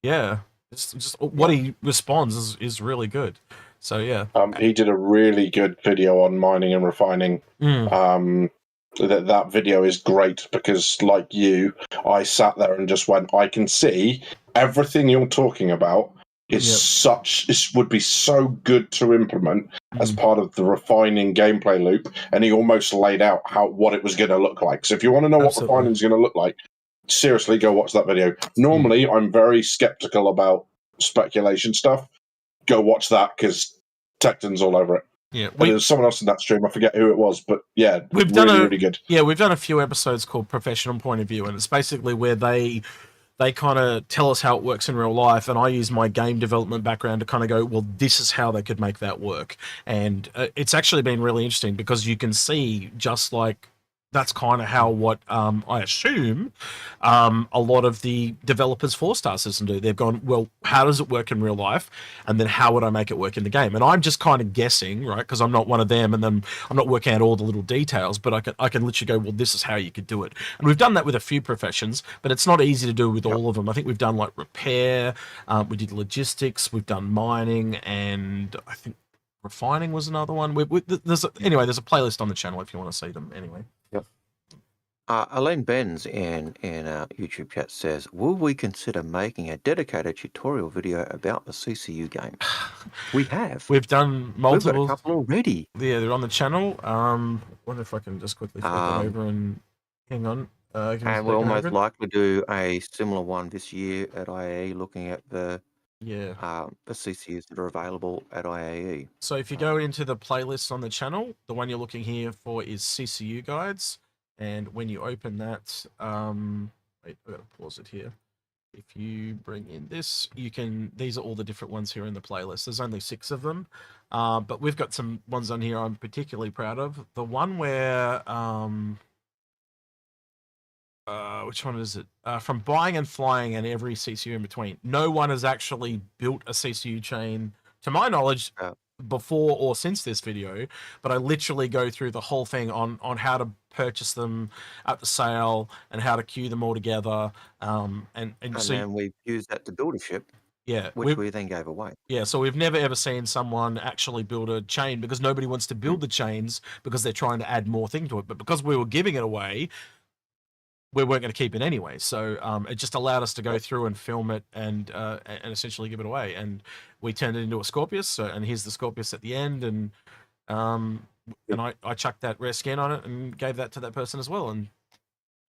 S1: Yeah, it's just what he responds is really good. So yeah,
S3: he did a really good video on mining and refining. That video is great because, like you, I sat there and just went, I can see everything you're talking about is would be so good to implement as part of the refining gameplay loop. And he almost laid out what it was going to look like. So if you want to know what refining is going to look like, seriously, go watch that video. Normally, I'm very skeptical about speculation stuff. Go watch that because Tecton's all over it.
S1: Yeah,
S3: there's someone else in that stream. I forget who it was, but yeah,
S1: we've
S3: really good.
S1: Yeah, we've done a few episodes called Professional Point of View, and it's basically where they kind of tell us how it works in real life, and I use my game development background to kind of go, well, this is how they could make that work. And it's actually been really interesting because you can see just like that's kind of how what I assume a lot of the developers for Star System do. They've gone, well, how does it work in real life? And then how would I make it work in the game? And I'm just kind of guessing, right? Because I'm not one of them, and then I'm not working out all the little details, but I can literally go, well, this is how you could do it. And we've done that with a few professions, but it's not easy to do with all of them. I think we've done like repair, we did logistics, we've done mining, and I think refining was another one. There's a playlist on the channel if you want to see them anyway.
S2: Elaine Benz in our YouTube chat says, will we consider making a dedicated tutorial video about the CCU game? We have.
S1: We've done multiple.
S2: We've got a couple already.
S1: Yeah, they're on the channel. Wonder if I can just quickly flip it over and hang on.
S2: And we'll most likely do a similar one this year at IAE, looking at the CCUs that are available at IAE.
S1: So if you go into the playlist on the channel, the one you're looking here for is CCU guides. And when you open that, wait, I've got to pause it here. If you bring in this, these are all the different ones here in the playlist. There's only 6 of them, but we've got some ones on here I'm particularly proud of. The one where, which one is it? From buying and flying and every CCU in between. No one has actually built a CCU chain, to my knowledge, before or since this video, but I literally go through the whole thing on how to purchase them at the sale and how to queue them all together. And so
S2: then we used that to build a ship.
S1: Yeah,
S2: which we then gave away.
S1: Yeah, so we've never ever seen someone actually build a chain because nobody wants to build the chains because they're trying to add more thing to it. But because we were giving it away, we weren't going to keep it anyway. So it just allowed us to go through and film it and essentially give it away. And we turned it into a Scorpius. And here's the Scorpius at the end. And I chucked that rare skin on it and gave that to that person as well. And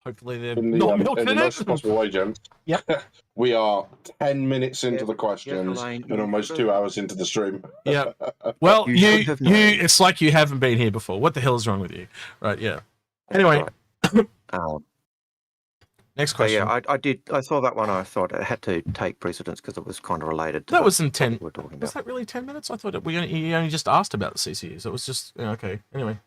S1: Hopefully they're
S3: in
S1: not
S3: the
S1: milking
S3: nicest
S1: it.
S3: possible way, gents.
S1: Yep.
S3: We are 10 minutes into
S2: Yes,
S3: the questions
S2: Elaine,
S3: and almost 2 hours into the stream.
S1: Yeah. Well,
S2: You
S1: you
S2: should have known.
S1: it's like you haven't been here before. What the hell is wrong with you? Right, yeah. Anyway,
S2: Right.
S1: next
S2: So
S1: question.
S2: yeah, I saw that one. I thought it had to take precedence because it was kind of related to
S1: That
S2: the
S1: was in
S2: topic
S1: 10.
S2: we're talking
S1: Was
S2: about.
S1: that really 10 minutes? I thought he only just asked about the CCU, so it was just okay. Anyway,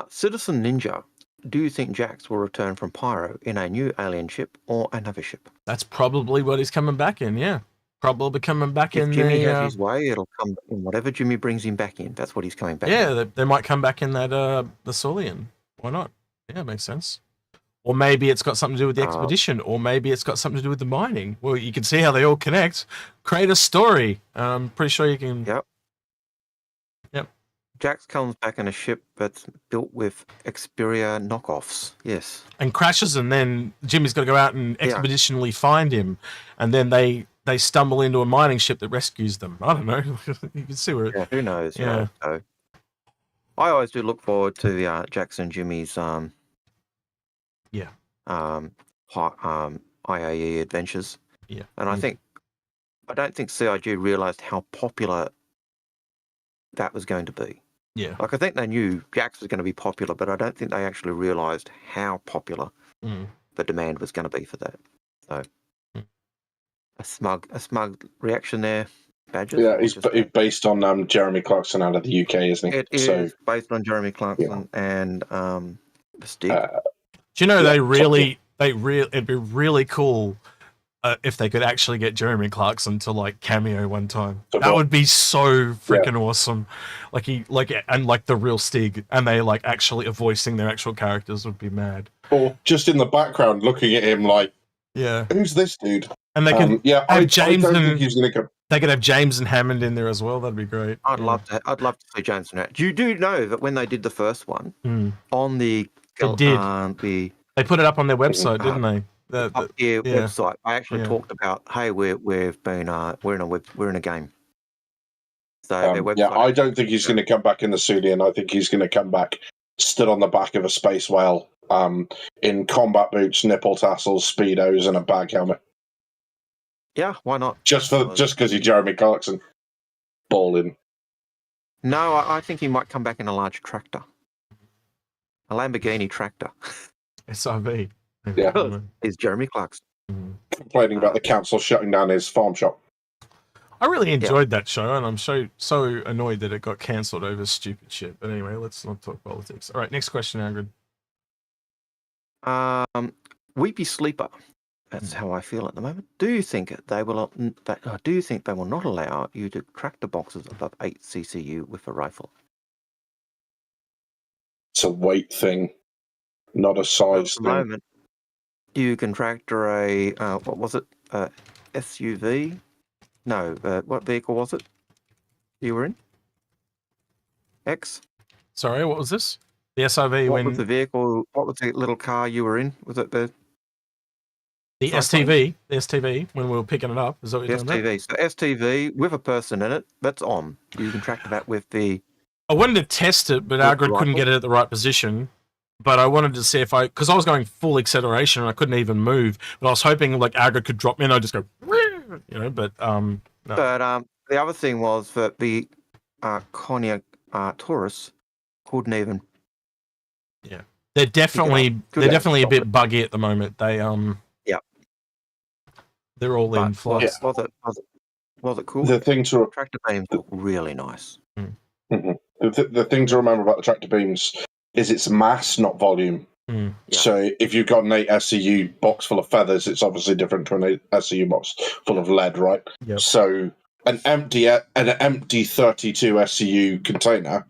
S2: Citizen Ninja, do you think Jax will return from Pyro in a new alien ship or another ship?
S1: that's probably what he's coming back in. Yeah, probably coming back
S2: If
S1: in
S2: Jimmy
S1: the.
S2: has his way, it'll come in whatever Jimmy brings him back in. That's what he's coming back in.
S1: Yeah, they might come back in that the Solian. Why not? Yeah, makes sense. Or maybe it's got something to do with the expedition, or maybe it's got something to do with the mining. Well, you can see how they all connect. Create a story. I'm pretty sure you can.
S2: Yep.
S1: Yep.
S2: Jax comes back in a ship that's built with Xperia knockoffs. Yes.
S1: And crashes, and then Jimmy's got to go out and
S2: Yeah.
S1: expeditionally find him, and then they stumble into a mining ship that rescues them. I don't know. You can see where it.
S2: Yeah. Who knows?
S1: Yeah.
S2: Right? So, I always do look forward to the Jax and Jimmy's
S1: Yeah.
S2: IAE adventures.
S1: Yeah.
S2: And I don't think CIG realised how popular that was going to be.
S1: Yeah.
S2: Like, I think they knew Jax was going to be popular, but I don't think they actually realised how popular
S1: Mm.
S2: the demand was going to be for that. So,
S1: Mm.
S2: a smug reaction there, Badgers.
S3: Yeah,
S2: or
S3: he's
S2: just-
S3: based on Jeremy Clarkson out of the UK, isn't he?
S2: It is based on Jeremy Clarkson and Mystique.
S1: Do you know
S3: Yeah,
S1: it'd be really cool if they could actually get Jeremy Clarkson to like cameo one time.
S3: To
S1: That
S3: what?
S1: would be so freaking awesome. Like the real Stig, and they like actually voicing their actual characters would be mad.
S3: Or just in the background looking at him like,
S1: Yeah,
S3: who's this dude?
S1: and they could
S3: I
S1: James
S3: don't
S1: and
S3: think he's going to come.
S1: they could have James and Hammond in there as well. That'd be great.
S2: I'd love to see James and that. You do know that when they did the first one
S1: Mm.
S2: on the
S1: did.
S2: the
S1: They put it up on their website, didn't they?
S2: Up Here
S1: yeah.
S2: website, I actually
S1: Yeah.
S2: talked about, hey, we're in a game. So their website.
S3: Yeah, I don't think he's going to come back in the Sulian. I think he's going to come back stood on the back of a space whale, in combat boots, nipple tassels, speedos, and a bag helmet.
S2: Yeah, why not?
S3: Just because he's Jeremy Clarkson, balling.
S2: No, I think he might come back in a large tractor, a Lamborghini tractor.
S1: SRV.
S3: Yeah.
S2: Is Jeremy Clarkson.
S3: Complaining about the council shutting down his farm shop.
S1: I really enjoyed that show, and I'm so annoyed that it got cancelled over stupid shit. But anyway, let's not talk politics. All right, next question, Algared.
S2: Weepy Sleeper. That's how I feel at the moment. Do you think they will? Do you think they will not allow you to track the boxes above 8 CCU with a rifle?
S3: It's a weight thing, not a
S2: At
S3: size
S2: the
S3: thing.
S2: moment, you can tractor a what was it? SUV? No, what vehicle was it? You were in? X.
S1: Sorry, what was this? The SRV
S2: What was the vehicle? What was the little car you were in? Was it the
S1: STV? The STV when we were picking it up. Is that what you're talking about?
S2: STV? So STV with a person in it. That's on. You can tractor that with the.
S1: I wanted to test it, but Algared couldn't get it at the right position. But I wanted to see because I was going full acceleration and I couldn't even move. But I was hoping like Algared could drop me and I'd just go, But no.
S2: But the other thing was that the Konya Taurus couldn't even.
S1: They're definitely a bit buggy at the moment. They
S2: Yeah.
S1: They're all in flux.
S2: Was it cool?
S3: The thing to
S2: Tractor beams look really nice.
S3: the thing to remember about the tractor beams is it's mass, not volume.
S1: Mm.
S2: Yeah.
S3: So if you've got an 8 SCU box full of feathers, it's obviously different to an 8 SCU box full of lead, right?
S1: Yep.
S3: So an empty 32 SCU container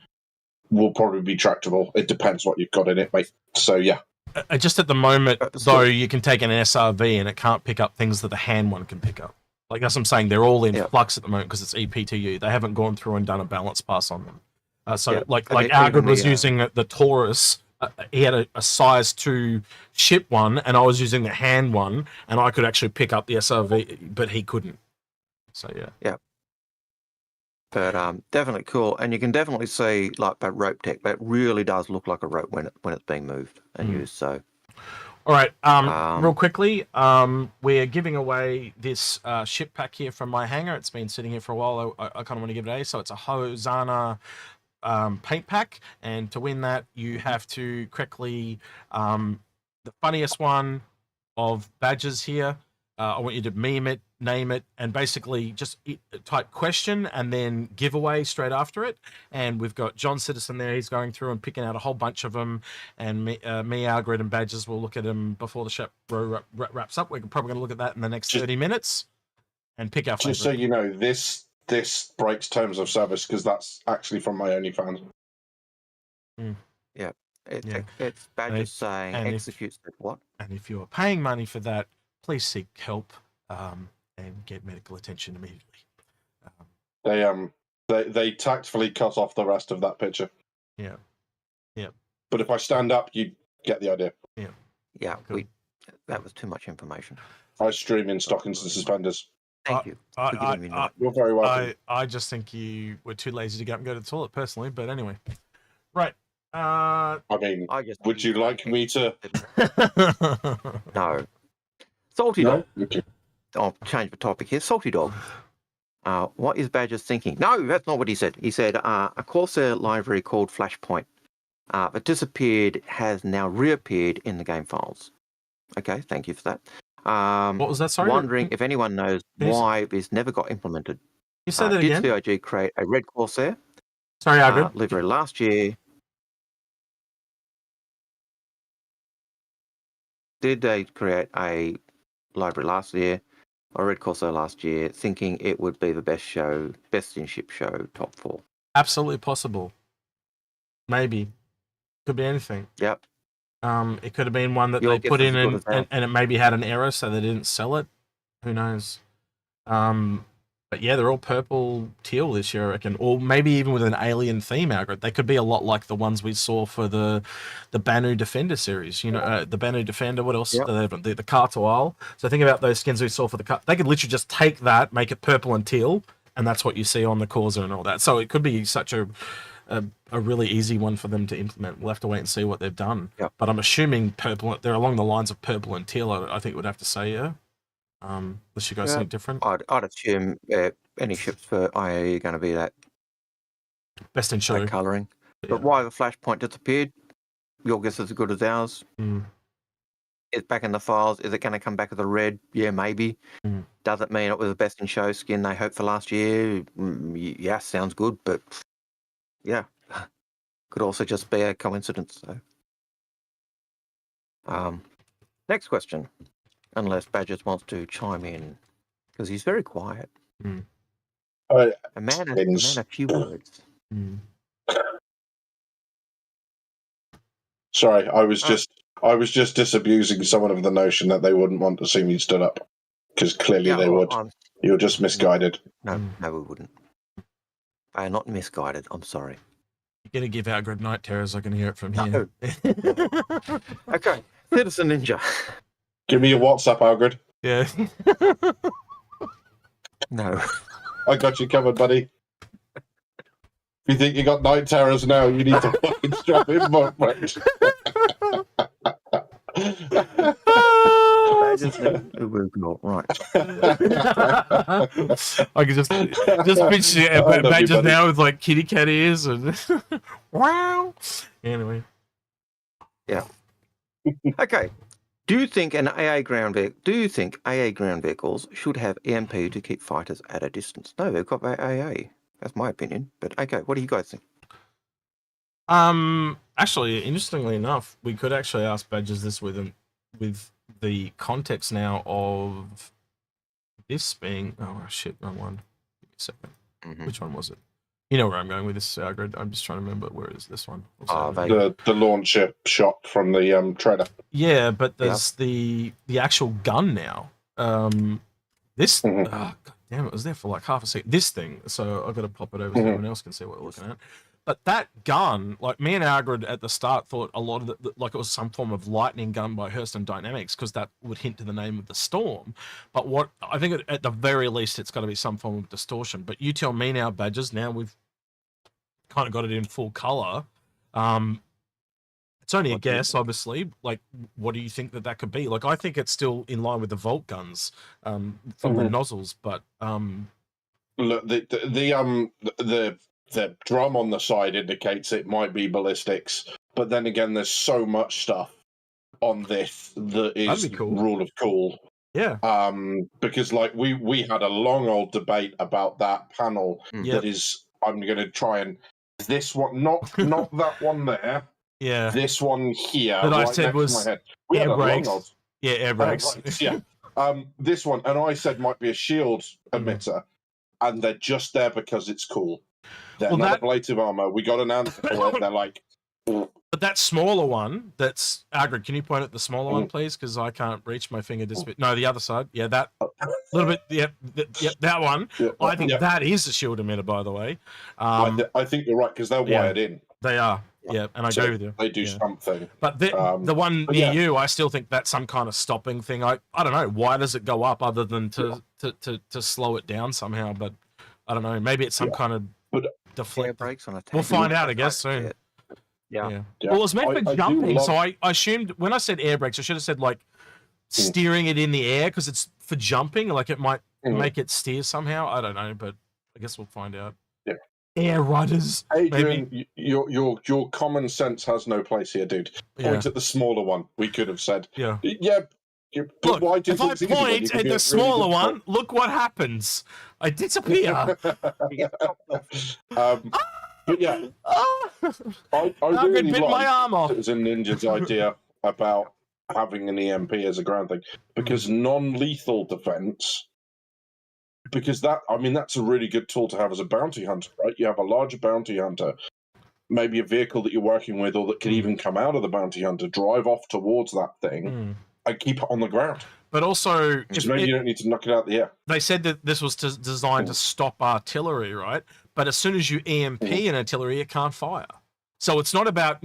S3: will probably be tractable. It depends what you've got in it, mate. So yeah.
S1: Just at the moment,
S2: So-
S1: though, you can take an SRV and it can't pick up things that the hand one can pick up. Like that's what I'm saying. They're all in flux at the moment because it's EPTU. They haven't gone through and done a balance pass on them. Like Algared was using the Taurus. He had a size 2 ship one, and I was using the hand one, and I could actually pick up the SRV, but he couldn't. So yeah.
S2: But definitely cool, and you can definitely see like that rope tech. That really does look like a rope when it's being moved and used. So,
S1: all right. Real quickly, we're giving away this ship pack here from my hangar. It's been sitting here for a while. I kind of want to give it away. So it's a Hosanna paint pack, and to win that, you have to correctly the funniest one of badges here. I want you to meme it, name it, and basically just type question and then giveaway straight after it. And we've got John Citizen there. He's going through and picking out a whole bunch of them. And me, Algared, and Badgers will look at them before the show wraps up. We're probably going to look at that in the next 30 minutes and pick our favorite.
S3: Just so you know, this breaks terms of service because that's actually from my OnlyFans.
S2: Yeah. It's Badgers saying execute step what?
S1: And if you're paying money for that, please seek help and get medical attention immediately.
S3: They tactfully cut off the rest of that picture.
S1: Yeah.
S3: But if I stand up, you get the idea.
S2: Yeah. Cool. That was too much information.
S3: I stream in stockings and suspenders.
S2: Thank you.
S3: You're very welcome.
S1: I just think you were too lazy to get up and go to the toilet personally, but anyway. Right.
S3: I mean, would you like me to?
S2: No. Salty Dog.
S3: Okay.
S2: I'll change the topic here. Salty Dog. What is Badgers thinking? No, that's not what he said. He said a Corsair library called Flashpoint that disappeared has now reappeared in the game files. Okay, thank you for that.
S1: What was that? Sorry.
S2: Wondering if anyone knows why this never got implemented.
S1: You said that again.
S2: Did CIG create a red Corsair?
S1: Sorry, Algared.
S2: Livery last year. Did they create a library last year, or Red Corsair last year, thinking it would be the best in ship show, top 4?
S1: Absolutely possible. Maybe. Could be anything.
S2: Yep.
S1: It could have been one that they put in and it maybe had an error, so they didn't sell it. Who knows? But yeah, they're all purple teal this year, I reckon. Or maybe even with an alien theme, Algared. They could be a lot like the ones we saw for the Banu Defender series. You know, the Banu Defender, what else? Yep. The Cartoal. So think about those skins we saw for the... They could literally just take that, make it purple and teal, and that's what you see on the Corsair and all that. So it could be such a really easy one for them to implement. We'll have to wait and see what they've done.
S2: Yep.
S1: But I'm assuming purple... They're along the lines of purple and teal, I think would have to say, yeah. Unless you guys think different.
S2: I'd assume any ships for IA are going to be that
S1: best in show
S2: colouring. Yeah. But why the Flashpoint disappeared? Your guess is as good as ours. It's back in the files. Is it going to come back as a red? Yeah, maybe. Does it mean it was the best in show skin they hoped for last year? Yeah, sounds good, but yeah, could also just be a coincidence. So, next question. Unless Badgers wants to chime in, because he's very quiet. A man of few words.
S3: Sorry, I was just disabusing someone of the notion that they wouldn't want to see me stood up, because clearly they would. You're just misguided.
S2: No, we wouldn't. They are not misguided. I'm sorry.
S1: You're gonna give Algared night terrors. I can hear it from here.
S2: Okay, Citizen Ninja.
S3: Give me your WhatsApp, Algared.
S1: Yeah.
S2: No.
S3: I got you covered, buddy. If you think you got night terrors now, you need to fucking strap in, my friend.
S2: Right.
S1: I can just picture Badgers now with like kitty cat ears and wow. Anyway.
S2: Yeah. Okay. Do you think AA ground vehicles should have EMP to keep fighters at a distance? No, they've got AA. That's my opinion. But okay, what do you guys think?
S1: Actually, interestingly enough, we could actually ask Badgers this with the context now of this being wrong one. Give me a second. Which one was it? You know where I'm going with this, Algared. I'm just trying to remember where is this one.
S3: The launcher shot from the trailer.
S1: Yeah, but there's the actual gun now. This God damn it was there for like half a second. This thing. So I've got to pop it over so everyone else can see what we're looking at. But that gun, like me and Algared at the start thought a lot of like it was some form of lightning gun by Hurston Dynamics because that would hint to the name of the storm. But what I think at the very least it's got to be some form of distortion. But you tell me now, Badgers. Now we've kind of got it in full color. It's only a guess, obviously. Like, what do you think that could be? Like, I think it's still in line with the Volt guns from the nozzles, but
S3: look, the drum on the side indicates it might be ballistics, but then again, there's so much stuff on this that is
S1: cool.
S3: rule of cool.
S1: Yeah.
S3: Because like we had a long old debate about that panel that is. I'm going to try and this one, not that one there.
S1: Yeah.
S3: This one here.
S1: That
S3: right
S1: I said was
S3: air
S1: brakes. Yeah, air brakes.
S3: Right, yeah. This one, and I said might be a shield emitter, and they're just there because it's cool. They're not ablative armor. We got an answer for it. They're like.
S1: But that smaller one, that's Algared. Can you point at the smaller one, please? Because I can't reach my finger this bit. No, the other side. Yeah, that little bit. Yep, that one. Yeah, I think that is a shield emitter, by the way.
S3: I think you're right because they're wired in.
S1: They are. Yeah, and I agree with you.
S3: They do something.
S1: But the one near you, I still think that's some kind of stopping thing. I don't know. Why does it go up other than to slow it down somehow? But I don't know. Maybe it's some kind of deflect. We'll find out, I guess, soon. Yeah. Well, it's meant for jumping, so I assumed when I said air brakes, I should have said like steering it in the air because it's for jumping. Like it might make it steer somehow. I don't know, but I guess we'll find out.
S3: Yeah.
S1: Air rudders.
S3: Adrian,
S1: maybe.
S3: Your common sense has no place here, dude. Point at the smaller one. We could have said.
S1: Yeah.
S3: Yeah.
S1: Look, if I point at the smaller one, look what happens. I disappear.
S3: But yeah, I really
S1: bit my arm off.
S3: It was a Ninja's idea about having an EMP as a ground thing because non-lethal defense. Because that's a really good tool to have as a bounty hunter, right? You have a larger bounty hunter, maybe a vehicle that you're working with, or that could even come out of the bounty hunter, drive off towards that thing, and keep it on the ground.
S1: But also,
S3: maybe you don't need to knock it out of the air.
S1: They said that this was designed to stop artillery, right? But as soon as you EMP an artillery, it can't fire. So it's not about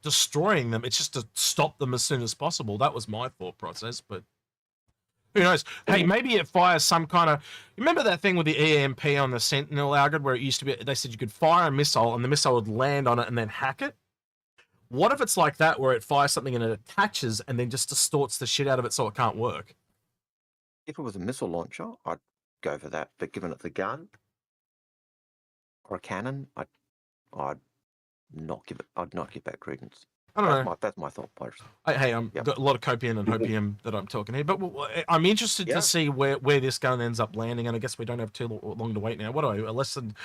S1: destroying them. It's just to stop them as soon as possible. That was my thought process, but who knows? Hey, maybe it fires some kind of. Remember that thing with the EMP on the Sentinel, Algared, where it used to be? They said you could fire a missile and the missile would land on it and then hack it. What if it's like that, where it fires something and it attaches and then just distorts the shit out of it so it can't work?
S2: If it was a missile launcher, I'd go for that. But given it's a gun or a cannon, I'd not give that credence.
S1: I don't know.
S2: That's my thought process.
S1: Hey, got a lot of copium and hopium that I'm talking here, but I'm interested to see where this gun ends up landing, and I guess we don't have too long to wait now. What are we? Less than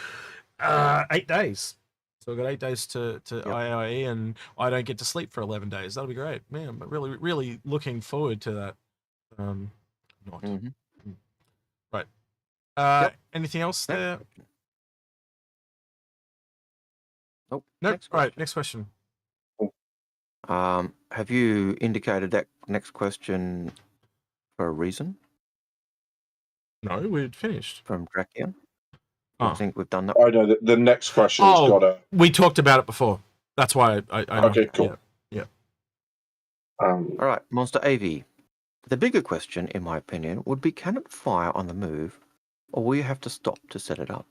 S1: 8 days. So we've got 8 days to IAE, and I don't get to sleep for 11 days. That'll be great, man. But really, really looking forward to that. Right. Anything else there?
S2: Nope.
S1: Right. Next question.
S2: Have you indicated that next question for a reason?
S1: No, we'd finished.
S2: From Drakian? I think we've done that.
S3: I know the next question's got a.
S1: We talked about it before. That's why I
S3: okay, cool.
S1: Yeah.
S2: All right, Monster AV. The bigger question, in my opinion, would be: can it fire on the move, or will you have to stop to set it up?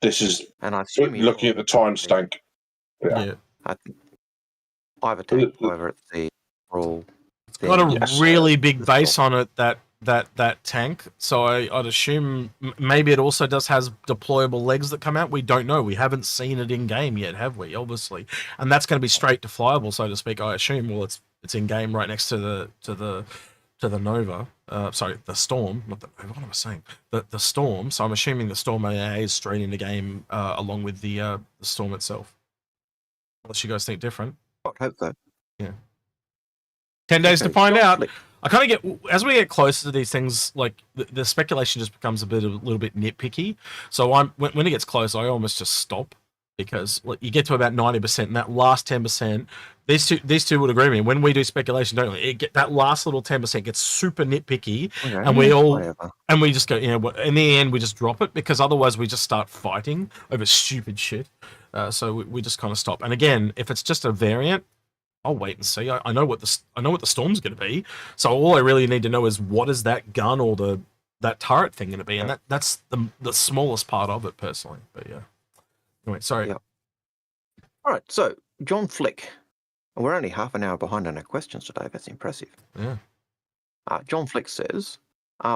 S3: This is.
S2: And I assume
S3: looking at the time stank.
S2: Yeah. I think either tank, whether it's the overall.
S1: It's got a really big base on it. That tank, so I'd assume maybe it also has deployable legs that come out. We don't know. We haven't seen it in game yet, have we? Obviously, and that's going to be straight to flyable, so to speak. I assume. Well, it's in game right next to the Nova. Sorry, the Storm. Not the Nova. What am I saying? The Storm. So I'm assuming the Storm AA is straight into game along with the Storm itself. Unless you guys think different.
S2: I hope so.
S1: Yeah. 10 days to find out. I kind of get, as we get closer to these things, like the speculation just becomes a little bit nitpicky. So when it gets close, I almost just stop because like, you get to about 90%, and that last 10%, these two would agree with me. When we do speculation, don't we? That last little 10% gets super nitpicky, and we just go, in the end, we just drop it because otherwise we just start fighting over stupid shit. So we just kind of stop. And again, if it's just a variant, I'll wait and see. I know what the storm's going to be. So all I really need to know is what is that gun or that turret thing going to be, and that's the smallest part of it personally. But yeah. Anyway, sorry.
S2: Yeah. All right. So John Flick, we're only half an hour behind on our questions today. That's impressive.
S1: Yeah.
S2: John Flick says,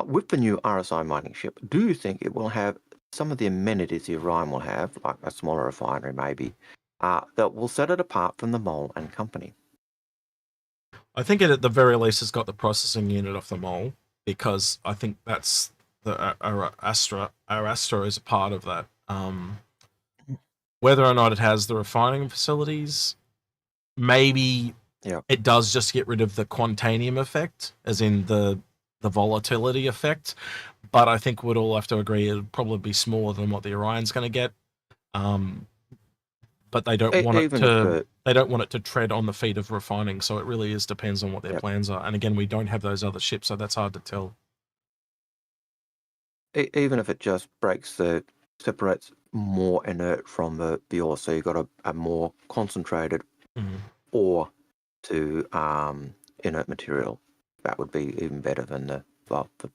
S2: with the new RSI mining ship, do you think it will have some of the amenities the Orion will have, like a smaller refinery maybe, that will set it apart from the Mole and company?
S1: I think it at the very least has got the processing unit off the Mole, because I think that's our Astra is a part of that. Whether or not it has the refining facilities, maybe it does just get rid of the quantanium effect, as in the volatility effect. But I think we'd all have to agree it'd probably be smaller than what the Orion's going to get. But they don't want they don't want it to tread on the feet of refining. So it really depends on what their plans are. And again, we don't have those other ships, so that's hard to tell.
S2: Even if it just separates more inert from the ore, so you've got a more concentrated ore to inert material, that would be even better than the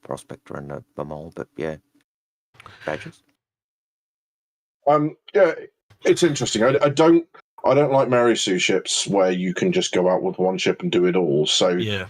S2: prospector and the Mole. But yeah, Badgers.
S3: Yeah, it's interesting. I don't like Mary Sue ships where you can just go out with one ship and do it all. So
S1: yeah.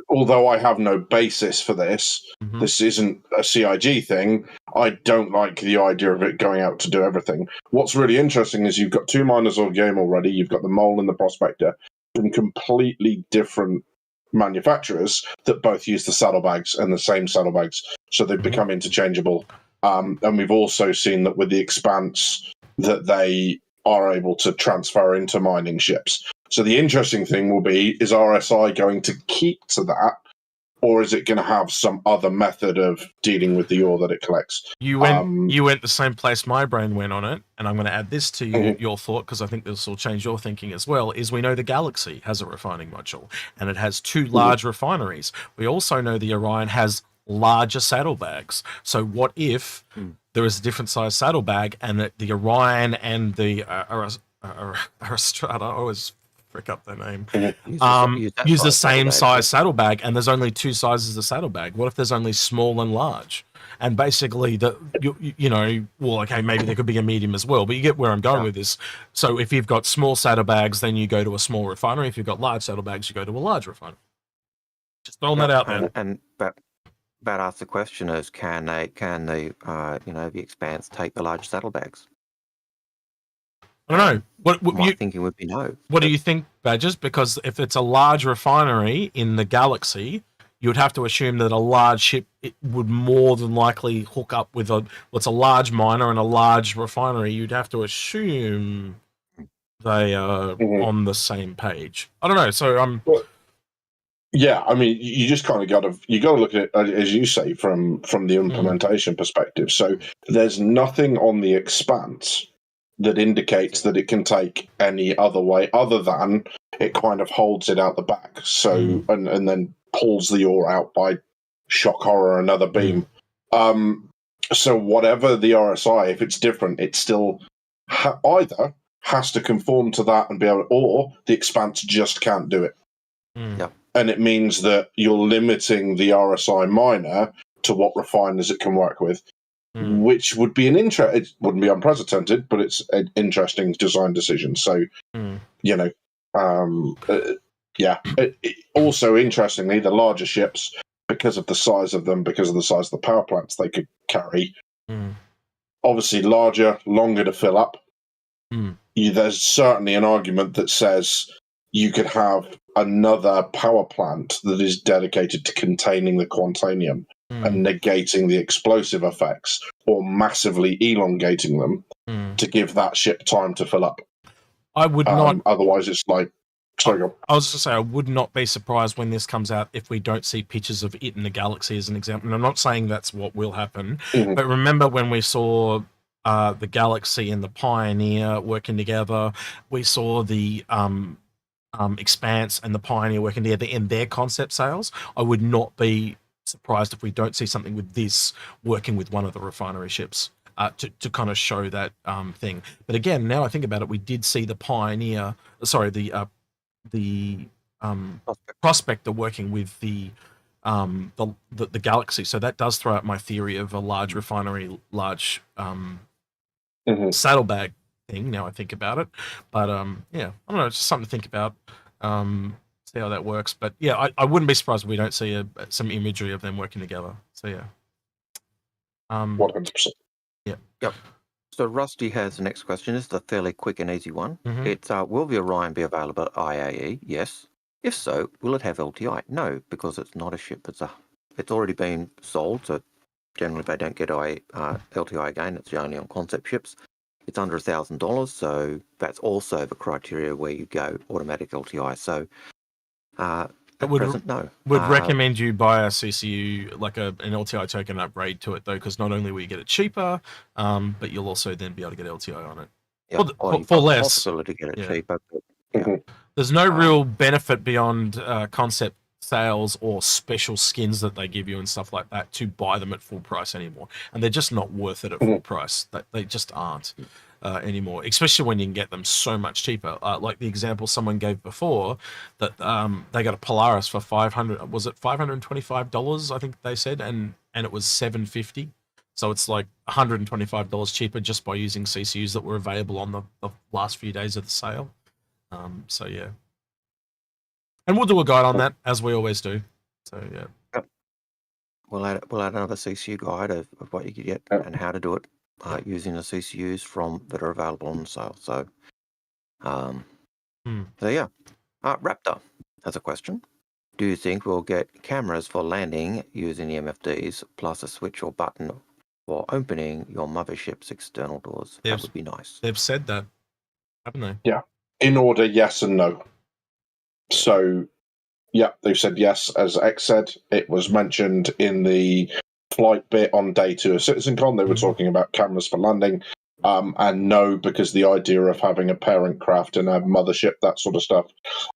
S3: Although I have no basis for this, this isn't a CIG thing. I don't like the idea of it going out to do everything. What's really interesting is you've got two miners on game already. You've got the Mole and the Prospector from completely different manufacturers that both use the saddlebags and the same saddlebags, so they've become interchangeable. And we've also seen that with the Expanse that they are able to transfer into mining ships. So the interesting thing will be, is RSI going to keep to that, or is it going to have some other method of dealing with the ore that it collects?
S1: You went the same place my brain went on it, and I'm going to add this to your thought, because I think this will change your thinking as well, is we know the Galaxy has a refining module, and it has two large refineries. We also know the Orion has larger saddlebags. So what if there is a different size saddlebag, and that the Orion and the Aristrata, I always frick up their name, use the same size saddlebag, and there's only two sizes of saddlebag? What if there's only small and large? And basically, maybe there could be a medium as well, but you get where I'm going with this. So if you've got small saddlebags, then you go to a small refinery. If you've got large saddlebags, you go to a large refinery. Just throwing that out there.
S2: But ask the question is, can the Expanse take the large saddlebags?
S1: I don't know.
S2: My thinking would be no.
S1: What do you think, Badgers? Because if it's a large refinery in the Galaxy, you would have to assume that a large ship would more than likely hook up with a large miner and a large refinery. You'd have to assume they are on the same page. I don't know. So
S3: yeah, I mean, you just kind of got to look at it, as you say, from the implementation perspective. So there's nothing on the Expanse that indicates that it can take any other way other than it kind of holds it out the back. So and then pulls the ore out by shock horror, another beam. So whatever the RSI, if it's different, it still either has to conform to that and be able, or the Expanse just can't do it. And it means that you're limiting the RSI miner to what refiners it can work with, which would be it wouldn't be unprecedented, but it's an interesting design decision. So, also, interestingly, the larger ships, because of the size of them, because of the size of the power plants they could carry, obviously larger, longer to fill up. There's certainly an argument that says you could have another power plant that is dedicated to containing the quantanium and negating the explosive effects, or massively elongating them to give that ship time to fill up.
S1: I would not.
S3: Otherwise, it's like. Sorry,
S1: I was going to say, I would not be surprised when this comes out if we don't see pictures of it in the Galaxy as an example. And I'm not saying that's what will happen, but remember when we saw the Galaxy and the Pioneer working together. We saw the Expanse and the Pioneer working together in their concept sales. I would not be surprised if we don't see something with this working with one of the refinery ships to kind of show that thing. But again, now I think about it, we did see the Pioneer, sorry, the Prospector working with the Galaxy. So that does throw out my theory of a large refinery, large saddlebag thing. Now I think about it, but yeah, I don't know. It's just something to think about. See how that works. But yeah, I wouldn't be surprised if we don't see some imagery of them working together. So yeah.
S3: 100%.
S1: Yeah.
S2: Yep. So Rusty has the next question. This is a fairly quick and easy one.
S1: Mhm.
S2: It's will the Orion be available at IAE? Yes. If so, will it have LTI? No, because it's not a ship. It's already been sold, so generally they don't get LTI again. It's only on concept ships. It's under $1,000, so that's also the criteria where you go automatic LTI. So at present, no.
S1: Would recommend you buy a CCU, like an LTI token upgrade to it, though, because not only will you get it cheaper, but you'll also then be able to get LTI on it.
S2: Yeah,
S1: for less.
S2: Possibility to get it cheaper. But, yeah.
S1: There's no real benefit beyond concept sales or special skins that they give you and stuff like that to buy them at full price anymore. And they're just not worth it at full price. They just aren't anymore, especially when you can get them so much cheaper. Like the example someone gave before, that they got a Polaris for $525, I think they said, and it was $750. So it's like $125 cheaper just by using CCUs that were available on the last few days of the sale. So yeah, and we'll do a guide on that as we always do. So yeah,
S2: Yep. We'll add another CCU guide of what you could get and how to do it using the CCUs that are available on sale. So, so yeah, Raptor has a question. Do you think we'll get cameras for landing using the MFDs plus a switch or button for opening your mothership's external doors? That would be nice.
S1: They've said that, haven't they?
S3: Yeah. In order, yes and no. So, yeah, they've said yes. As X said, it was mentioned in the flight bit on day 2 of CitizenCon. They were talking about cameras for landing. And no, because the idea of having a parent craft and a mothership, that sort of stuff,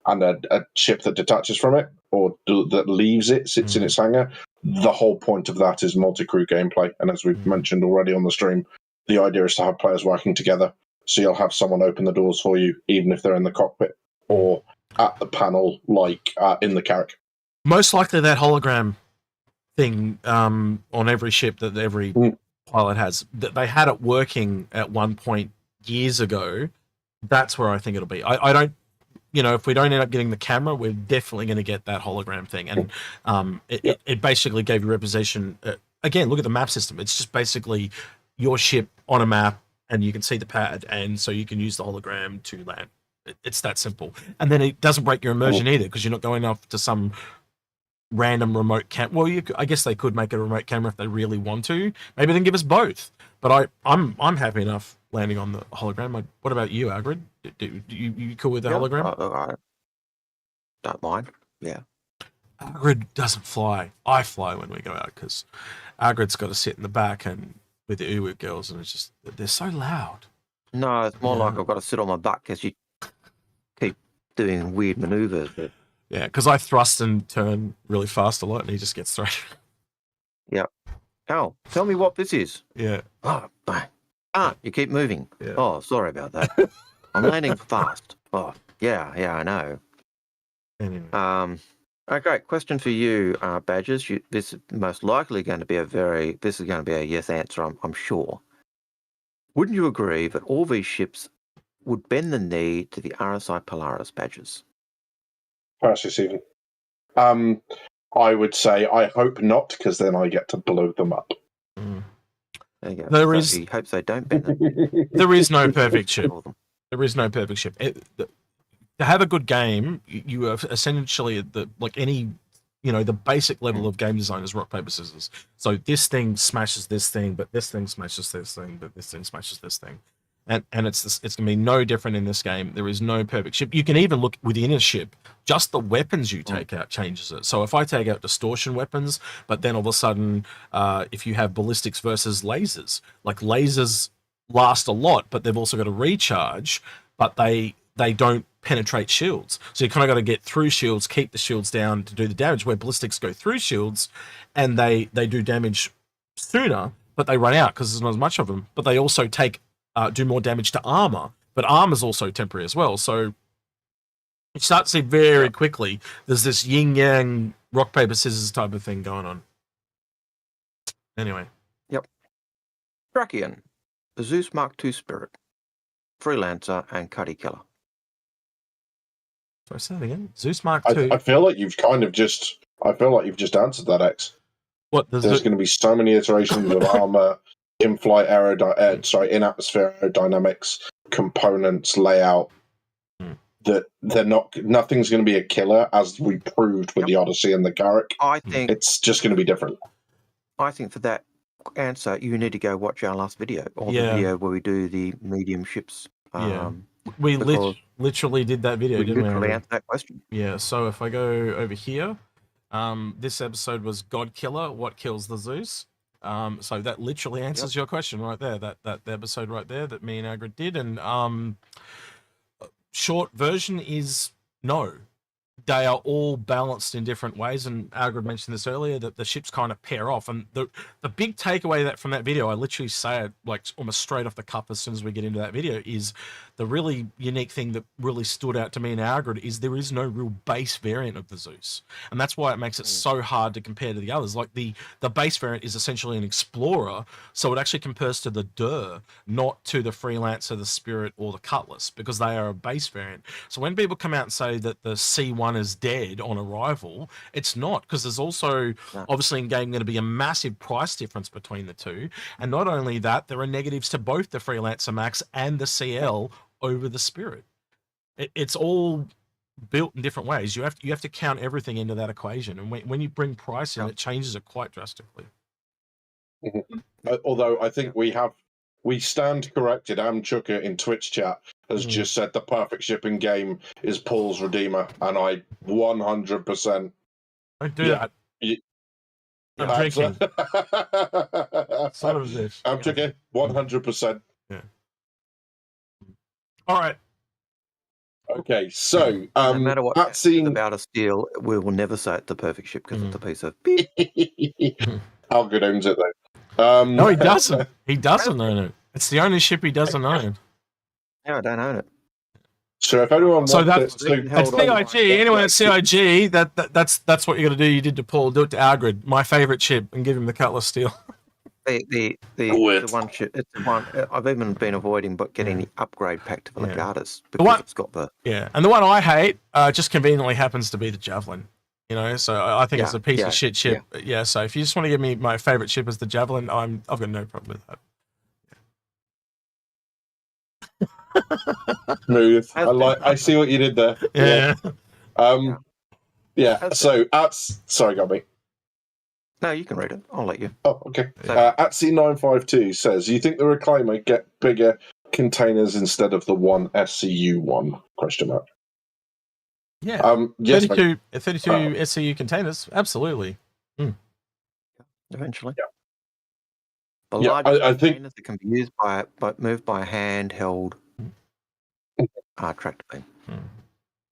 S3: and a ship that detaches from it or that leaves it, sits in its hangar, the whole point of that is multi-crew gameplay. And as we've mentioned already on the stream, the idea is to have players working together. So you'll have someone open the doors for you, even if they're in the cockpit or at the panel, like in the Carrack.
S1: Most likely that hologram thing on every ship that every pilot has, that they had it working at one point years ago. That's where I think it'll be. I don't, if we don't end up getting the camera, we're definitely going to get that hologram thing. And it basically gave you representation. Again, look at the map system. It's just basically your ship on a map, and you can see the pad, and so you can use the hologram to land. It's that simple. And then it doesn't break your immersion either, because you're not going off to some random remote cam. Well, I guess they could make a remote camera if they really want to. Maybe then give us both. But I'm happy enough landing on the hologram. What about you, Algared? You cool with the hologram?
S2: I don't mind. Yeah.
S1: Algared doesn't fly. I fly when we go out, because Algared's got to sit in the back and with the Uwit girls, and it's just, they're so loud.
S2: No, it's more like I've got to sit on my butt because you keep doing weird maneuvers. But...
S1: Yeah, because I thrust and turn really fast a lot, and he just gets thrown.
S2: Yeah. Oh, tell me what this is.
S1: Yeah.
S2: Oh, bang. You keep moving.
S1: Yeah.
S2: Oh, sorry about that. I'm landing fast. Oh, yeah, I know.
S1: Anyway.
S2: Okay, question for you, Badgers. This is most likely going to be a yes answer, I'm sure. Wouldn't you agree that all these ships would bend the knee to the RSI Polaris, Badgers?
S3: Persis even. I would say I hope not, because then I get to blow them up.
S2: There you go. He hopes they don't bend the knee.
S1: There is no perfect ship. There is no perfect ship. To have a good game, you are essentially the basic level of game design is rock, paper, scissors. So this thing smashes this thing, but this thing smashes this thing, but this thing smashes this thing. And it's going to be no different in this game. There is no perfect ship. You can even look within a ship, just the weapons you take out changes it. So if I take out distortion weapons, but then all of a sudden, if you have ballistics versus lasers, like lasers last a lot, but they've also got a recharge, but they don't penetrate shields. So you kind of got to get through shields, keep the shields down to do the damage, where ballistics go through shields and they do damage sooner, but they run out because there's not as much of them. But they also do more damage to armor, but armor's also temporary as well. So you start to see very quickly there's this yin yang rock paper scissors type of thing going on. Anyway.
S2: Drakian, the Zeus Mark II Spirit, Freelancer, and Cuddy Killer.
S1: Sorry, say that again. Zeus Mark II.
S3: I feel like you've just answered that, X.
S1: What?
S3: There's going to be so many iterations of armor, in-flight in-atmosphere aerodynamics, components, layout, that nothing's going to be a killer, as we proved with the Odyssey and the Garrick.
S2: I think
S3: it's just going to be different.
S2: I think for that answer, you need to go watch our last video, or the video where we do the medium ships.
S1: We literally did that video, didn't we?
S2: Literally answered that question.
S1: Yeah, so if I go over here, this episode was God Killer, what kills the Zeus? So that literally answers your question right there, that episode right there that me and Algared did. And short version is no. They are all balanced in different ways, and Algared mentioned this earlier, that the ships kind of pair off. And the big takeaway from that video, I literally say it like almost straight off the cuff as soon as we get into that video, is the really unique thing that really stood out to me and Algared is there is no real base variant of the Zeus. And that's why it makes it so hard to compare to the others. Like the base variant is essentially an explorer, so it actually compares to the Dur, not to the Freelancer, the Spirit, or the Cutlass, because they are a base variant. So when people come out and say that the C1 is dead on arrival, it's not, because there's also obviously in game going to be a massive price difference between the two. And not only that, there are negatives to both the Freelancer Max and the CL over the Spirit. It's all built in different ways. You have to count everything into that equation, and when you bring price in, it changes it quite drastically.
S3: Although I think we stand corrected. Amchuka in Twitch chat has just said the perfect ship in game is Paul's Redeemer, and I 100%.
S1: Don't do that. I'm drinking. Son of a bitch.
S3: Amchuka, 100%.
S1: Yeah. All right.
S3: Okay, so
S2: no matter what
S3: that scene
S2: about a steel, we will never say it's the perfect ship because it's a piece of beep.
S3: Algared owns it though.
S1: No, he doesn't. He doesn't own it. It's the only ship he doesn't own.
S2: No, I don't own it.
S3: So if anyone
S1: So
S3: wants
S1: that's CIG. Anyone at CIG, that's what you're gonna do. You did to Paul. Do it to Algared, my favorite ship, and give him the Cutlass steel.
S2: The one ship. It's the one I've even been avoiding, but getting the upgrade pack to the Legatus because it's got the
S1: and the one I hate just conveniently happens to be the Javelin. You know, so I think it's a piece of shit ship. Yeah. So if you just want to give me my favorite ship as the Javelin, I've got no problem with that.
S3: Smooth. I see what you did there.
S1: Yeah.
S3: So sorry, got me.
S2: No, you can read it. I'll let you.
S3: Oh, okay. Atsi952 says, you think the Reclaimer get bigger containers instead of the one SCU one? Question mark.
S1: Yeah.
S3: Yes,
S1: 32 SCU containers. Absolutely.
S2: Eventually.
S3: Yeah.
S2: The largest containers that can be used moved by a handheld tractor beam.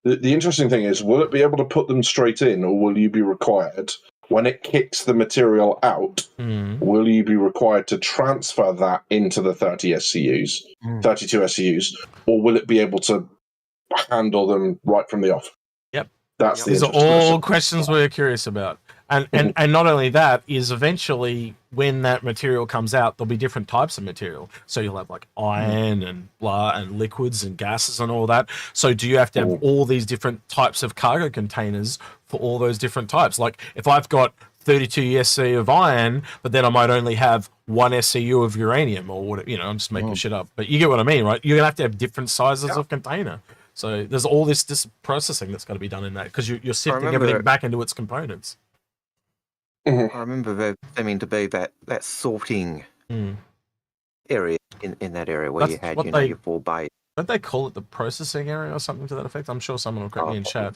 S3: The interesting thing is, will it be able to put them straight in, or will you be required, when it kicks the material out, will you be required to transfer that into the 32 SCUs, or will it be able to handle them right from the off?
S1: Yep.
S3: These
S1: are all questions we're curious about. And not only that, is eventually when that material comes out, there'll be different types of material. So you'll have like iron and blah and liquids and gases and all that. So do you have to have all these different types of cargo containers for all those different types? Like if I've got 32 SC of iron, but then I might only have 1 SCU of uranium or whatever, you know, I'm just making shit up. But you get what I mean, right? You're going to have different sizes of container. So there's all this processing that's got to be done in that because you're sifting everything back into its components.
S2: I remember there seeming to be that sorting area in that area where you had your 4 bays.
S1: Don't they call it the processing area or something to that effect? I'm sure someone will correct me in chat.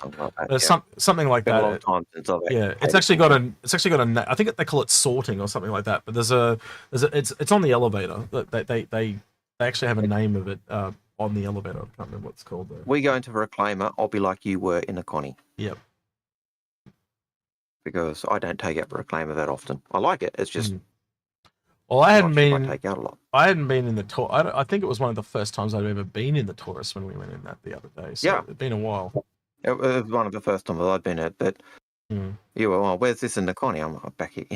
S2: Like
S1: something like that.
S2: A long time since
S1: it's actually got a. I think they call it sorting or something like that. But it's on the elevator. They actually have a name of it on the elevator. I can't remember what it's called though.
S2: We go into a reclaimer, I'll be like you were in a Connie.
S1: Yep.
S2: Because I don't take out the reclaimer that often. I like it. It's just
S1: Well, I hadn't
S2: not sure if
S1: been.
S2: I take out a lot.
S1: I hadn't been in the tour. I think it was one of the first times I'd ever been in the Taurus when we went in that the other day. So
S2: Yeah.
S1: it'd been a while.
S2: It was one of the first times I'd been at, but you were, well, where's this in the Connie? I'm back here.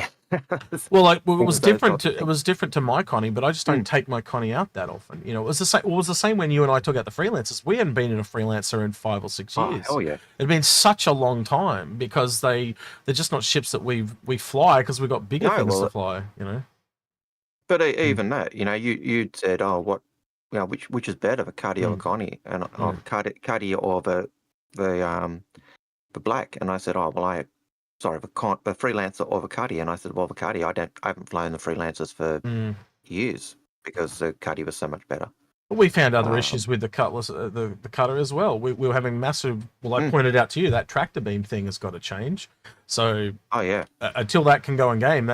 S1: Well, it was
S2: Those
S1: different.
S2: types of
S1: It was different to my Connie, but I just don't take my Connie out that often. You know, it was the same. It was the same when you and I took out the freelancers. We hadn't been in a freelancer in 5 or 6 years.
S2: Oh yeah.
S1: It'd been such a long time because they're just not ships that we fly because we've got bigger things to fly. You know.
S2: But even that, you know, you'd said, oh, what, you know, which is better, the Cardi or the Connie, and Cardi or the Black, and I said, oh well, the Freelancer or the Cardi, and I said, well, the Cardi, I haven't flown the Freelancers for years because the Cardi was so much better.
S1: We found other issues with the Cutlass, the Cutter as well. We were having massive. Well, I pointed out to you that tractor beam thing has got to change. So until that can go in game,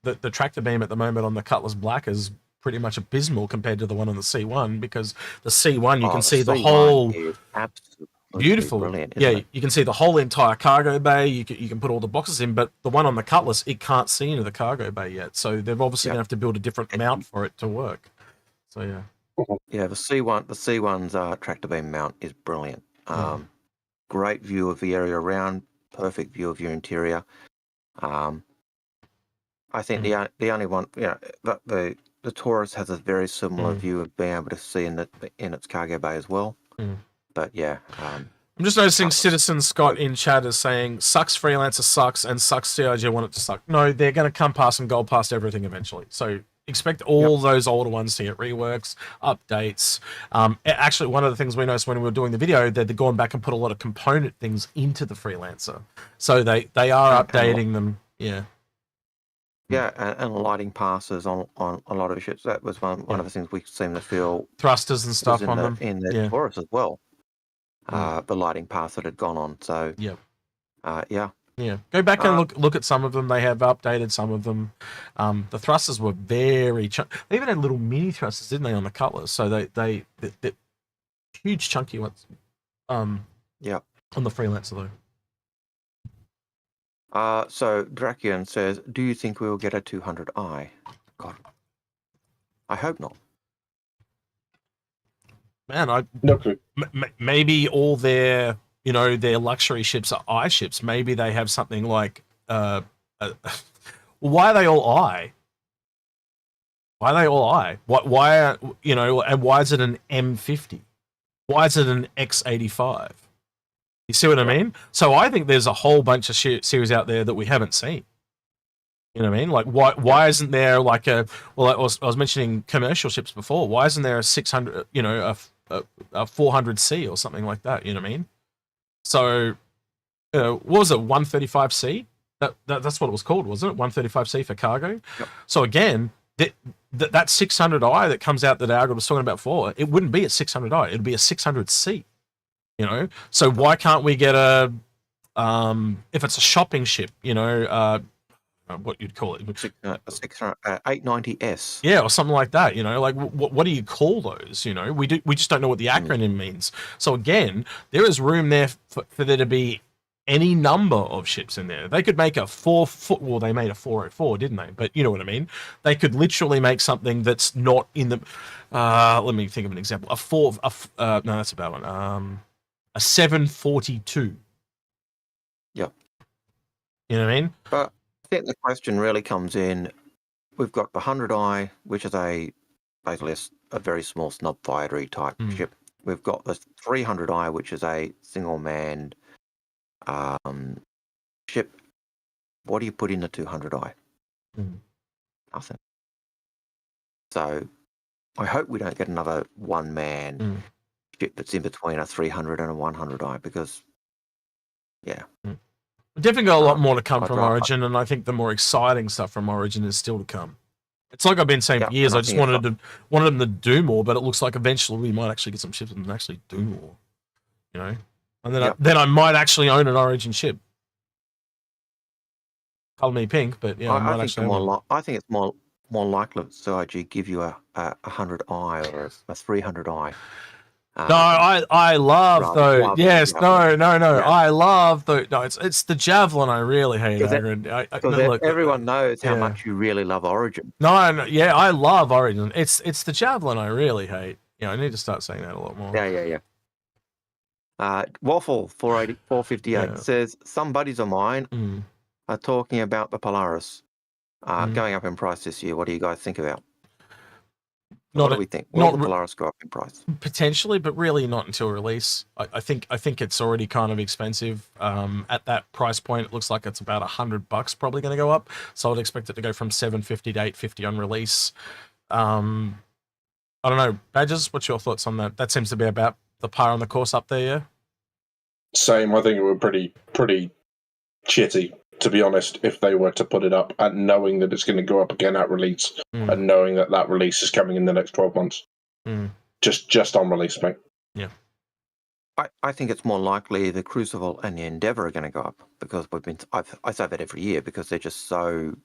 S1: the tractor beam at the moment on the Cutlass Black is pretty much abysmal compared to the one on the C1, because the C1 you can see the whole beautiful,
S2: brilliant,
S1: yeah, you can see the whole entire cargo bay. You can put all the boxes in, but the one on the Cutlass, it can't see into the cargo bay yet. So they're obviously gonna have to build a different mount for it to work. So
S2: yeah, the C1's tractor beam mount is brilliant. Great view of the area around, perfect view of your interior. I think the only one, you know, the Taurus has a very similar view of being able to see in its cargo bay as well. But yeah,
S1: I'm just noticing Citizen Scott in chat is saying sucks Freelancer sucks and sucks CIG want it to suck. No, they're going to come past and go past everything eventually. So expect all those older ones to get reworks, updates. Actually, one of the things we noticed when we were doing the video, they've gone back and put a lot of component things into the Freelancer. So they are updating them. Yeah.
S2: Yeah, and lighting passes on a lot of ships. That was one of the things we seem to feel.
S1: Thrusters and stuff on them.
S2: In the Taurus as well. The lighting pass that had gone on. So yeah.
S1: Go back and look at some of them. They have updated some of them. The thrusters were very they even had little mini thrusters, didn't they, on the Cutlass? So they huge chunky ones. On the Freelancer though.
S2: So Drakian says, do you think we will get a 200i? God, I hope not.
S1: Man,
S3: no clue.
S1: Maybe all their luxury ships are I ships. Maybe they have something like why are they all I? Why are they all I? Why and why is it an M50? Why is it an X85? You see what I mean? So I think there's a whole bunch of series out there that we haven't seen. You know what I mean? Like, why isn't there like I was mentioning commercial ships before. Why isn't there a 600, a 400C or something like that? You know what I mean? So, what was it? 135C? That's what it was called, wasn't it? 135C for cargo.
S2: Yep.
S1: So again, that 600i that comes out that Algared was talking about before, it wouldn't be a 600i. It'd be a 600C. You know, so why can't we get a if it's a shopping ship, what you'd call it,
S2: 890S,
S1: yeah, or something like that. Like what do you call those? We just don't know what the acronym means. So again, there is room there for there to be any number of ships in there. They could make a 4-foot. Well, they made a 404, didn't they? But you know what I mean. They could literally make something that's not in the. Let me think of an example. No, that's a bad one. A 742.
S2: Yep.
S1: You know what I mean?
S2: But I think the question really comes in. We've got the 100i, which is basically a very small snub fighter type ship. We've got the 300i, which is a single manned ship. What do you put in the 200i? Nothing. So I hope we don't get another one man ship that's in between a 300 and a 100i, because
S1: definitely got a lot more to come from Origin, and I think the more exciting stuff from Origin is still to come. It's like I've been saying for years. I just wanted them to do more, but it looks like eventually we might actually get some ships that can actually do more. And then I might actually own an Origin ship. Color me pink, but yeah, I might actually.
S2: I think it's more more likely CIG give you a 100i or a 300i?
S1: No, I love though. Yes, no.
S2: Yeah.
S1: I love though. No, it's the javelin I really hate.
S2: Because
S1: Look,
S2: everyone knows how
S1: yeah.
S2: much you really love Origin.
S1: No, yeah, I love Origin. It's the javelin I really hate. I need to start saying that a lot more.
S2: Yeah. Waffle 458
S1: Yeah.
S2: says some buddies of mine
S1: Mm.
S2: are talking about the Polaris going up in price this year. What do you guys think about? What do we think? Will the Polaris go up in price?
S1: Potentially, but really not until release. I think it's already kind of expensive. At that price point, it looks like it's about $100 probably going to go up. So I'd expect it to go from $750 to $850 on release. I don't know, Badgers. What's your thoughts on that? That seems to be about the par on the course up there. Yeah.
S3: Same. I think it would pretty shitty, to be honest, if they were to put it up and knowing that it's going to go up again at release and knowing that release is coming in the next 12 months. Just on release, mate.
S1: Yeah.
S2: I think it's more likely the Crucible and the Endeavour are going to go up because I say that every year because they're just so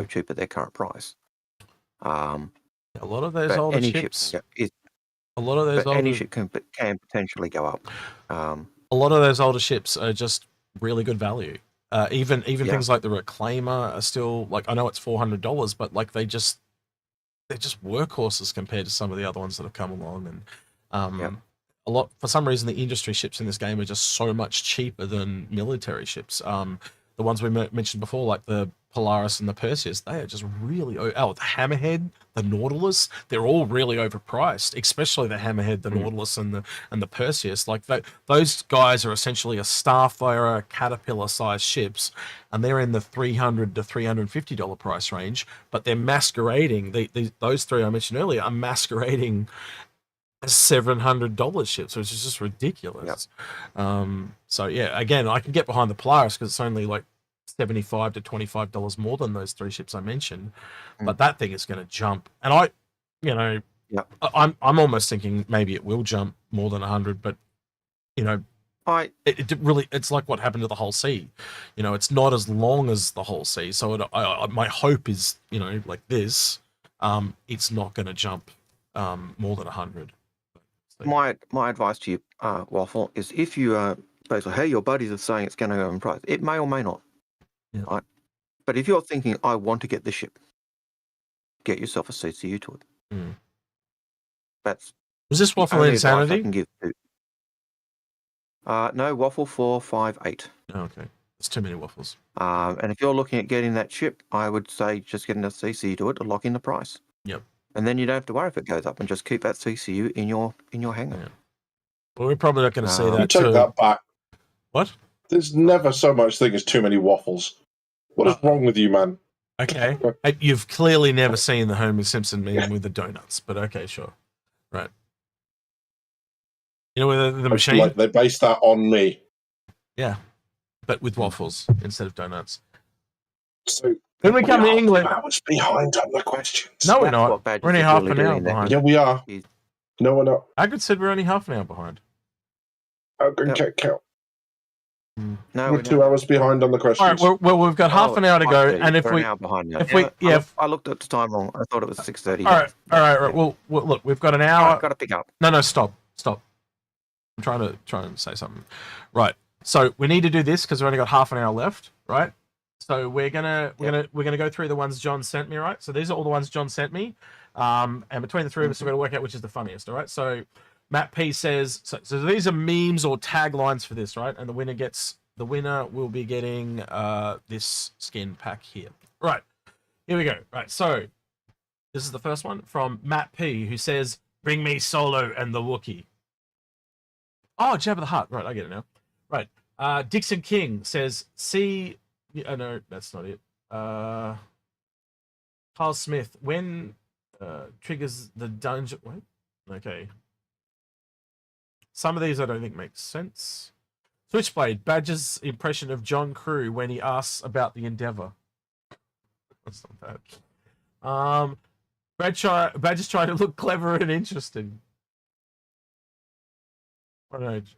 S2: cheap at their current price.
S1: A lot of those older ships.
S2: Any ship can potentially go up.
S1: A lot of those older ships are just really good value. Even things like the Reclaimer are still, like, I know it's $400, but like they're just workhorses compared to some of the other ones that have come along. And for some reason, the industry ships in this game are just so much cheaper than military ships. The ones we mentioned before, like the Polaris and the Perseus, they are just really... the Hammerhead, the Nautilus, they're all really overpriced, especially the Hammerhead, the Nautilus, and the Perseus. Like, those guys are essentially a Starfire, Caterpillar-sized ships, and they're in the $300 to $350 price range, but they're masquerading... those three I mentioned earlier are masquerading as $700 ships, which is just ridiculous. So yeah, again, I can get behind the Polaris because it's only like $75 to $25 more than those three ships I mentioned, but that thing is going to jump. And I'm almost thinking maybe it will jump more than 100, but it's like what happened to the Hull C. It's not as long as the Hull C, so my hope is like this, it's not going to jump more than 100.
S2: My advice to you, Waffle, is if you basically, hey, your buddies are saying it's going to go in price, it may or may not.
S1: Yeah.
S2: Right? But if you're thinking, I want to get the ship, get yourself a CCU to it.
S1: Was this Waffle Insanity?
S2: I can give to. No, Waffle 458.
S1: Oh, okay. There's too many waffles.
S2: And if you're looking at getting that ship, I would say just getting a CCU to it to lock in the price.
S1: Yep.
S2: And then you don't have to worry if it goes up, and just keep that CCU in your hangar.
S1: Yeah. Well, we're probably not going to see that.
S3: Take that back.
S1: What?
S3: There's never so much thing as too many waffles. What is wrong with you, man?
S1: Okay. You've clearly never seen the Homer Simpson meme with the donuts, but okay, sure. Right. With the machine?
S3: Like they based that on me.
S1: Yeah. But with waffles instead of donuts.
S3: So
S1: when we come to England...
S3: 2 hours behind on the questions.
S1: No, we're not. We're only half an hour behind.
S3: Yeah, we are. No, we're not.
S1: Algared said we're only half an hour behind.
S3: Algared can't count.
S2: No,
S3: we're 2 hours behind on the questions.
S1: All right, well, we've got half an hour to go, and if
S2: we're
S1: we...
S2: an hour behind now.
S1: I
S2: looked at the time wrong. I thought it was 6:30.
S1: All right. Well, look, we've got an hour.
S2: I've got to pick up.
S1: No, stop. I'm trying to say something. Right. So we need to do this because we've only got half an hour left, right? So we're gonna go through the ones John sent me, right? So these are all the ones John sent me, and between the three of us, we're gonna work out which is the funniest. All right. So Matt P says so these are memes or taglines for this, right? And the winner will be getting this skin pack here. Right. Here we go. Right. So this is the first one from Matt P, who says, "Bring me Solo and the Wookiee." Oh, Jabba the Hutt. Right, I get it now. Right. Dixon King says, "See." No, that's not it. Carl Smith, when triggers the dungeon... Wait. Okay. Some of these I don't think make sense. Switchblade, Badger's impression of John Crew when he asks about the Endeavour. That's not bad. Badger's trying to look clever and interesting. What age?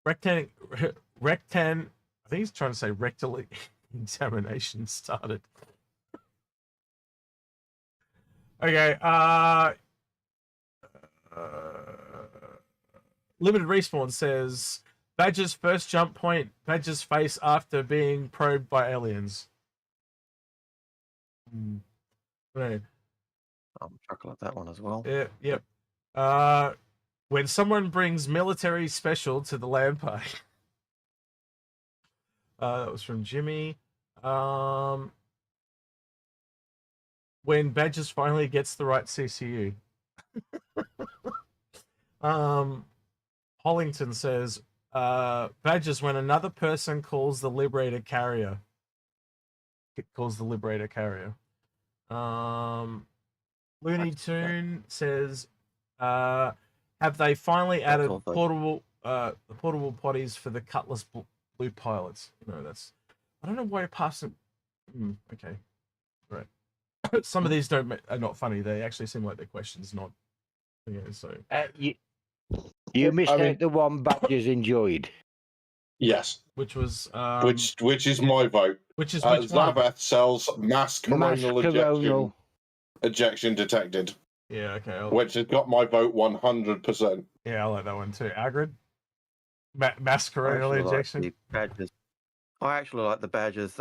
S1: Rectan... I think he's trying to say rectal examination started. Okay. Limited Respawn says Badger's first jump point, Badger's face after being probed by aliens. Right.
S2: I'll chuckle at that one as well.
S1: Yeah, yep. When someone brings military special to the land park. That was from Jimmy. When Badgers finally gets the right CCU. Hollington says, Badgers when another person calls the Liberator carrier. It calls the Liberator carrier. Looney Tune says, have they finally added portable potties for the Cutlass Blue pilots? No, that's. I don't know why you're passing. Okay, right. Some of these are not funny. They actually seem like they're questions, not. Yeah, so.
S4: You missed out the one Badgers enjoyed.
S3: Yes.
S1: Which was
S3: which is my vote.
S1: Which is which one?
S3: Zaveth sells mass coronal ejection detected.
S1: Yeah, okay.
S3: Which has got my vote 100%.
S1: Yeah, I like that one too. Algared? Mass coronal ejection?
S2: Like the Badgers. I actually like the Badgers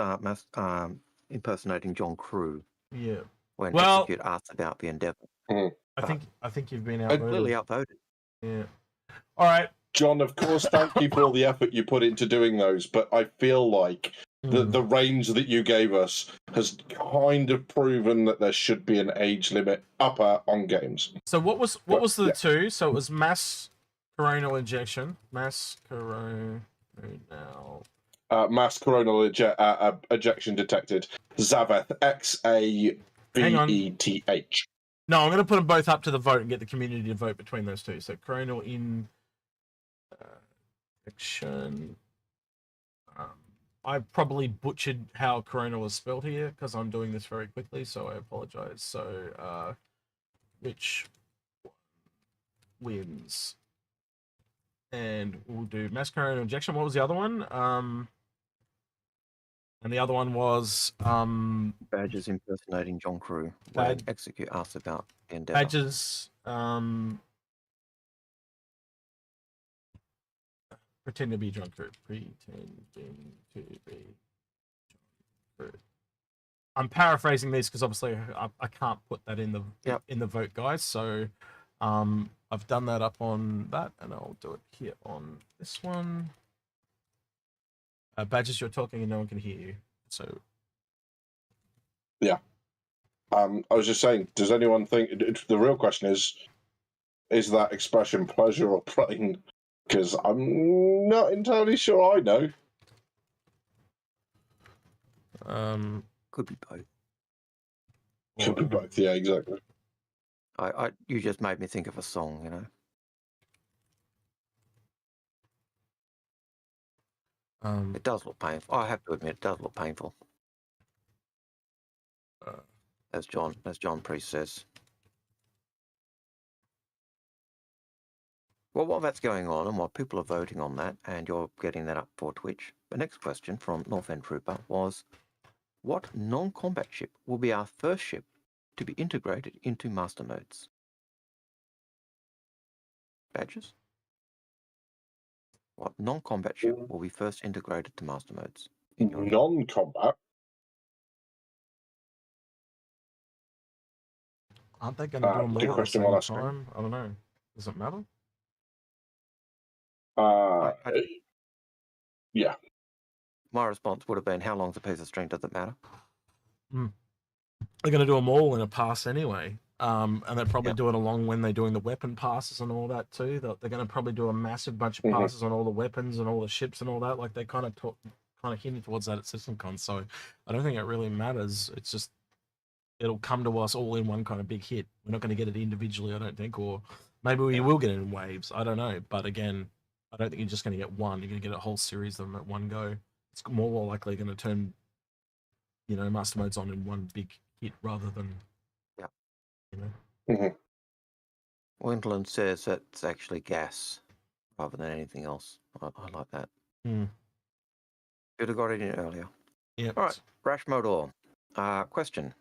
S2: impersonating John Crew.
S1: Yeah.
S2: When Execute asks about the Endeavour.
S1: I think you've been outvoted.
S2: Completely outvoted.
S1: Yeah. All right.
S3: John, of course, thank you for all the effort you put into doing those, but I feel like the range that you gave us has kind of proven that there should be an age limit upper on games.
S1: So what was the two? So it was mass coronal injection, mass coronal.
S3: Mass coronal ejection detected. Zaveth, XAVETH.
S1: No, I'm going to put them both up to the vote and get the community to vote between those two. So coronal injection. I probably butchered how coronal is spelled here because I'm doing this very quickly, so I apologize. So, which wins? And we'll do mass coronal injection. What was the other one? And the other one was
S2: Badgers impersonating John Crew. Execute asks about the Endeavour.
S1: Badgers pretend to be John Crew. Pretending to be John Crew. I'm paraphrasing these because obviously I can't put that in the vote, guys. So I've done that up on that, and I'll do it here on this one. Badgers, you're talking and no one can hear you. So
S3: yeah, I was just saying. Does anyone think the real question is that expression pleasure or pain? Because I'm not entirely sure I know.
S2: Could be both.
S3: Could be both. Yeah, exactly.
S2: You just made me think of a song, you know. It does look painful. I have to admit, it does look painful. As John Priest says. Well, while that's going on and while people are voting on that, and you're getting that up for Twitch, the next question from North End Trooper was, what non-combat ship will be our first ship to be integrated into master modes? Badgers? What non-combat ship will be first integrated to master modes?
S3: Non-combat?
S1: Aren't they going to do them all at the same time? I don't know. Does it matter?
S3: Yeah.
S2: My response would have been, how long's a piece of string? Does it matter?
S1: They're going to do them all in a pass anyway. And they're probably doing along when they're doing the weapon passes and all that too. They're going to probably do a massive bunch of passes on all the weapons and all the ships and all that. Like they kind of hinted towards that at SystemCon. So I don't think it really matters. It's just it'll come to us all in one kind of big hit. We're not going to get it individually, I don't think, or maybe we will get it in waves. I don't know. But again, I don't think you're just going to get one. You're going to get a whole series of them at one go. It's more likely going to turn, master modes on in one big hit rather than,
S2: Wendland says it's actually gas rather than anything else. I like that. Should have got it in earlier.
S1: Yeah.
S2: All right. Rash Modor. Question.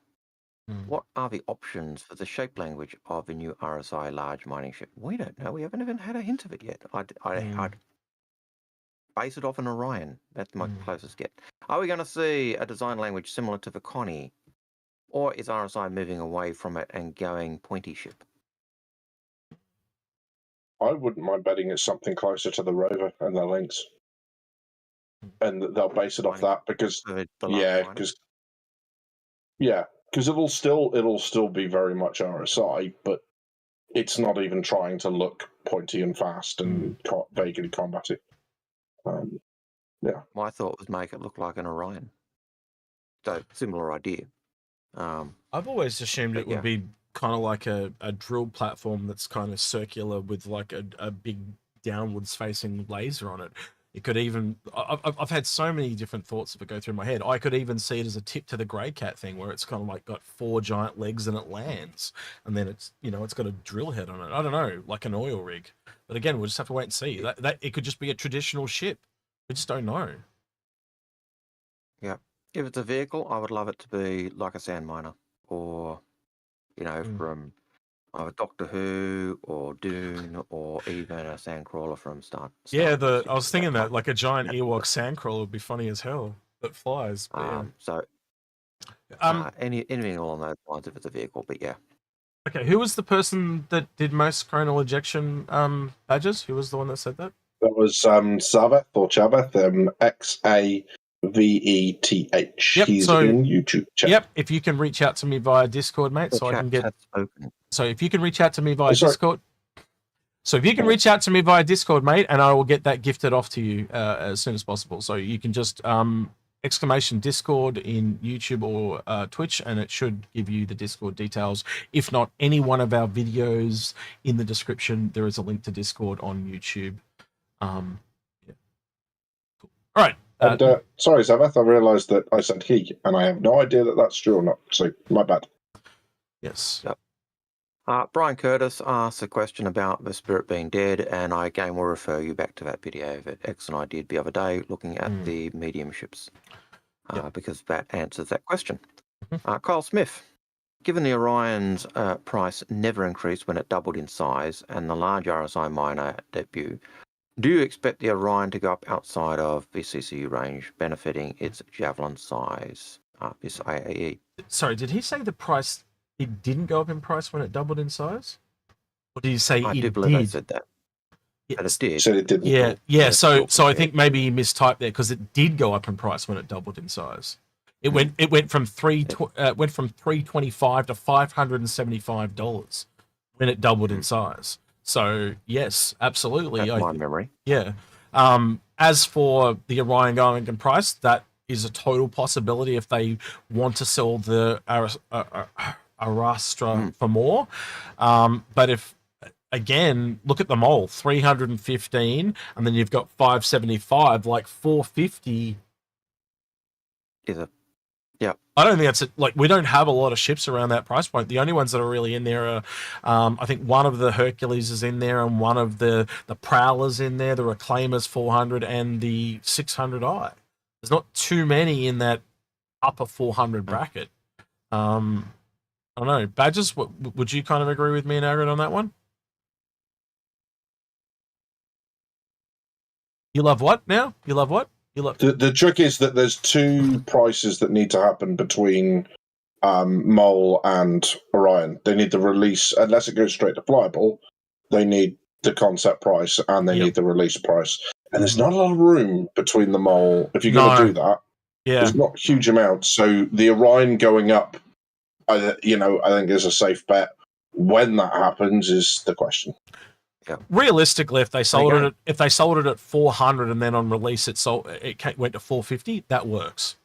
S2: What are the options for the shape language of a new RSI large mining ship? We don't know. We haven't even had a hint of it yet. I'd base it off an Orion. That's my closest get. Are we going to see a design language similar to the Connie? Or is RSI moving away from it and going pointy ship?
S3: I wouldn't mind betting it's something closer to the Rover and the Lynx. And they'll base it off that because, because it'll still be very much RSI, but it's not even trying to look pointy and fast and vaguely combative.
S2: My thought was make it look like an Orion. So similar idea.
S1: I've always assumed it would be kind of like a drill platform that's kind of circular with like a big downwards facing laser on it. It could even, I've had so many different thoughts that go through my head. I could even see it as a tip to the grey cat thing where it's kind of like got 4 giant legs and it lands, and then it's, you know, it's got a drill head on it. I don't know, like an oil rig. But again, we'll just have to wait and see. That it could just be a traditional ship. We just don't know.
S2: Yeah. If it's a vehicle, I would love it to be like a sand miner, or, you know, from either Doctor Who or Dune, or even a sandcrawler from Star.
S1: Yeah, I was thinking that like a giant Ewok sandcrawler would be funny as hell that flies. But
S2: So anything along those lines if it's a vehicle, but yeah.
S1: Okay, who was the person that did most coronal ejection badges? Who was the one that said that?
S3: That was Zaveth or Chabeth, Xaveth.
S1: Yep,
S3: He's in YouTube chat.
S1: Yep, if you can reach out to me via Discord, mate, so I can get.
S2: Open.
S1: So if you can reach out to me via Discord. So if you can reach out to me via Discord, mate, and I will get that gifted off to you as soon as possible. So you can just exclamation Discord in YouTube or Twitch, and it should give you the Discord details. If not, any one of our videos in the description, there is a link to Discord on YouTube. Yeah. Cool. All right.
S3: And sorry, Zaveth, I realised that I said he, and I have no idea that that's true or not. So my bad.
S1: Yes.
S2: Yep. Brian Curtis asked a question about the Spirit being dead, and I again will refer you back to that video that X and I did the other day looking at the medium ships, because that answers that question. Kyle Smith, given the Orion's price never increased when it doubled in size and the large RSI miner debut, do you expect the Orion to go up outside of the CCU range, benefiting its Javelin size? This IAE.
S1: Sorry, did he say the price? It didn't go up in price when it doubled in size? Or did you say
S2: I
S1: it
S2: do believe
S1: did?
S2: I said that. But it did.
S3: Said it didn't.
S1: Yeah. So I think maybe he mistyped there because it did go up in price when it doubled in size. It went from $325 to $575 when it doubled in size. So yes, absolutely.
S2: That's my memory.
S1: Yeah. As for the Orion going in price, that is a total possibility if they want to sell the Arastra for more. But if, again, look at them all, 315, and then you've got 575, like 450.
S2: Yeah.
S1: I don't think that's it. Like, we don't have a lot of ships around that price point. The only ones that are really in there are, I think one of the Hercules is in there, and one of the Prowlers in there, the Reclaimers 400 and the 600i. There's not too many in that upper 400 bracket. I don't know. Badgers, would you kind of agree with me and Algared on that one? You love what now? You love what? You love
S3: The trick is that there's 2 prices that need to happen between Mole and Orion. They need the release, unless it goes straight to Flyable, they need the concept price and they need the release price. And there's not a lot of room between the Mole. If you're going to do that, there's not huge amounts. So the Orion going up, I think is a safe bet. When that happens is the question.
S2: Yeah.
S1: Realistically, if they sold it at 400 and then on release it went to 450, that works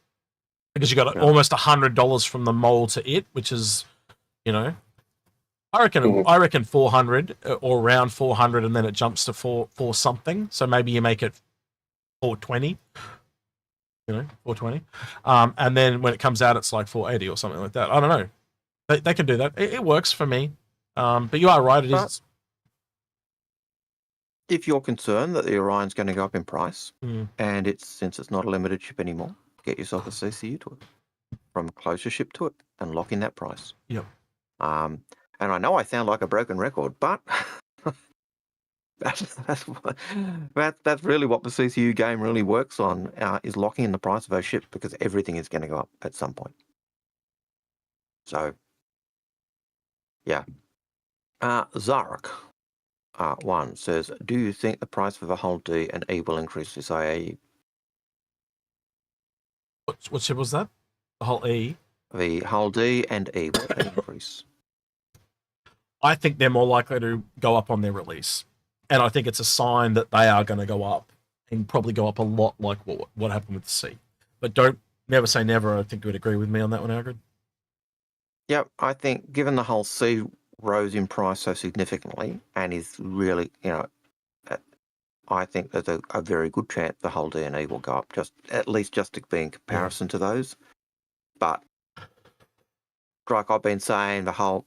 S1: because you got almost $100 from the Mole to it, which is, I reckon 400 or around 400, and then it jumps to 4 something. So maybe you make it 420. 420, and then when it comes out, it's like 480 or something like that. I don't know. They can do that. It works for me. But you are right. It is.
S2: If you're concerned that the Orion's going to go up in price, and since it's not a limited ship anymore, get yourself a CCU to it. from a closer ship to it and lock in that price.
S1: Yep.
S2: And I know I sound like a broken record, but that's really what the CCU game really works on, is locking in the price of a ship, because everything is going to go up at some point. So, yeah. Zarek 1 says, do you think the price for the whole D and E will increase this IAE?
S1: What ship was that? The whole E?
S2: The whole D and E will they increase?
S1: I think they're more likely to go up on their release. And I think it's a sign that they are going to go up, and probably go up a lot like what happened with the C. But never say never. I think you would agree with me on that one, Algared.
S2: Yep, I think given the whole C rose in price so significantly and is really, I think there's a very good chance the whole D and E will go up, at least just to be in comparison to those. But like I've been saying the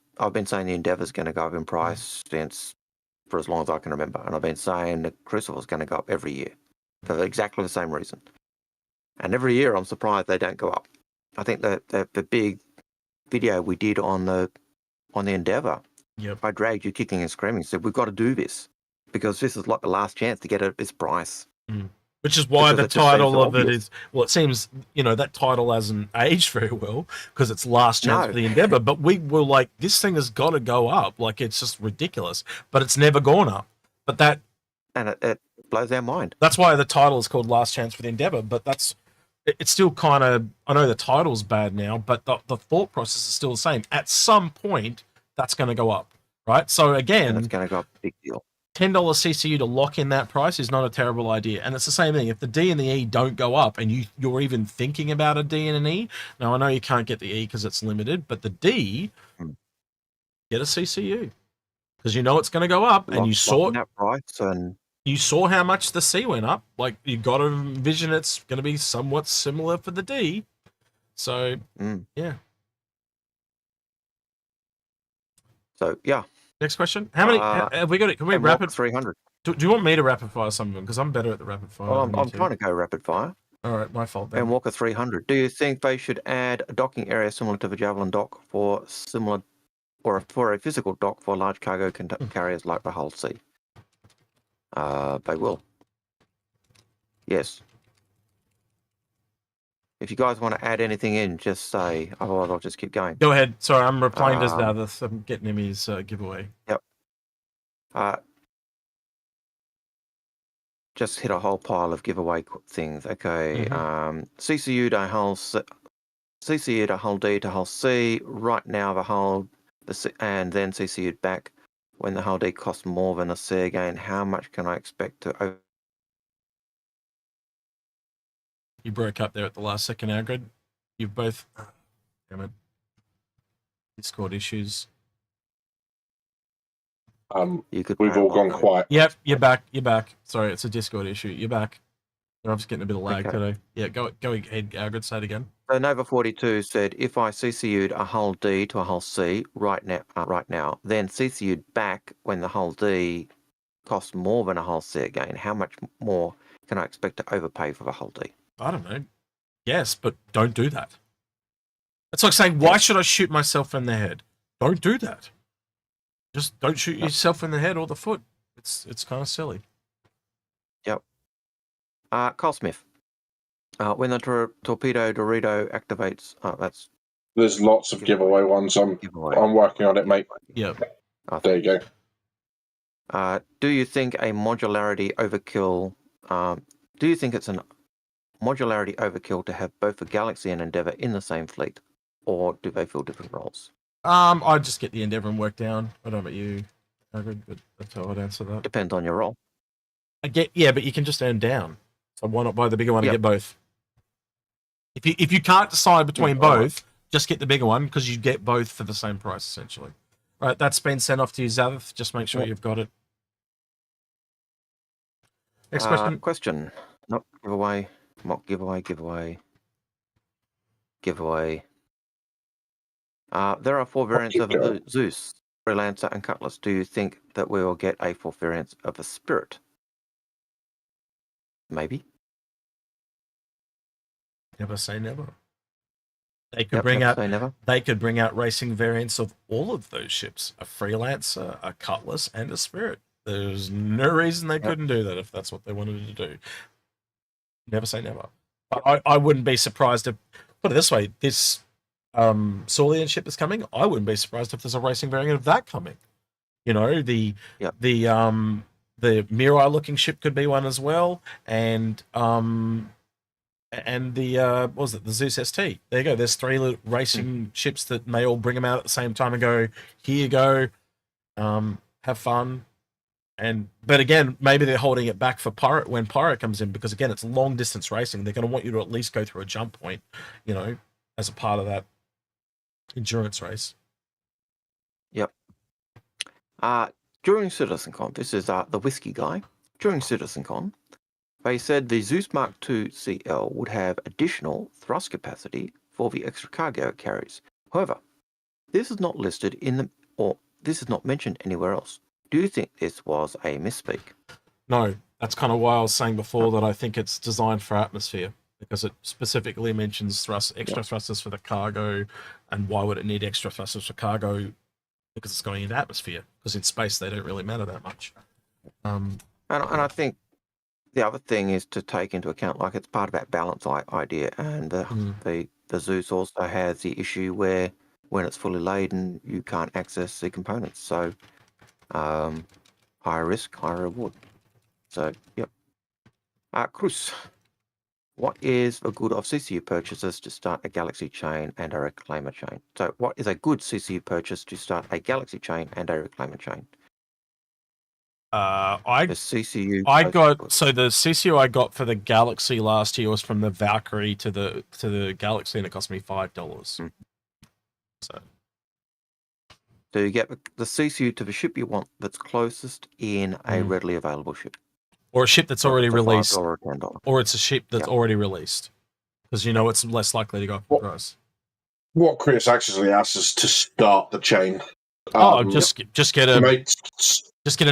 S2: Endeavour's going to go up in price for as long as I can remember, and I've been saying the Crucible's going to go up every year for exactly the same reason. And every year I'm surprised they don't go up. I think the big video we did on the Endeavour,
S1: Yep.
S2: I dragged you kicking and screaming, said we've got to do this because this is like the last chance to get it at this price.
S1: Which is why
S2: Because
S1: the
S2: it just seems
S1: title
S2: so
S1: of it
S2: obvious.
S1: is, well, it seems, that title hasn't aged very well because it's last chance
S2: No.
S1: for the Endeavour. But we were like, this thing has got to go up. Like, it's just ridiculous. But it's never gone up. But
S2: And it blows our mind.
S1: that's why the title is called Last Chance for the Endeavour. But it's still kind of, I know the title's bad now, but the thought process is still the same. At some point, that's going to go up, right? So
S2: And
S1: again,
S2: it's going to go up a big deal.
S1: $10 CCU to lock in that price is not a terrible idea. And it's the same thing. If the D and the E don't go up and you're even thinking about a D and an E, now I know you can't get the E because it's limited, but the D, get a CCU because you know it's going to go up, and
S2: Locking that price, and
S1: you saw how much the C went up. Like, you got to envision it's going to be somewhat similar for the D. So, yeah.
S2: So, yeah.
S1: Next question. How many have we got? Can we rapid
S2: 300?
S1: Do you want me to rapid fire some of them? Because I'm better at the rapid fire.
S2: Well,
S1: than
S2: I'm
S1: you two.
S2: trying to go rapid fire.
S1: All right, my fault. Then.
S2: And Walker 300. Do you think they should add a docking area similar to the Javelin dock for a physical dock for large cargo carriers like the Hull C? They will. Yes. If you guys want to add anything in, just say. Otherwise, I'll just keep going.
S1: Go ahead. Sorry, I'm replying to the other. I'm getting him his giveaway.
S2: Yep. Just hit a whole pile of giveaway things. Okay. CCU to Hull D to Hull C. Right now, and then CCU back when the Hull D costs more than a C again. How much can I expect to?
S1: You broke up there at the last second, Algared. You've both. Damn it. Discord issues.
S3: We've all gone quiet.
S1: Yep, you're back. You're back. Sorry, it's a Discord issue. You're back. I'm just getting a bit of lag today. Yeah, go ahead, Algared. Say it again.
S2: So Nova 42 said, if I CCU'd a Hull D to a Hull C right now, then CCU'd back when the Hull D costs more than a Hull C again, how much more can I expect to overpay for the Hull D?
S1: I don't know. Yes, but don't do that. It's like saying, why should I shoot myself in the head? Don't do that. Just don't shoot yourself in the head or the foot. It's kind of silly.
S2: Yep. Carl Smith. When the torpedo Dorito activates,
S3: There's lots of giveaway ones. I'm working on it, mate.
S1: Yep.
S3: There you
S2: go. Do you think a modularity overkill? Do you think it's an modularity overkill to have both the Galaxy and Endeavour in the same fleet, or do they fill different roles?
S1: I'd just get the Endeavour and work down. I don't know about you, Algared, but that's how I'd answer that.
S2: Depends on your role.
S1: But you can just earn down. So why not buy the bigger one and get both? If you can't decide between both, just get the bigger one because you get both for the same price essentially. All right, that's been sent off to you, Zavith. Just make sure you've got it. Next question.
S2: Question. Not giveaway. Mock giveaway. Giveaway. There are 4 variants of the Zeus, Freelancer, and Cutlass. Do you think that we will get a 4th variant of the Spirit? Maybe.
S1: Never say never. They could
S2: Yep,
S1: bring
S2: never
S1: out
S2: say never.
S1: they could bring out racing variants of all of those ships: a Freelancer, a Cutlass, and a Spirit. There's no reason they couldn't do that if that's what they wanted to do. Never say never. I wouldn't be surprised if, put it this way, this Saulian ship is coming. I wouldn't be surprised if there's a racing variant of that coming. You know, the Mirai looking ship could be one as well, and the what was it, the Zeus ST. There you go. There's 3 racing ships that may all bring them out at the same time and go, here you go, have fun. But again, maybe they're holding it back for Pirate when Pirate comes in, because again, it's long distance racing. They're going to want you to at least go through a jump point, you know, as a part of that endurance race.
S2: Yep. During CitizenCon, this is the whiskey guy. During CitizenCon, they said the Zeus Mark II CL would have additional thrust capacity for the extra cargo it carries. However, this is not listed this is not mentioned anywhere else. Do you think this was a misspeak?
S1: No, that's kind of why I was saying before that I think it's designed for atmosphere, because it specifically mentions extra thrusters for the cargo. And why would it need extra thrusters for cargo? Because it's going into atmosphere. Because in space they don't really matter that much.
S2: And I think the other thing is to take into account, like, it's part of that balance idea, and the Zeus also has the issue where when it's fully laden, you can't access the components. So higher risk, higher reward. So, yep. Cruz, what is a good of CCU purchases to start a Galaxy chain and a Reclaimer chain? So what is a good CCU purchase to start a Galaxy chain and a Reclaimer chain?
S1: The
S2: CCU
S1: so the CCU I got for the Galaxy last year was from the Valkyrie to the Galaxy, and it cost me $5.
S2: So you get the CCU to the ship you want that's closest in a readily available ship.
S1: Or a ship that's already released.
S2: $5 or $10.
S1: Or it's a ship that's already released. Because you know it's less likely to go up in price.
S3: What Chris actually asks us to start the chain.
S1: Just get an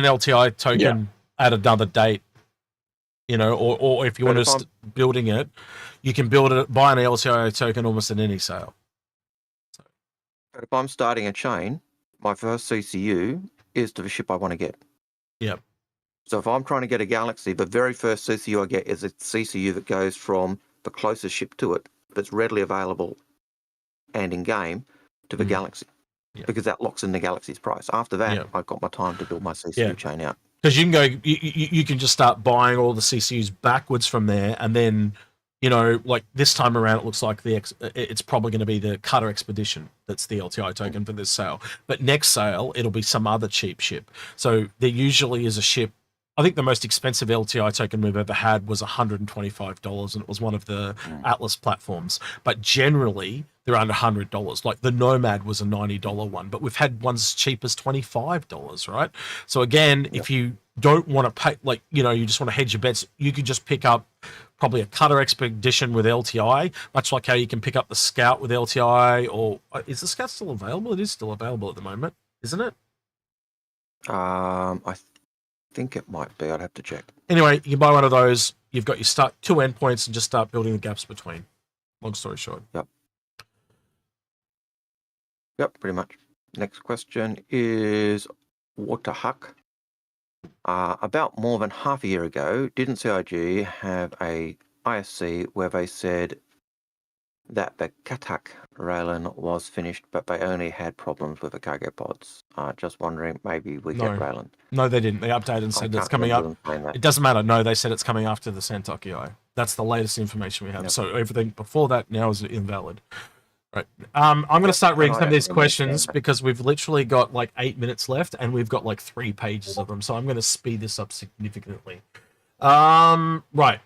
S1: LTI token at another date. You know, or if you want to building it, you can buy an LTI token almost at any sale.
S2: But if I'm starting a chain, my first CCU is to the ship I want to get.
S1: Yep.
S2: So if I'm trying to get a Galaxy, the very first CCU I get is a CCU that goes from the closest ship to it that's readily available and in game to the Galaxy. Yep. Because that locks in the Galaxy's price. After that, I've got my time to build my CCU chain out.
S1: Because you can go, you can just start buying all the CCUs backwards from there, and then, you know, like this time around, it looks like it's probably going to be the Cutter Expedition that's the LTI token for this sale. But next sale, it'll be some other cheap ship. So there usually is a ship. I think the most expensive LTI token we've ever had was $125, and it was one of the Atlas platforms. But generally, they're under $100. Like the Nomad was a $90 one, but we've had ones as cheap as $25, right? So again, if you don't want to pay, like, you know, you just want to hedge your bets, you could just pick up probably a Cutter Expedition with LTI, much like how you can pick up the Scout with LTI. Or is the Scout still available? It is still available at the moment, isn't it?
S2: I think it might be. I'd have to check.
S1: Anyway, you can buy one of those. You've got your 2 endpoints and just start building the gaps between. Long story short.
S2: Yep, pretty much. Next question is Waterhuck. About more than half a year ago, didn't CIG have a ISC where they said that the Katak Raylan was finished, but they only had problems with the cargo pods? Just wondering, maybe we get Raylan.
S1: No, they didn't. They updated and said it's coming up. It doesn't matter. No, they said it's coming after the Santok EI. That's the latest information we have. Yep. So everything before that now is invalid. Right. I'm going to start reading some of these questions because we've literally got like 8 minutes left and we've got like 3 pages of them. So I'm going to speed this up significantly. Right.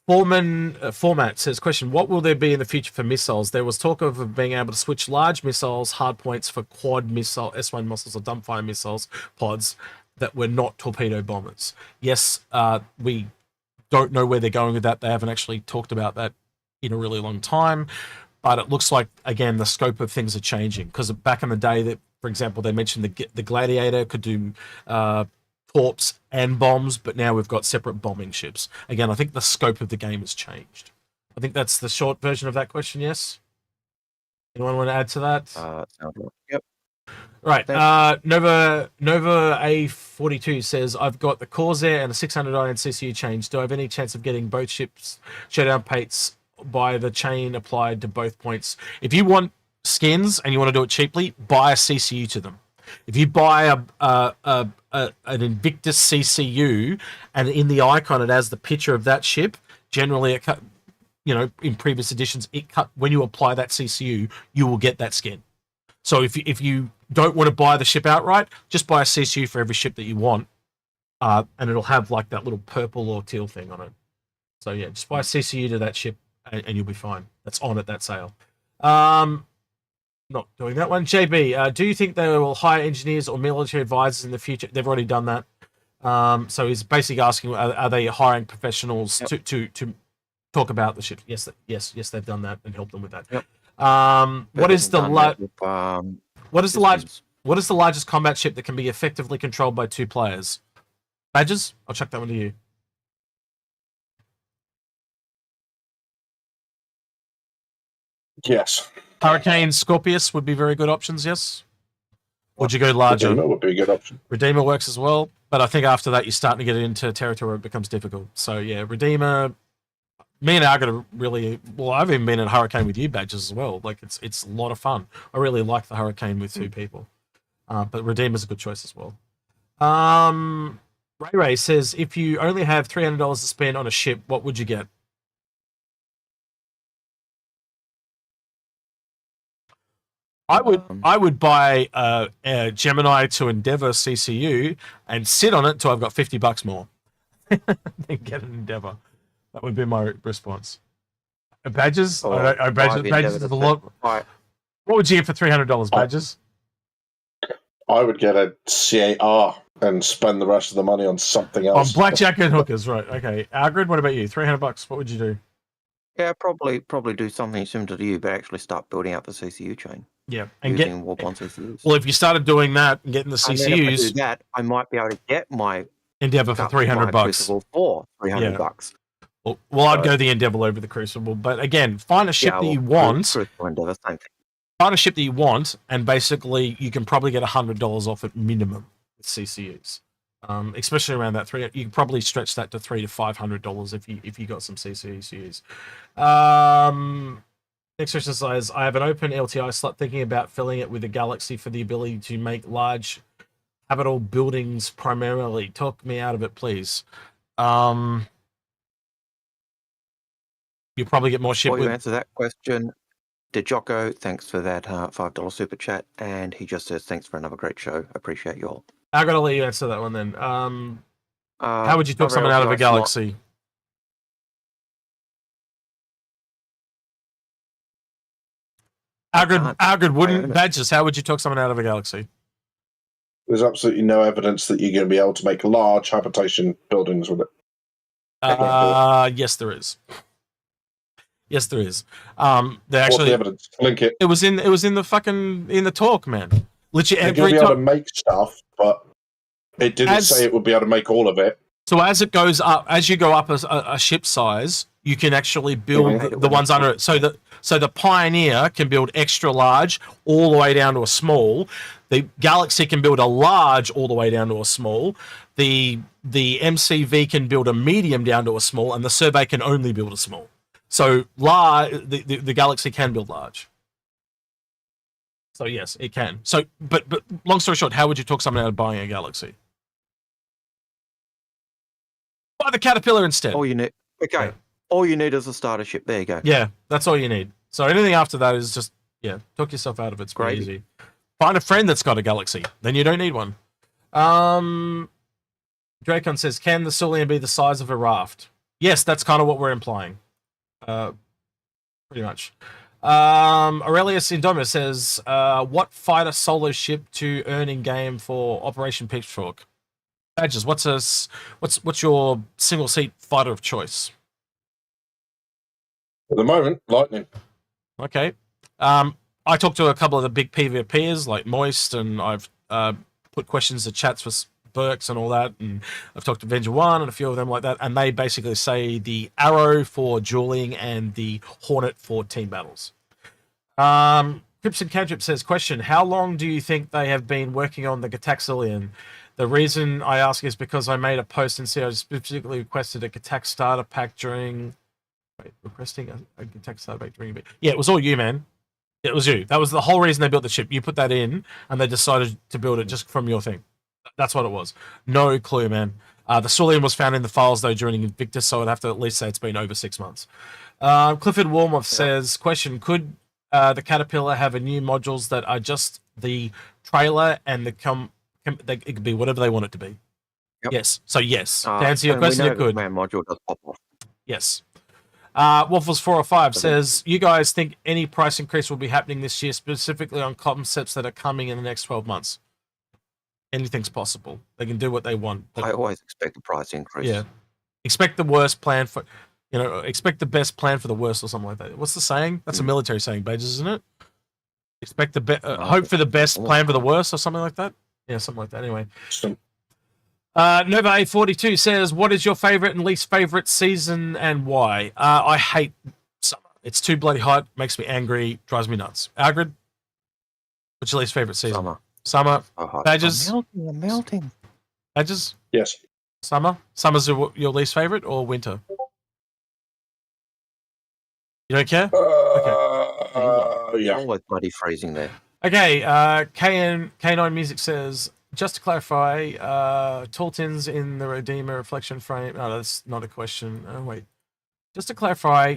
S1: Format says, question, what will there be in the future for missiles? There was talk of being able to switch large missiles, hard points for quad missile, S1 missiles or dumbfire missiles pods that were not torpedo bombers. Yes, we don't know where they're going with that. They haven't actually talked about that in a really long time. But it looks like, again, the scope of things are changing. Because back in the day, that, for example, they mentioned the Gladiator could do torps and bombs, but now we've got separate bombing ships. Again, I think the scope of the game has changed. I think that's the short version of that question, yes? Anyone want to add to that?
S2: Sounds right. Yep.
S1: Right.
S2: Thanks.
S1: Nova A42 says, I've got the Corsair and the 600 iron CCU chains. Do I have any chance of getting both ships showdown pates by the chain applied to both points? If you want skins and you want to do it cheaply, buy a CCU to them. If you buy an Invictus CCU and in the icon it has the picture of that ship, generally it cut, in previous editions, when you apply that CCU, you will get that skin. So if you don't want to buy the ship outright, just buy a CCU for every ship that you want, and it'll have like that little purple or teal thing on it. So yeah, just buy a CCU to that ship, and you'll be fine. That's on at that sale. Not doing that one. JB, do you think they will hire engineers or military advisors in the future? They've already done that. So he's basically asking, are they hiring professionals to talk about the ship? Yes, they've done that and helped them with that.
S2: Yep.
S1: What is the largest combat ship that can be effectively controlled by 2 players? Badgers? I'll chuck that one to you.
S3: Yes.
S1: Hurricane, Scorpius would be very good options, yes? Would you go larger?
S3: Redeemer would be a good option.
S1: Redeemer works as well, but I think after that you're starting to get into territory where it becomes difficult. So yeah, Redeemer. Me and Algared are really well. I've even been in Hurricane with you, Badgers, as well. Like it's a lot of fun. I really like the Hurricane with 2 people, but Redeemer's a good choice as well. Ray says, if you only have $300 to spend on a ship, what would you get? I would buy a Gemini to Endeavour CCU and sit on it until I've got $50 more. Then get an Endeavour. That would be my response. Badgers? Badgers is a lot. What would you get for $300, Badgers?
S3: I would get a CAR and spend the rest of the money on something else.
S1: On blackjack and hookers, right? Okay. Algared, what about you? $300. What would you do?
S2: Yeah, probably do something similar to you, but actually start building up the CCU chain.
S1: Yeah, and
S2: using Warp-on CCUs.
S1: Well, if you started doing that and getting the CCUs,
S2: and then if I do that, I might be able to get my
S1: Endeavour for $300
S2: for $300.
S1: Well, I'd go the Endeavour over the Crucible, but again, find a ship that you want.
S2: Crucible, Endeavour, same thing.
S1: Find a ship that you want, and basically you can probably get $100 off at minimum with CCUs. Especially around that $300, you can probably stretch that to $300 to $500 if you got some CCUs to use. Next question says, I have an open LTI slot, thinking about filling it with a Galaxy for the ability to make large habitable buildings primarily. Talk me out of it, please. You'll probably get more ship.
S2: Before you answer that question, DeJocko, thanks for that $5 super chat, and he just says thanks for another great show. Appreciate you all.
S1: I gotta let you answer that one then. How would you talk someone out of a Galaxy? Algared wouldn't. Badgers, how would you talk someone out of a Galaxy?
S3: There's absolutely no evidence that you're going to be able to make large habitation buildings with it.
S1: Yes, there is. Yes, there is. They actually.
S3: What's the evidence? Link it.
S1: It was in the talk, man. Literally
S3: every time. You'll be able to make stuff, but it didn't say it would be able to make all of it.
S1: So as it goes up, as you go up a ship size, you can actually build the ones under it. So the Pioneer can build extra large all the way down to a small. The Galaxy can build a large all the way down to a small. The MCV can build a medium down to a small, and the Survey can only build a small. So the Galaxy can build large. So yes, it can. So but long story short, how would you talk someone out of buying a Galaxy? Buy the Caterpillar instead.
S2: All you need. Okay. Yeah. All you need is a starter ship. There you go.
S1: Yeah, that's all you need. So anything after that is just, talk yourself out of it. It's pretty easy. Find a friend that's got a Galaxy. Then you don't need one. Dracon says, can the Sulian be the size of a raft? Yes, that's kind of what we're implying. Pretty much. Aurelius Indominus says, what fighter solo ship to earn in game for Operation Pitchfork? Badges, what's your single seat fighter of choice?
S3: At the moment, Lightning.
S1: Okay. I talked to a couple of the big PvPers like Moist, and I've put questions to chats for Burks and all that, and I've talked to Avenger One and a few of them like that, and they basically say the Arrow for dueling and the Hornet for team battles. Crimson Cantrip says, question, how long do you think they have been working on the Gataxilian? The reason I ask is because I made a post and said I specifically requested a Gatax starter pack during... Wait, requesting a Gatax starter pack during... Yeah, it was all you, man. It was you. That was the whole reason they built the ship. You put that in, and they decided to build it just from your thing. That's what it was. No clue, man. The Sulian was found in the files, though, during Invictus, so I'd have to at least say it's been over 6 months. Clifford Warmoth says, question, could the Caterpillar have a new modules that are just the trailer and it could be whatever they want it to be?
S2: Yep.
S1: Yes. So, yes. To answer your question, it could.
S2: Man module does pop off.
S1: Yes. Waffles405 says, you guys think any price increase will be happening this year, specifically on concepts that are coming in the next 12 months? Anything's possible. They can do what they want.
S2: I always expect a price increase.
S1: Yeah. Expect the worst plan for, expect the best plan for the worst or something like that. What's the saying? That's a military saying, Badgers, isn't it? Expect the hope for the best, plan for the worst or something like that? Yeah, something like that. Anyway. Nova A42 says, what is your favorite and least favorite season and why? I hate summer. It's too bloody hot, makes me angry, drives me nuts. Algared, what's your least favorite season? Summer. Badgers.
S2: I'm melting.
S1: Badgers.
S3: Yes.
S1: Summer. Summer's your least favorite or winter? You don't care?
S3: Yeah.
S2: Always bloody freezing there.
S1: Okay. K9 Music says, just to clarify, tall tins in the Redeemer reflection frame. Oh, that's not a question. Oh, wait. Just to clarify,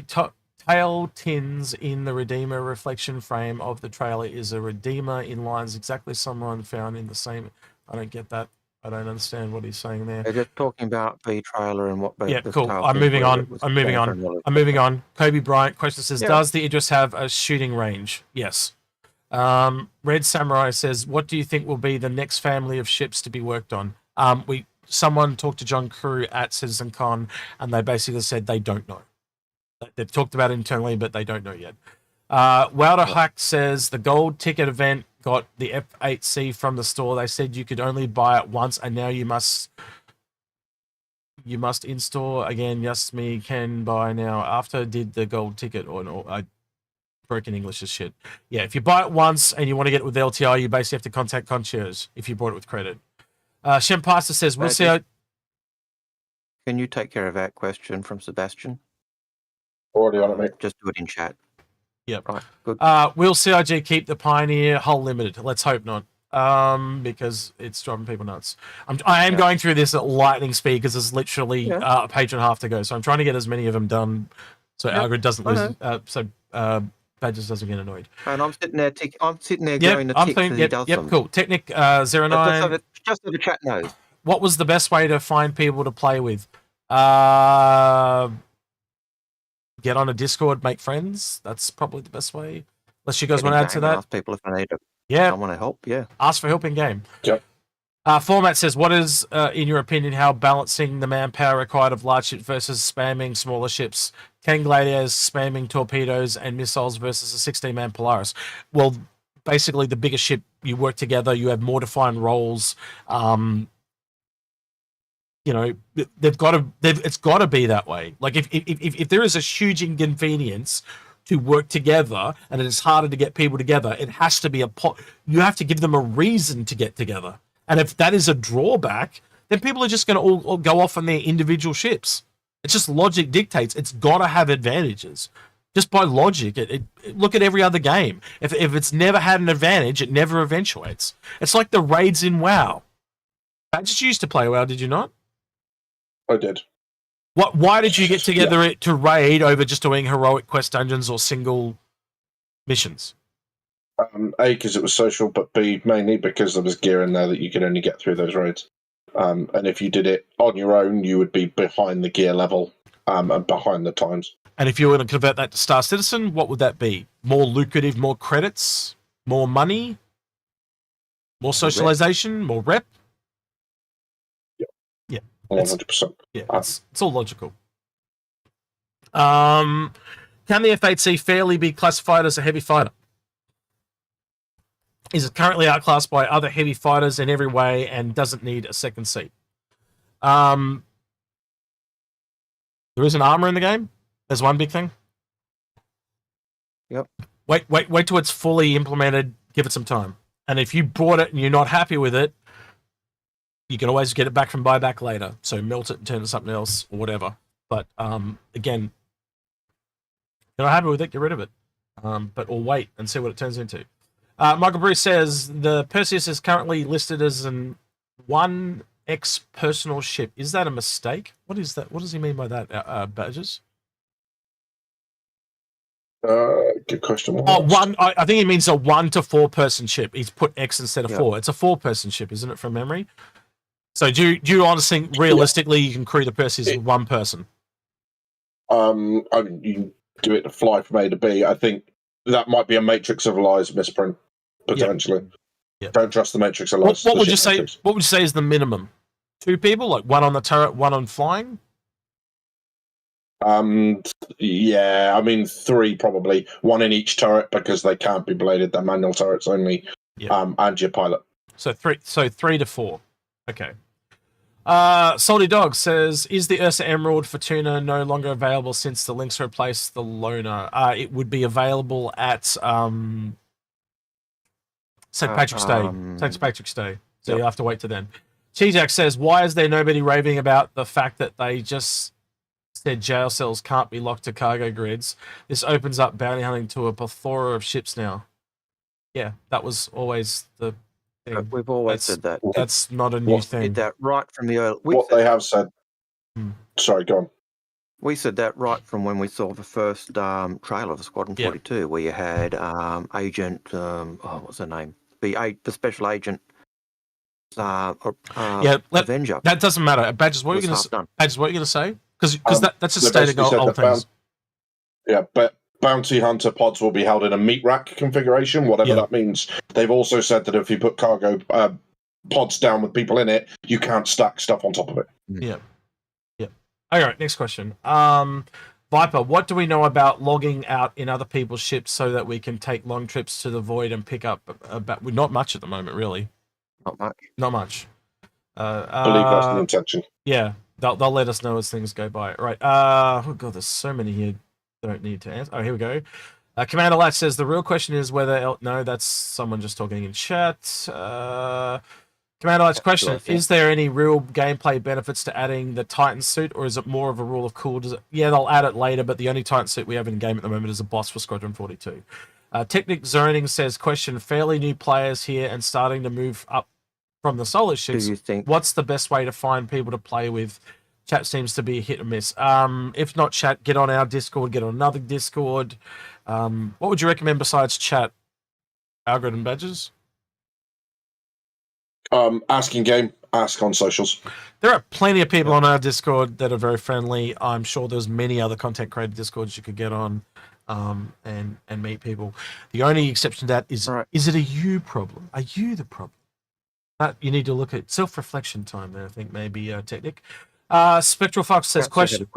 S1: tail tins in the Redeemer reflection frame of the trailer is a Redeemer in lines exactly someone found in the same. I don't get that. I don't understand what he's saying there.
S2: They're just talking about the trailer and what.
S1: Yeah, cool. I'm moving on. I'm moving on. Kobe Bryant question says, does the Idris have a shooting range? Yes. Red Samurai says, what do you think will be the next family of ships to be worked on? Someone talked to John Crew at CitizenCon, and they basically said they don't know. They've talked about it internally, but they don't know yet. Wilder Hack says the gold ticket event got the F8C from the store. They said you could only buy it once, and now you must in-store again. Yes, me can buy now. After did the gold ticket or no? I broken English as shit. Yeah, if you buy it once and you want to get it with LTI, you basically have to contact concierge if you bought it with credit. Shem Pastor says, we'll see how...
S2: Can you take care of that question from Sebastian?
S3: Already on it, mate.
S2: Just do it in chat.
S1: Yep.
S2: Right, good.
S1: Will CIG keep the Pioneer hull limited? Let's hope not. Because it's driving people nuts. I am going through this at lightning speed because there's literally a page and a half to go. So I'm trying to get as many of them done so Algared doesn't lose. Badgers doesn't get annoyed.
S2: And I'm sitting there going to tick does them.
S1: Cool. Technic 09.
S2: Just so the chat knows.
S1: What was the best way to find people to play with? Get on a Discord, make friends. That's probably the best way. Unless you guys want to add to that.
S2: Ask people if I need it.
S1: Yeah.
S2: I want to help, yeah.
S1: Ask for help in game.
S3: Yep.
S1: Format says, what is, in your opinion, how balancing the manpower required of large ships versus spamming smaller ships? 10 Gladiators spamming torpedoes and missiles versus a 16-man Polaris. Well, basically, the bigger ship, you work together, you have more defined roles. It's got to be that way. Like, if there is a huge inconvenience to work together and it is harder to get people together, it has to be you have to give them a reason to get together. And if that is a drawback, then people are just going to all go off on their individual ships. It's just logic dictates. It's got to have advantages. Just by logic, look at every other game. If it's never had an advantage, it never eventuates. It's like the raids in WoW. Badgers used to play WoW, did you not?
S3: I did.
S1: Why did you get together to raid over just doing heroic quest dungeons or single missions?
S3: A, because it was social, but B, mainly because there was gear in there that you could only get through those raids. And if you did it on your own, you would be behind the gear level and behind the times. And
S1: if you were to convert that to Star Citizen, what would that be? More lucrative, more credits, more money, more socialization, more rep? Yeah.
S3: 100%.
S1: Yeah, it's all logical. Can the F8C fairly be classified as a heavy fighter? Is it currently outclassed by other heavy fighters in every way and doesn't need a second seat? There is an armor in the game. There's one big thing.
S2: Yep.
S1: Wait till it's fully implemented. Give it some time. And if you bought it and you're not happy with it, you can always get it back from buyback later. So melt it and turn it to something else or whatever. But again, if you're not happy with it, get rid of it. Or wait and see what it turns into. Michael Bruce says the Perseus is currently listed as an 1x personal ship. Is that a mistake? What is that? What does he mean by that, Badgers?
S3: Good question.
S1: I think he means a 1 to 4 person ship. He's put X instead of 4. It's a 4 person ship, isn't it, from memory? So do you honestly think realistically you can crew the Perseus with 1 person?
S3: I mean, you do it to fly from A to B. I think that might be a Matrix of Lies misprint potentially.
S1: Yep.
S3: Don't trust the Matrix of Lies.
S1: What would you say? What would you say is the minimum? 2 people, like 1 on the turret, 1 on flying.
S3: Yeah, I mean 3 probably. 1 in each turret because they can't be bladed. They're manual turrets only. And your pilot. So 3
S1: to 4. Okay. Salty Dog says, is the Ursa Emerald Fortuna no longer available since the Lynx replaced the Loner? It would be available at St. Patrick's Day. St. Patrick's Day. So you have to wait till then. Cheejack says, why is there nobody raving about the fact that they just said jail cells can't be locked to cargo grids? This opens up bounty hunting to a plethora of ships now. Yeah, that was always the thing.
S2: We've always said that.
S1: That's not a new thing.
S2: Did that right from the early.
S3: They have said. Sorry, go on.
S2: We said that right from when we saw the first trailer of Squadron 42, where you had Agent, what's her name? The special agent, Avenger.
S1: That doesn't matter. Badgers, what are you going to say? Because that's just stating old things.
S3: But bounty hunter pods will be held in a meat rack configuration, whatever that means. They've also said that if you put cargo pods down with people in it, you can't stack stuff on top of it.
S1: Yeah. All right, next question. Viper, what do we know about logging out in other people's ships so that we can take long trips to the void and pick up not much at the moment, really. Not much.
S3: I believe that's the intention.
S1: Yeah, they'll let us know as things go by. Right. Oh god, there's so many here. Don't need to answer. Oh, here we go. Commander Latch says the real question is whether no, that's someone just talking in chat. Commander Latch question: is there any real gameplay benefits to adding the Titan suit, or is it more of a rule of cool? They'll add it later, but the only Titan suit we have in game at the moment is a boss for Squadron 42. Technic Zoning says question: fairly new players here and starting to move up from the solo ships.
S2: Do you think
S1: what's the best way to find people to play with? Chat seems to be a hit or miss. If not chat, get on our Discord, get on another Discord. What would you recommend besides chat? Algared Badgers?
S3: Ask in game, ask on socials.
S1: There are plenty of people on our Discord that are very friendly. I'm sure there's many other content creator Discords you could get on and meet people. The only exception to that is it a you problem? Are you the problem? That you need to look at self-reflection time there, I think, maybe, Technic. Spectral Fox says question,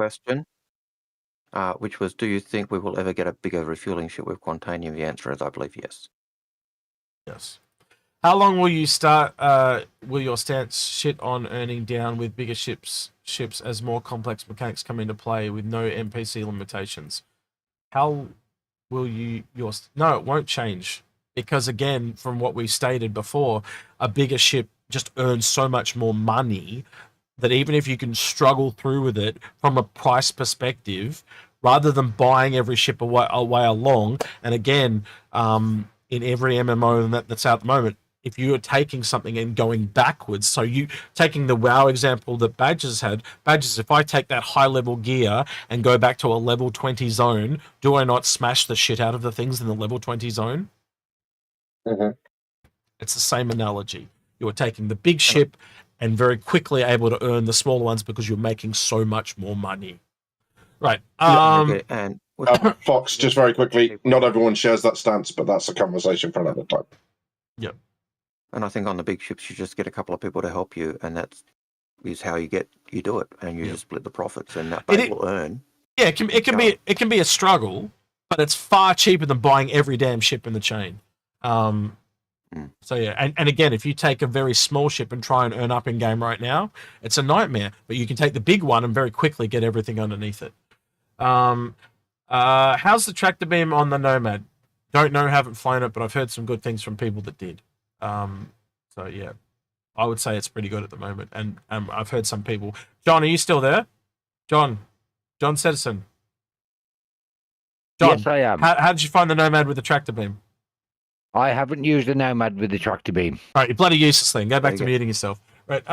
S2: which was, do you think we will ever get a bigger refueling ship with Quantanium? The answer is, I believe, yes.
S1: Yes. How long will you will your stance shit on earning down with bigger ships as more complex mechanics come into play with no NPC limitations? How will no, it won't change. Because again, from what we stated before, a bigger ship just earns so much more money that even if you can struggle through with it from a price perspective, rather than buying every ship a way along, and again, in every MMO that's out at the moment, if you are taking something and going backwards, so you taking the WoW example that Badgers had, if I take that high level gear and go back to a level 20 zone, do I not smash the shit out of the things in the level 20 zone?
S3: Mm-hmm.
S1: It's the same analogy. You are taking the big ship and very quickly able to earn the smaller ones because you're making so much more money. Right.
S2: And
S3: Fox, just very quickly, not everyone shares that stance, but that's a conversation for another time.
S1: Yep.
S2: And I think on the big ships, you just get a couple of people to help you, and that is how you do it, and you just split the profits, and that will earn.
S1: Yeah, it can be a struggle, but it's far cheaper than buying every damn ship in the chain. So yeah, and again, if you take a very small ship and try and earn up in game right now, it's a nightmare. But you can take the big one and very quickly get everything underneath it. How's the tractor beam on the Nomad? Don't know, haven't flown it, but I've heard some good things from people that did. So yeah, I would say it's pretty good at the moment. And I've heard some people. John, are you still there? John Citizen. John,
S4: Yes, I am.
S1: how did you find the Nomad with the tractor beam?
S4: I haven't used a Nomad with the tractor beam.
S1: All right, you bloody useless thing. Go back to
S2: There you go.
S1: muting yourself. Right.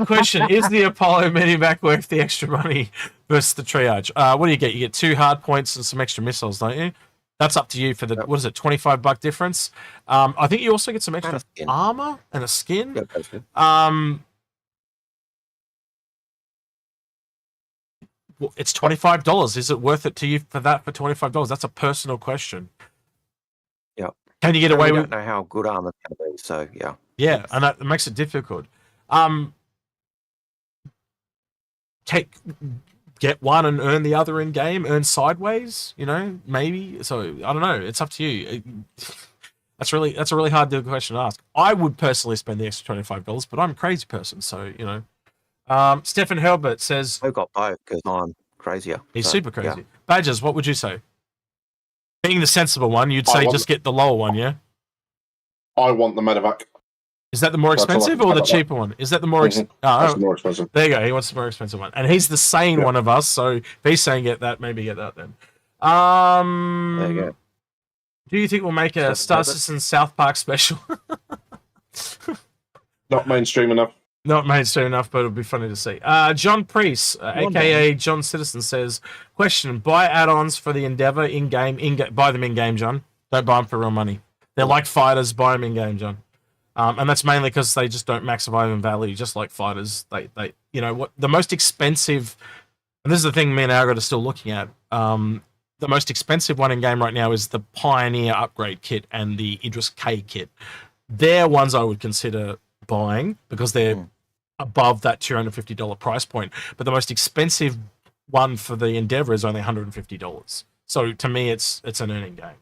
S1: Question: is the Apollo medivac worth the extra money versus the triage? What do you get? You get 2 hard points and some extra missiles, don't you? That's up to you for the
S2: Yep.
S1: what is it? $25 difference. I think you also get some extra
S2: And a skin.
S1: armor and a skin.
S2: Yeah, that's good.
S1: Well, it's $25. Is it worth it to you for that for $25? That's a personal question.
S2: Yep.
S1: Can you get
S2: And
S1: away
S2: we
S1: with?
S2: don't know how good armor's going to be, so yeah.
S1: Yeah, and that makes it difficult. Get one and earn the other in game, earn sideways, maybe. So I don't know. It's up to you. That's a really hard question to ask. I would personally spend the extra $25, but I'm a crazy person, so Stefan Herbert says
S2: I've got both because I'm crazier.
S1: he's
S2: so,
S1: super crazy.
S2: yeah.
S1: Badgers, what would you say? Being the sensible one, you'd
S3: I
S1: say
S3: want-
S1: just get the lower one, yeah?
S3: I want the medevac.
S1: Is that the more
S3: That's all I
S1: expensive
S3: can
S1: or
S3: say
S1: the
S3: about that.
S1: cheaper one? Is that the more expensive?
S3: That's more expensive.
S1: There you go. He wants the more expensive one, and he's the sane
S3: Yeah.
S1: one of us. So if he's saying get that, maybe get that then.
S2: There you go.
S1: Do you think we'll make a
S2: Stefan
S1: Star
S2: Herbert?
S1: Citizen South Park special?
S3: Not mainstream enough.
S1: Not mainstream enough, but it'll be funny to see. John Priest, aka John Citizen, says, question, buy add-ons for the Endeavour in-game, buy them in-game, John. Don't buy them for real money. They're like fighters, buy them in-game, John. And that's mainly because they just don't maximize in value, just like fighters. They what the most expensive, and this is the thing me and Algared are still looking at, the most expensive one in-game right now is the Pioneer upgrade kit and the Idris K kit. They're ones I would consider buying because they're above that $250 price point. But the most expensive one for the Endeavour is only $150. So to me, it's an earning game.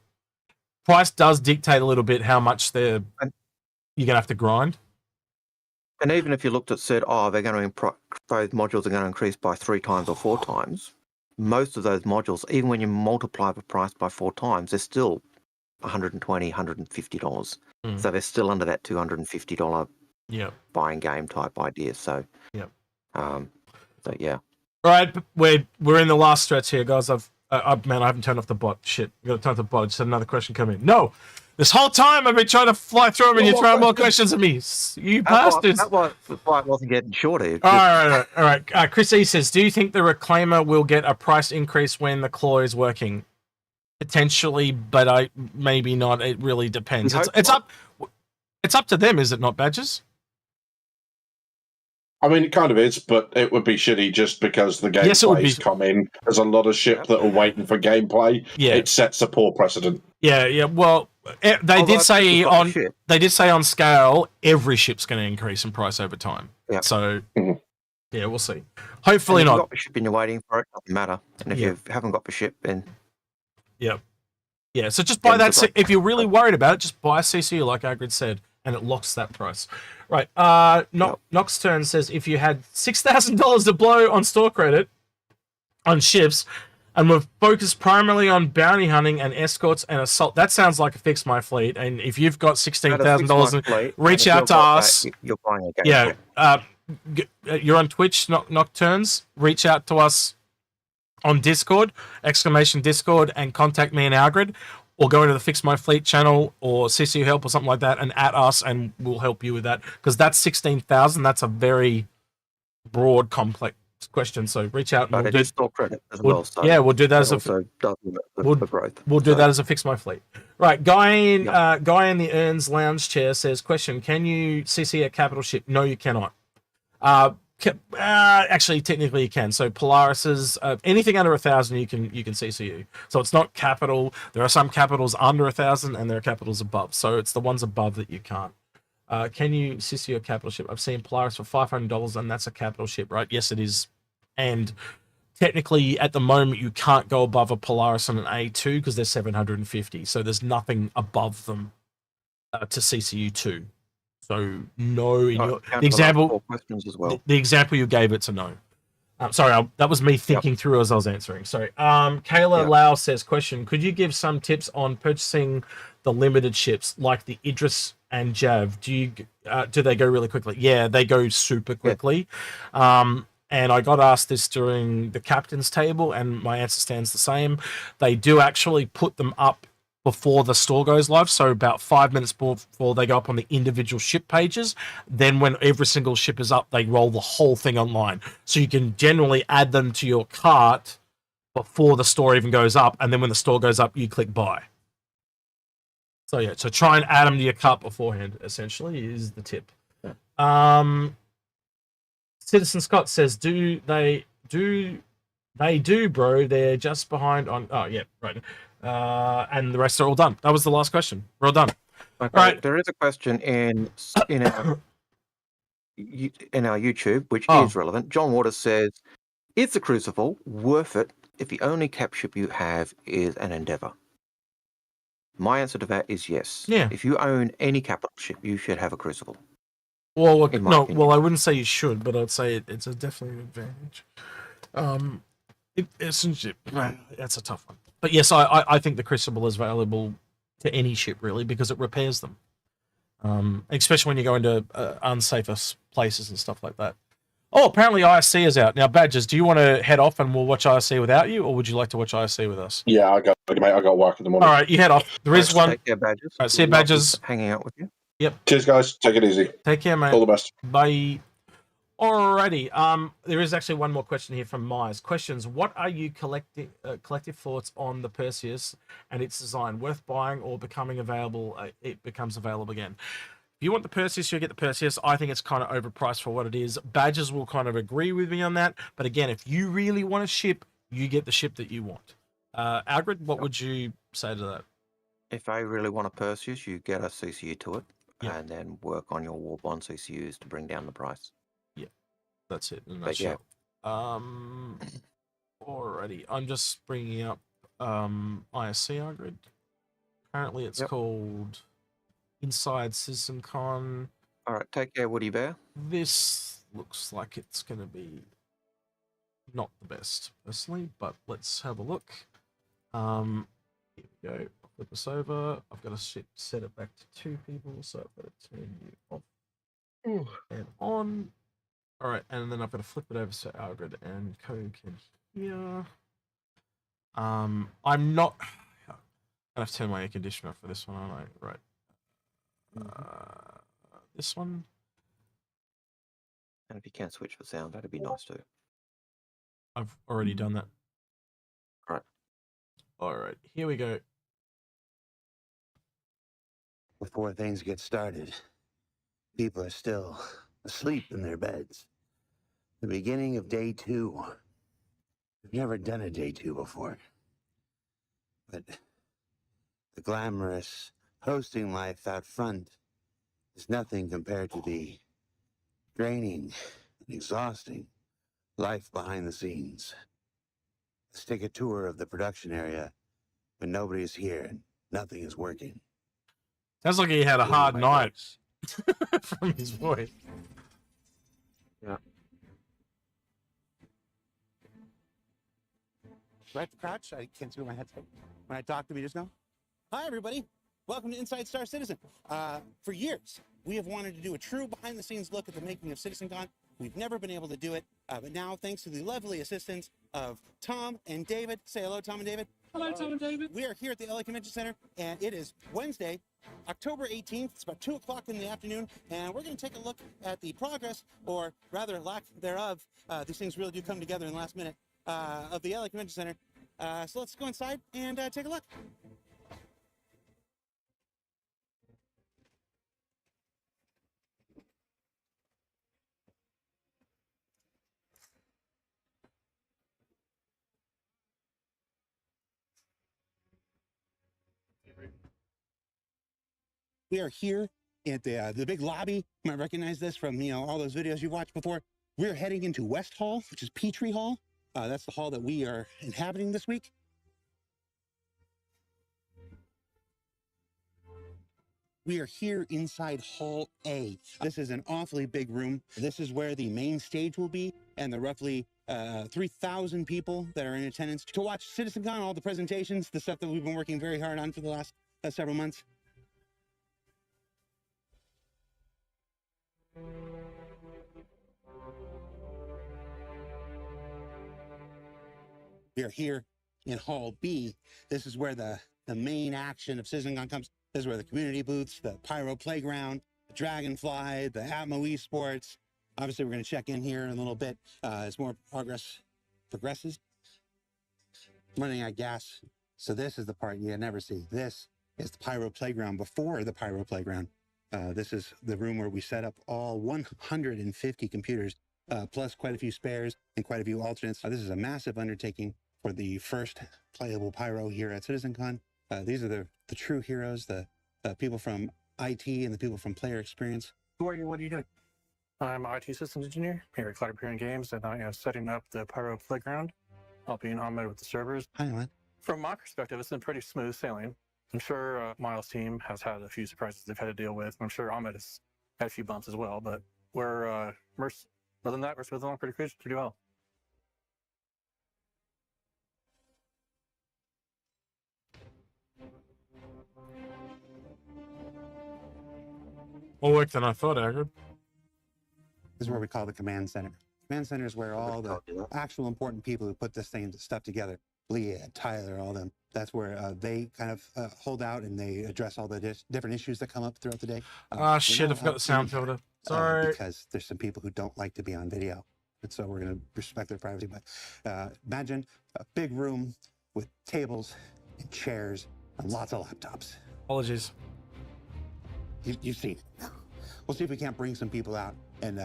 S1: Price does dictate a little bit how much you're gonna have to grind.
S2: And even if you looked at said, they're going to those modules are going to increase by 3 times or 4 times, most of those modules, even when you multiply the price by 4 times, they're still $120, $150. So they're still under that $250 buying game type idea. So so yeah.
S1: All right, we're in the last stretch here, guys. I haven't turned off the bot. Shit, I got to turn off the bot. Just had another question come in. No, this whole time I've been trying to fly through them, and you're throwing more questions at me. You bastards!
S2: That was why it wasn't getting shorter.
S1: All right. Chris E says, do you think the Reclaimer will get a price increase when the claw is working? Potentially, but maybe not. It really depends. It's up to them, is it not, Badgers?
S3: I mean, it kind of is, but it would be shitty just because the gameplay's come in. There's a lot of ship that are waiting for gameplay.
S1: Yeah.
S3: It sets a poor precedent.
S1: Yeah. Well, they did say on scale, every ship's going to increase in price over time.
S2: Yeah.
S1: So, yeah, we'll see. Hopefully
S2: if
S1: not.
S2: you've got the ship and you're waiting for it, doesn't matter. And if you haven't got the ship, then
S1: Yeah, so just buy that. If you're really worried about it, just buy a CCU, like Algared said, and it locks that price. Right. Nocturne says, if you had $6,000 to blow on store credit on ships, and we're focused primarily on bounty hunting and escorts and assault, that sounds like a fix my fleet. And if you've got $16,000, reach out to us.
S2: You're buying a game.
S1: Yeah. You're on Twitch, Nocturnes. Reach out to us on Discord, !Discord, and contact me and Algared, or go into the Fix My Fleet channel or CCU Help or something like that and at us, and we'll help you with that, because that's 16,000. That's a very broad, complex question. So reach out.
S2: But
S1: And
S2: it is store credit as well. So
S1: we'll do that as
S2: also does the growth.
S1: We'll do that as a Fix My Fleet. Right, guy in the Ern's lounge chair says, question, can you CC a capital ship? No, you cannot. Actually, technically you can. So Polaris's, anything under 1,000 you can CCU. So it's not capital. There are some capitals under 1,000 and there are capitals above. So it's the ones above that you can't. Can you CCU a capital ship? I've seen Polaris for $500 and that's a capital ship, right? Yes, it is. And technically at the moment you can't go above a Polaris and an A2 because they're 750. So there's nothing above them to CCU 2. So no, in the example,
S2: questions as well.
S1: the example you gave, it's a no. Sorry, that was me thinking through as I was answering. Sorry. Kayla
S2: Yep.
S1: Lau says, question, could you give some tips on purchasing the limited ships like the Idris and Jav? Do they go really quickly? Yeah, they go super quickly. And I got asked this during the captain's table, and my answer stands the same. They do actually put them up before the store goes live, so about 5 minutes before they go up on the individual ship pages. Then when every single ship is up, they roll the whole thing online. So you can generally add them to your cart before the store even goes up, and then when the store goes up, you click buy. So yeah, so try and add them to your cart beforehand, essentially, is the tip. Citizen Scott says, do they do, bro. They're just behind on, oh yeah, right. And the rest are all done. That was the last question. We're all done.
S2: Okay,
S1: Right.
S2: there is a question in our YouTube, which
S1: Oh.
S2: is relevant. John Waters says, is the Crucible worth it if the only cap ship you have is an Endeavour? My answer to that is yes.
S1: Yeah.
S2: If you own any capital ship, you should have a Crucible.
S1: Well,
S2: In my
S1: no,
S2: opinion.
S1: well, I wouldn't say you should, but I'd say it's a definitely an advantage. Essentially, that's a tough one. But yes, I think the Crucible is valuable to any ship, really, because it repairs them. Especially when you go into unsafer places and stuff like that. Oh, apparently ISC is out. Now, Badgers, do you want to head off and we'll watch ISC without you, or would you like to watch ISC with us?
S3: Yeah, I got work in the morning.
S1: All right, you head off. There is one.
S2: Take care, Badgers.
S1: All right, see you,
S2: Lovely
S1: Badgers.
S2: Hanging out with you.
S3: Cheers, guys. Take it easy.
S1: Take care, mate.
S3: All the best.
S1: Bye. Alrighty. There is actually one more question here from Myers. Questions: what are you collective thoughts on the Perseus and its design? Worth buying or becoming available? It becomes available again. If you want the Perseus, you'll get the Perseus. I think it's kind of overpriced for what it is. Badgers will kind of agree with me on that. But again, if you really want a ship, you get the ship that you want. Algared, what would you say to that?
S2: If I really want a Perseus, you get a CCU to it, and then work on your War Bond CCUs to bring down the price.
S1: Yeah, that's it.
S2: But yeah.
S1: Alrighty, I'm just bringing up ISC Algared. Apparently, it's called Inside CitizenCon.
S2: All right, take care, Woody Bear.
S1: This looks like it's going to be not the best, personally, but let's have a look. Here we go. I'll flip this over. I've got to set it back to 2 people, so I've got to turn you off and on. All right, and then I've got to flip it over so Algared and Co can hear. I'm not. I have to turn my air conditioner off for this one, aren't I? Right. This one.
S2: And if you can switch for sound, that'd be nice too.
S1: I've already done that.
S2: Right.
S1: All right, here we go.
S5: Before things get started, people are still asleep in their beds. The beginning of day 2. We've never done a day 2 before. But the glamorous hosting life out front is nothing compared to the draining and exhausting life behind the scenes. Let's take a tour of the production area when nobody is here and nothing is working.
S1: Sounds like he had a hard
S5: My
S1: night
S5: voice.
S1: from his voice.
S2: Yeah.
S5: Do I have to crouch? I can't see where my head's at. When I talk to me, just go, hi, everybody. Welcome to Inside Star Citizen. For years, we have wanted to do a true behind-the-scenes look at the making of CitizenCon. We've never been able to do it, but now, thanks to the lovely assistance of Tom and David. Say hello, Tom and David.
S6: Hello, Tom and David.
S5: We are here at the LA Convention Center, and it is Wednesday, October 18th. It's about 2 o'clock in the afternoon, and we're going to take a look at the progress, or rather lack thereof. These things really do come together in the last minute, of the LA Convention Center. So let's go inside and take a look. We are here at the big lobby. You might recognize this from all those videos you watched before. We're heading into West Hall, which is Petrie Hall. That's the hall that we are inhabiting this week. We are here inside Hall A. This is an awfully big room. This is where the main stage will be, and the roughly 3,000 people that are in attendance to watch CitizenCon, all the presentations, the stuff that we've been working very hard on for the last several months. We are here in Hall B. This is where the main action of CitizenCon comes. This is where the community booths, the Pyro Playground, the Dragonfly, the Atmo Esports. Obviously, we're going to check in here in a little bit as more progresses. Running out of gas. So this is the part you never see. This is the Pyro Playground before the Pyro Playground. This is the room where we set up all 150 computers, plus quite a few spares and quite a few alternates. This is a massive undertaking for the first playable Pyro here at CitizenCon. These are the true heroes, the people from IT and the people from player experience.
S6: Who are you? What are you doing? I'm an IT systems engineer here at Cloud Games, and I am setting up the Pyro Playground, helping Ahmed with the servers.
S5: Hi, Alan.
S6: From my perspective, it's been pretty smooth sailing. I'm sure Miles' team has had a few surprises they've had to deal with. I'm sure Ahmed has had a few bumps as well, but other than that, we're smooth along pretty well.
S1: More work than I thought, Algared.
S5: This is where we call the command center. Command center is where all the actual important people who put this stuff together, Leah, Tyler, all them, that's where they kind of hold out and they address all the different issues that come up throughout the day.
S1: Shit, I forgot the sound filter. Sorry.
S5: Because there's some people who don't like to be on video. And so we're going to respect their privacy. But imagine a big room with tables and chairs and lots of laptops.
S1: Apologies.
S5: You've seen it. We'll see if we can't bring some people out and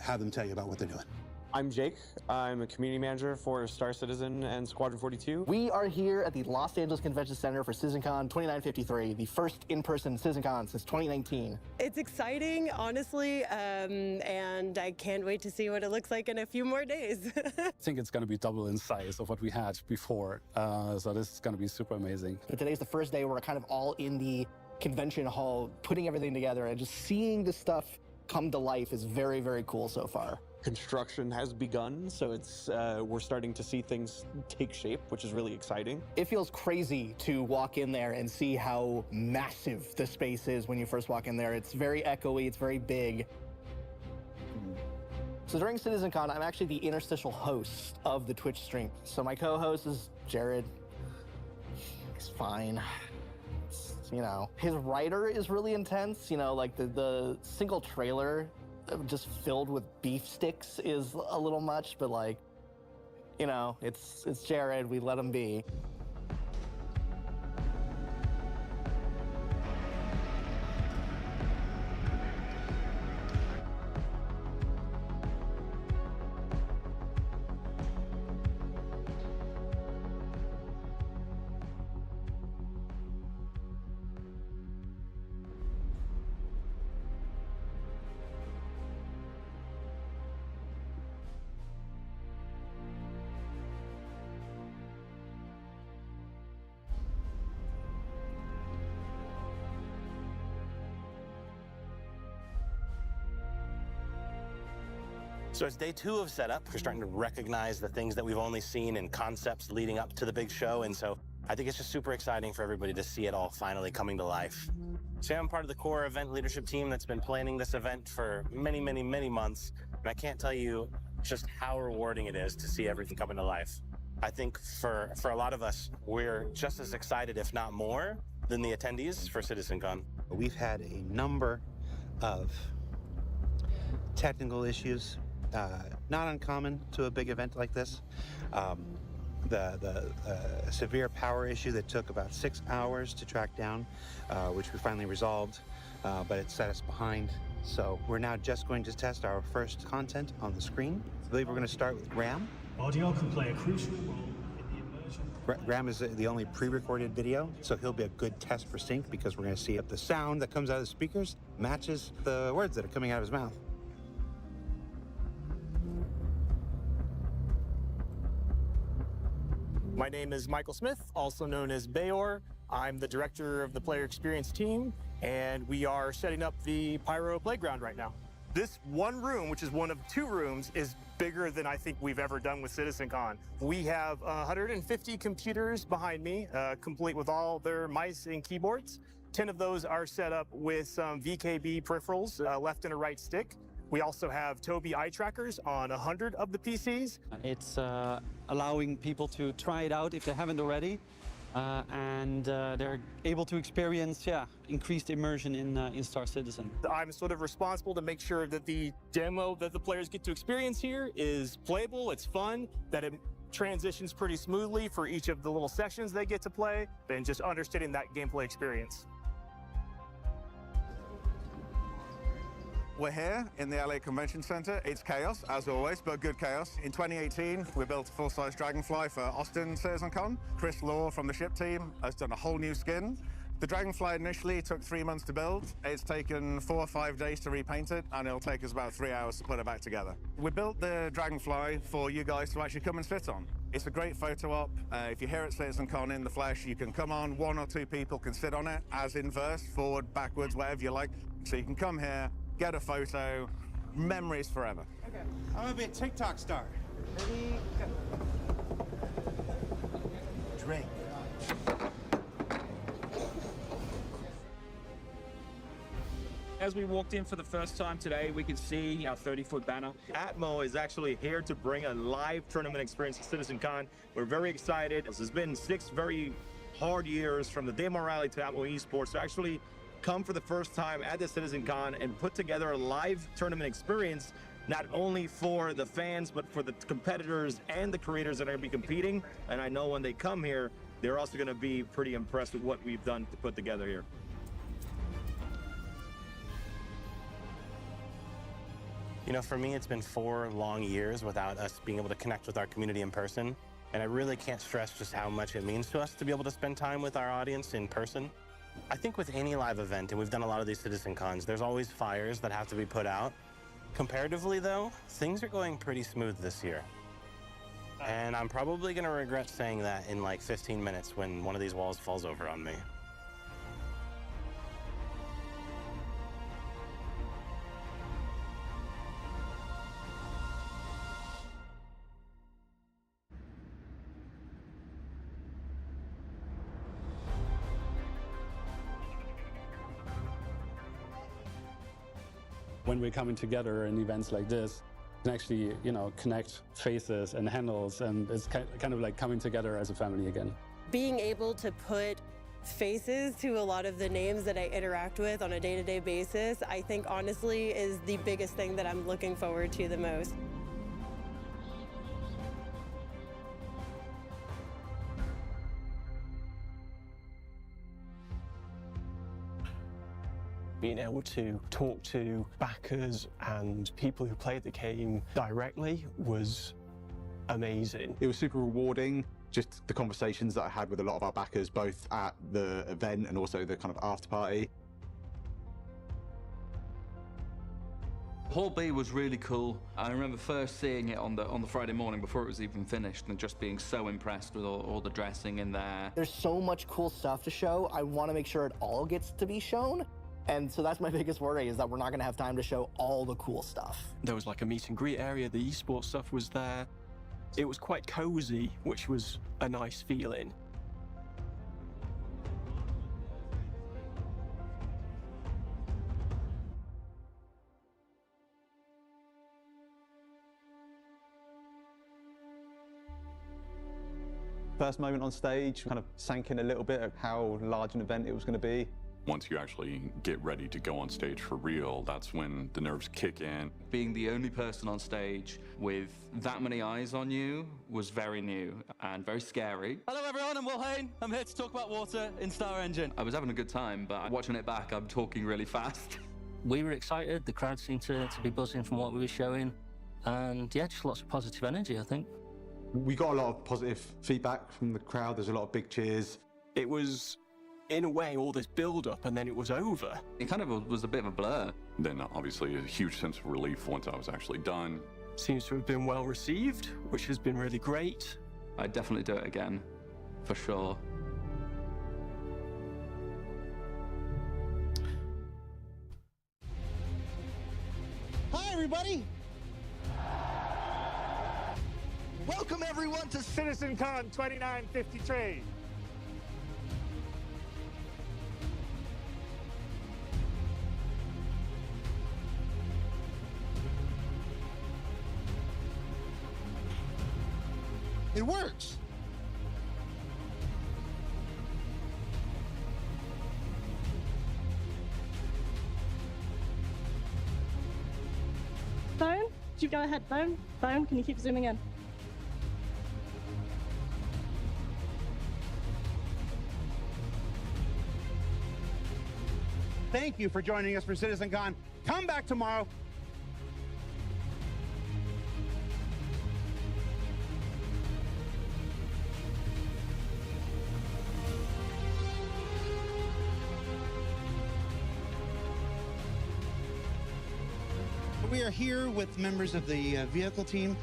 S5: have them tell you about what they're doing.
S7: I'm Jake. I'm a community manager for Star Citizen and Squadron 42.
S8: We are here at the Los Angeles Convention Center for CitizenCon 2953, the first in-person CitizenCon since 2019.
S9: It's exciting, honestly, and I can't wait to see what it looks like in a few more days.
S10: I think it's going to be double in size of what we had before, so this is going to be super amazing.
S8: Today's the first day where we're kind of all in the convention hall, putting everything together, and just seeing this stuff come to life is very, very cool so far.
S7: Construction has begun, so it's we're starting to see things take shape, which is really exciting.
S8: It feels crazy to walk in there and see how massive the space is when you first walk in there. It's very echoey, it's very big. So during CitizenCon, I'm actually the interstitial host of the Twitch stream. So my co-host is Jared. He's fine. You know, his writer is really intense. You know, like the single trailer just filled with beef sticks is a little much, but like, you know, it's Jared, we let him be.
S11: So it's day 2 of setup. We're starting to recognize the things that we've only seen in concepts leading up to the big show. And so I think it's just super exciting for everybody to see it all finally coming to life. So I'm part of the core event leadership team that's been planning this event for many, many, many months. And I can't tell you just how rewarding it is to see everything coming to life. I think for a lot of us, we're just as excited, if not more, than the attendees for CitizenCon.
S5: We've had a number of technical issues, not uncommon to a big event like this. The severe power issue that took about 6 hours to track down, which we finally resolved, but it set us behind. So we're now just going to test our first content on the screen. I believe we're going to start with Graham.
S12: Audio can play a crucial role in the immersion.
S5: Graham is the only pre-recorded video, so he'll be a good test for sync because we're going to see if the sound that comes out of the speakers matches the words that are coming out of his mouth.
S13: My name is Michael Smith, also known as Bayor. I'm the director of the player experience team, and we are setting up the Pyro Playground right now. This one room, which is one of 2 rooms, is bigger than I think we've ever done with CitizenCon. We have 150 computers behind me, complete with all their mice and keyboards. 10 of those are set up with some VKB peripherals, left and a right stick. We also have Tobii eye trackers on 100 of the PCs.
S7: It's allowing people to try it out if they haven't already, and they're able to experience, increased immersion in Star Citizen.
S13: I'm sort of responsible to make sure that the demo that the players get to experience here is playable, it's fun, that it transitions pretty smoothly for each of the little sessions they get to play, and just understanding that gameplay experience.
S14: We're here in the LA Convention Center. It's chaos, as always, but good chaos. In 2018, we built a full-size Dragonfly for Austin CitizenCon. Chris Law from the ship team has done a whole new skin. The Dragonfly initially took 3 months to build. It's taken 4 or 5 days to repaint it, and it'll take us about 3 hours to put it back together. We built the Dragonfly for you guys to actually come and sit on. It's a great photo op. If you're here at CitizenCon in the flesh, you can come on, 1 or 2 people can sit on it, as inverse, forward, backwards, whatever you like. So you can come here, get a photo, memories forever.
S15: Okay. I'm gonna be a TikTok star. Ready, go. Drink.
S16: As we walked in for the first time today, we could see our 30-foot banner.
S17: Atmo is actually here to bring a live tournament experience to CitizenCon. We're very excited. This has been 6 very hard years from the demo rally to Atmo Esports to actually come for the first time at the CitizenCon and put together a live tournament experience, not only for the fans, but for the competitors and the creators that are going to be competing. And I know when they come here, they're also going to be pretty impressed with what we've done to put together here.
S11: You know, for me, it's been 4 long years without us being able to connect with our community in person. And I really can't stress just how much it means to us to be able to spend time with our audience in person. I think with any live event, and we've done a lot of these CitizenCons, there's always fires that have to be put out. Comparatively, though, things are going pretty smooth this year. And I'm probably going to regret saying that in like 15 minutes when one of these walls falls over on me.
S10: When we're coming together in events like this, we can actually, you know, connect faces and handles, and it's kind of like coming together as a family again.
S9: Being able to put faces to a lot of the names that I interact with on a day-to-day basis, I think honestly is the biggest thing that I'm looking forward to the most.
S18: Being able to talk to backers and people who played the game directly was amazing.
S19: It was super rewarding, just the conversations that I had with a lot of our backers, both at the event and also the kind of after party.
S20: Hall B was really cool. I remember first seeing it on the Friday morning before it was even finished and just being so impressed with all the dressing in there.
S8: There's so much cool stuff to show. I want to make sure it all gets to be shown. And so that's my biggest worry, is that we're not going to have time to show all the cool stuff.
S18: There was like a meet and greet area, the esports stuff was there. It was quite cozy, which was a nice feeling.
S19: First moment on stage kind of sank in a little bit of how large an event it was going to be.
S21: Once you actually get ready to go on stage for real, that's when the nerves kick in.
S20: Being the only person on stage with that many eyes on you was very new and very scary.
S22: Hello everyone, I'm Will Hain. I'm here to talk about water in Star Engine.
S20: I was having a good time, but watching it back, I'm talking really fast.
S23: We were excited, the crowd seemed to be buzzing from what we were showing, and yeah, just lots of positive energy, I think.
S19: We got a lot of positive feedback from the crowd. There's a lot of big cheers.
S18: It was, in a way, all this build-up, and then it was over.
S20: It kind of was a bit of a blur.
S21: Then obviously a huge sense of relief once I was actually done.
S18: Seems to have been well received, which has been really great.
S20: I'd definitely do it again, for sure.
S2: everybody. Welcome, everyone, to
S13: CitizenCon 2953.
S2: It works.
S3: Bone, you go ahead, Bone. Bone, can you keep zooming in?
S15: Thank you for joining us for CitizenCon. Come back tomorrow. We are here with members of the vehicle team.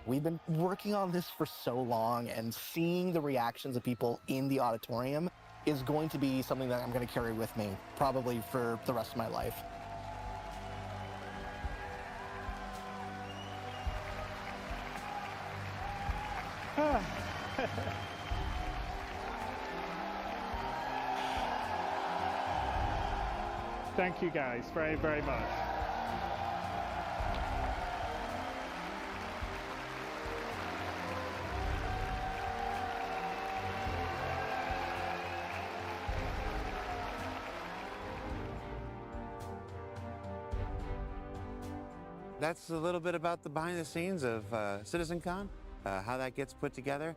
S8: We've been working on this for so long, and seeing the reactions of people in the auditorium is going to be something that I'm going to carry with me, probably for the rest of my life.
S13: Thank you guys very, very much.
S5: That's a little bit about the behind the scenes of CitizenCon, how that gets put together.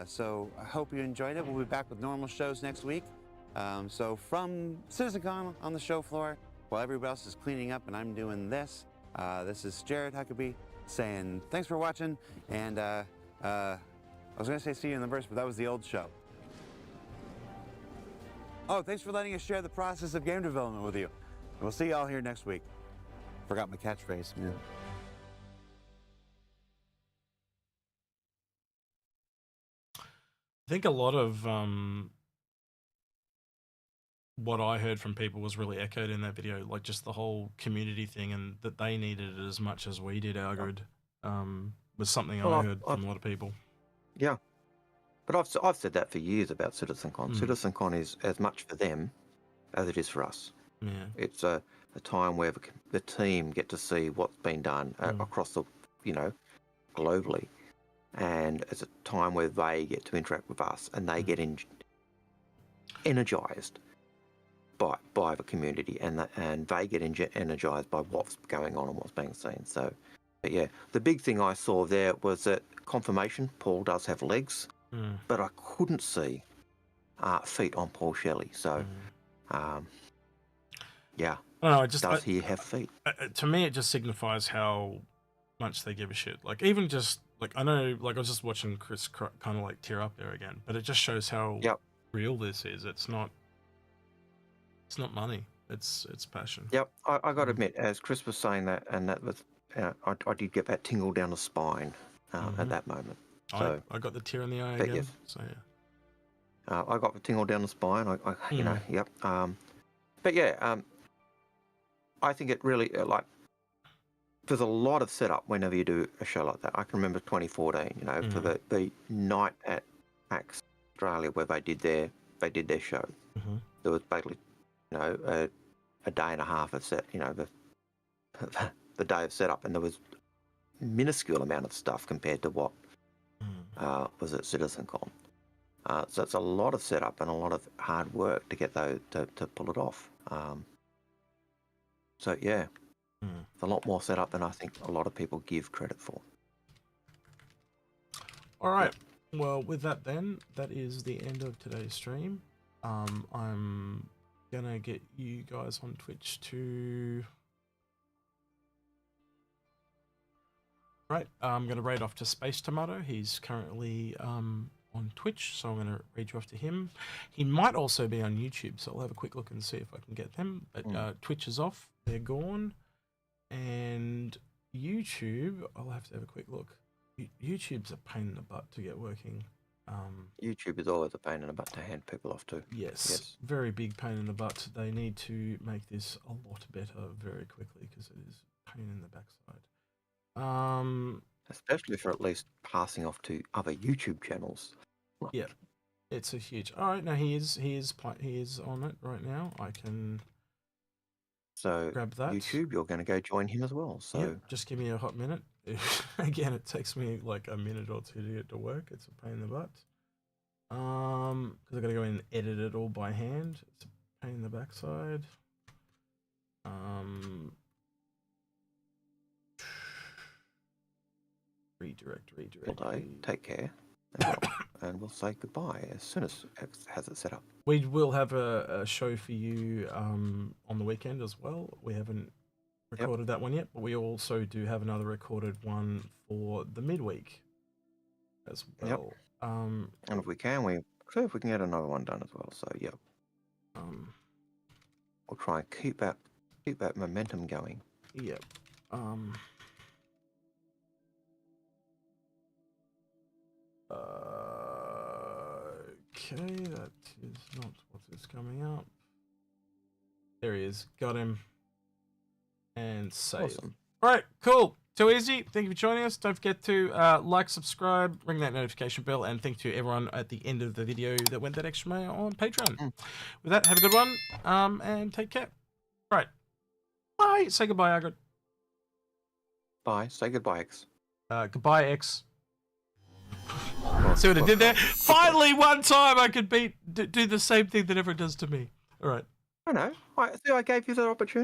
S5: So I hope you enjoyed it. We'll be back with normal shows next week. So from CitizenCon on the show floor, while everybody else is cleaning up and I'm doing this, this is Jared Huckabee saying thanks for watching. And I was going to say see you in the verse, but that was the old show. Oh, thanks for letting us share the process of game development with you. We'll see you all here next week. Forgot my catchphrase, man.
S1: I think a lot of what I heard from people was really echoed in that video, like just the whole community thing, and that they needed it as much as we did, Algared, was something I heard from a lot of people.
S4: Yeah. But I've said that for years about CitizenCon. CitizenCon is as much for them as it is for us.
S1: Yeah.
S4: It's a time where the team get to see what's been done across the, globally. And it's a time where they get to interact with us and they get energized by the community, and they get energized by what's going on and what's being seen. So, but yeah, the big thing I saw there was that confirmation, Paul does have legs, but I couldn't see feet on Paul Shelley. So, yeah.
S1: No,
S4: does he have feet?
S1: To me, it just signifies how much they give a shit. Like, even just, like, I know, like, I was just watching Chris kind of, like, tear up there again, but it just shows how real this is. It's not money. It's passion.
S4: Yep, I got to admit, as Chris was saying that, and that was, I did get that tingle down the spine at that moment. So
S1: I got the tear in the eye again.
S4: Yes.
S1: So, yeah.
S4: I got the tingle down the spine. Yep. But yeah, I think it really, there's a lot of setup whenever you do a show like that. I can remember 2014, for the night at PAX Australia where they did their show. There was basically, a day and a half of set, the day of setup, and there was minuscule amount of stuff compared to what was at CitizenCon. So it's a lot of setup and a lot of hard work to get those to pull it off. So yeah, It's a lot more setup than I think a lot of people give credit for.
S1: All right. Well, with that then, that is the end of today's stream. I'm gonna get you guys on Twitch to... Right, I'm gonna raid off to Space Tomato. He's currently on Twitch, so I'm gonna raid you off to him. He might also be on YouTube, so I'll have a quick look and see if I can get them. But Twitch is off, they're gone. And YouTube, I'll have to have a quick look. YouTube's a pain in the butt to get working.
S4: YouTube is always a pain in the butt to hand people off to.
S1: Yes, very big pain in the butt. They need to make this a lot better very quickly because it is a pain in the backside.
S4: Especially for at least passing off to other YouTube channels.
S1: Yeah, it's a huge. All right, now he is on it right now. I can.
S4: So
S1: grab that.
S4: YouTube, you're going to go join him as well. So
S1: yep, just give me a hot minute. Again, it takes me like a minute or two to get to work. It's a pain in the butt. Because I got to go in and edit it all by hand. It's a pain in the backside. Redirect.
S4: Take care. And we'll say goodbye as soon as X has it set up.
S1: We will have a show for you on the weekend as well. We haven't recorded that one yet, but we also do have another recorded one for the midweek as well.
S4: And if we can, see if we can get another one done as well. So we'll try and keep that momentum going.
S1: Yep. Okay, that is not what is coming up. There he is. Got him. And save.
S4: Awesome.
S1: All right, cool. Too easy. Thank you for joining us. Don't forget to like, subscribe, ring that notification bell, and thank you to everyone at the end of the video that went that extra mile on Patreon. With that, have a good one, and take care. All right. Bye. Say goodbye, Algared.
S4: Bye. Say goodbye, X.
S1: Goodbye, X. See what I did there? Finally, one time I could do the same thing that everyone does to me. All right.
S4: I know. I gave you the opportunity.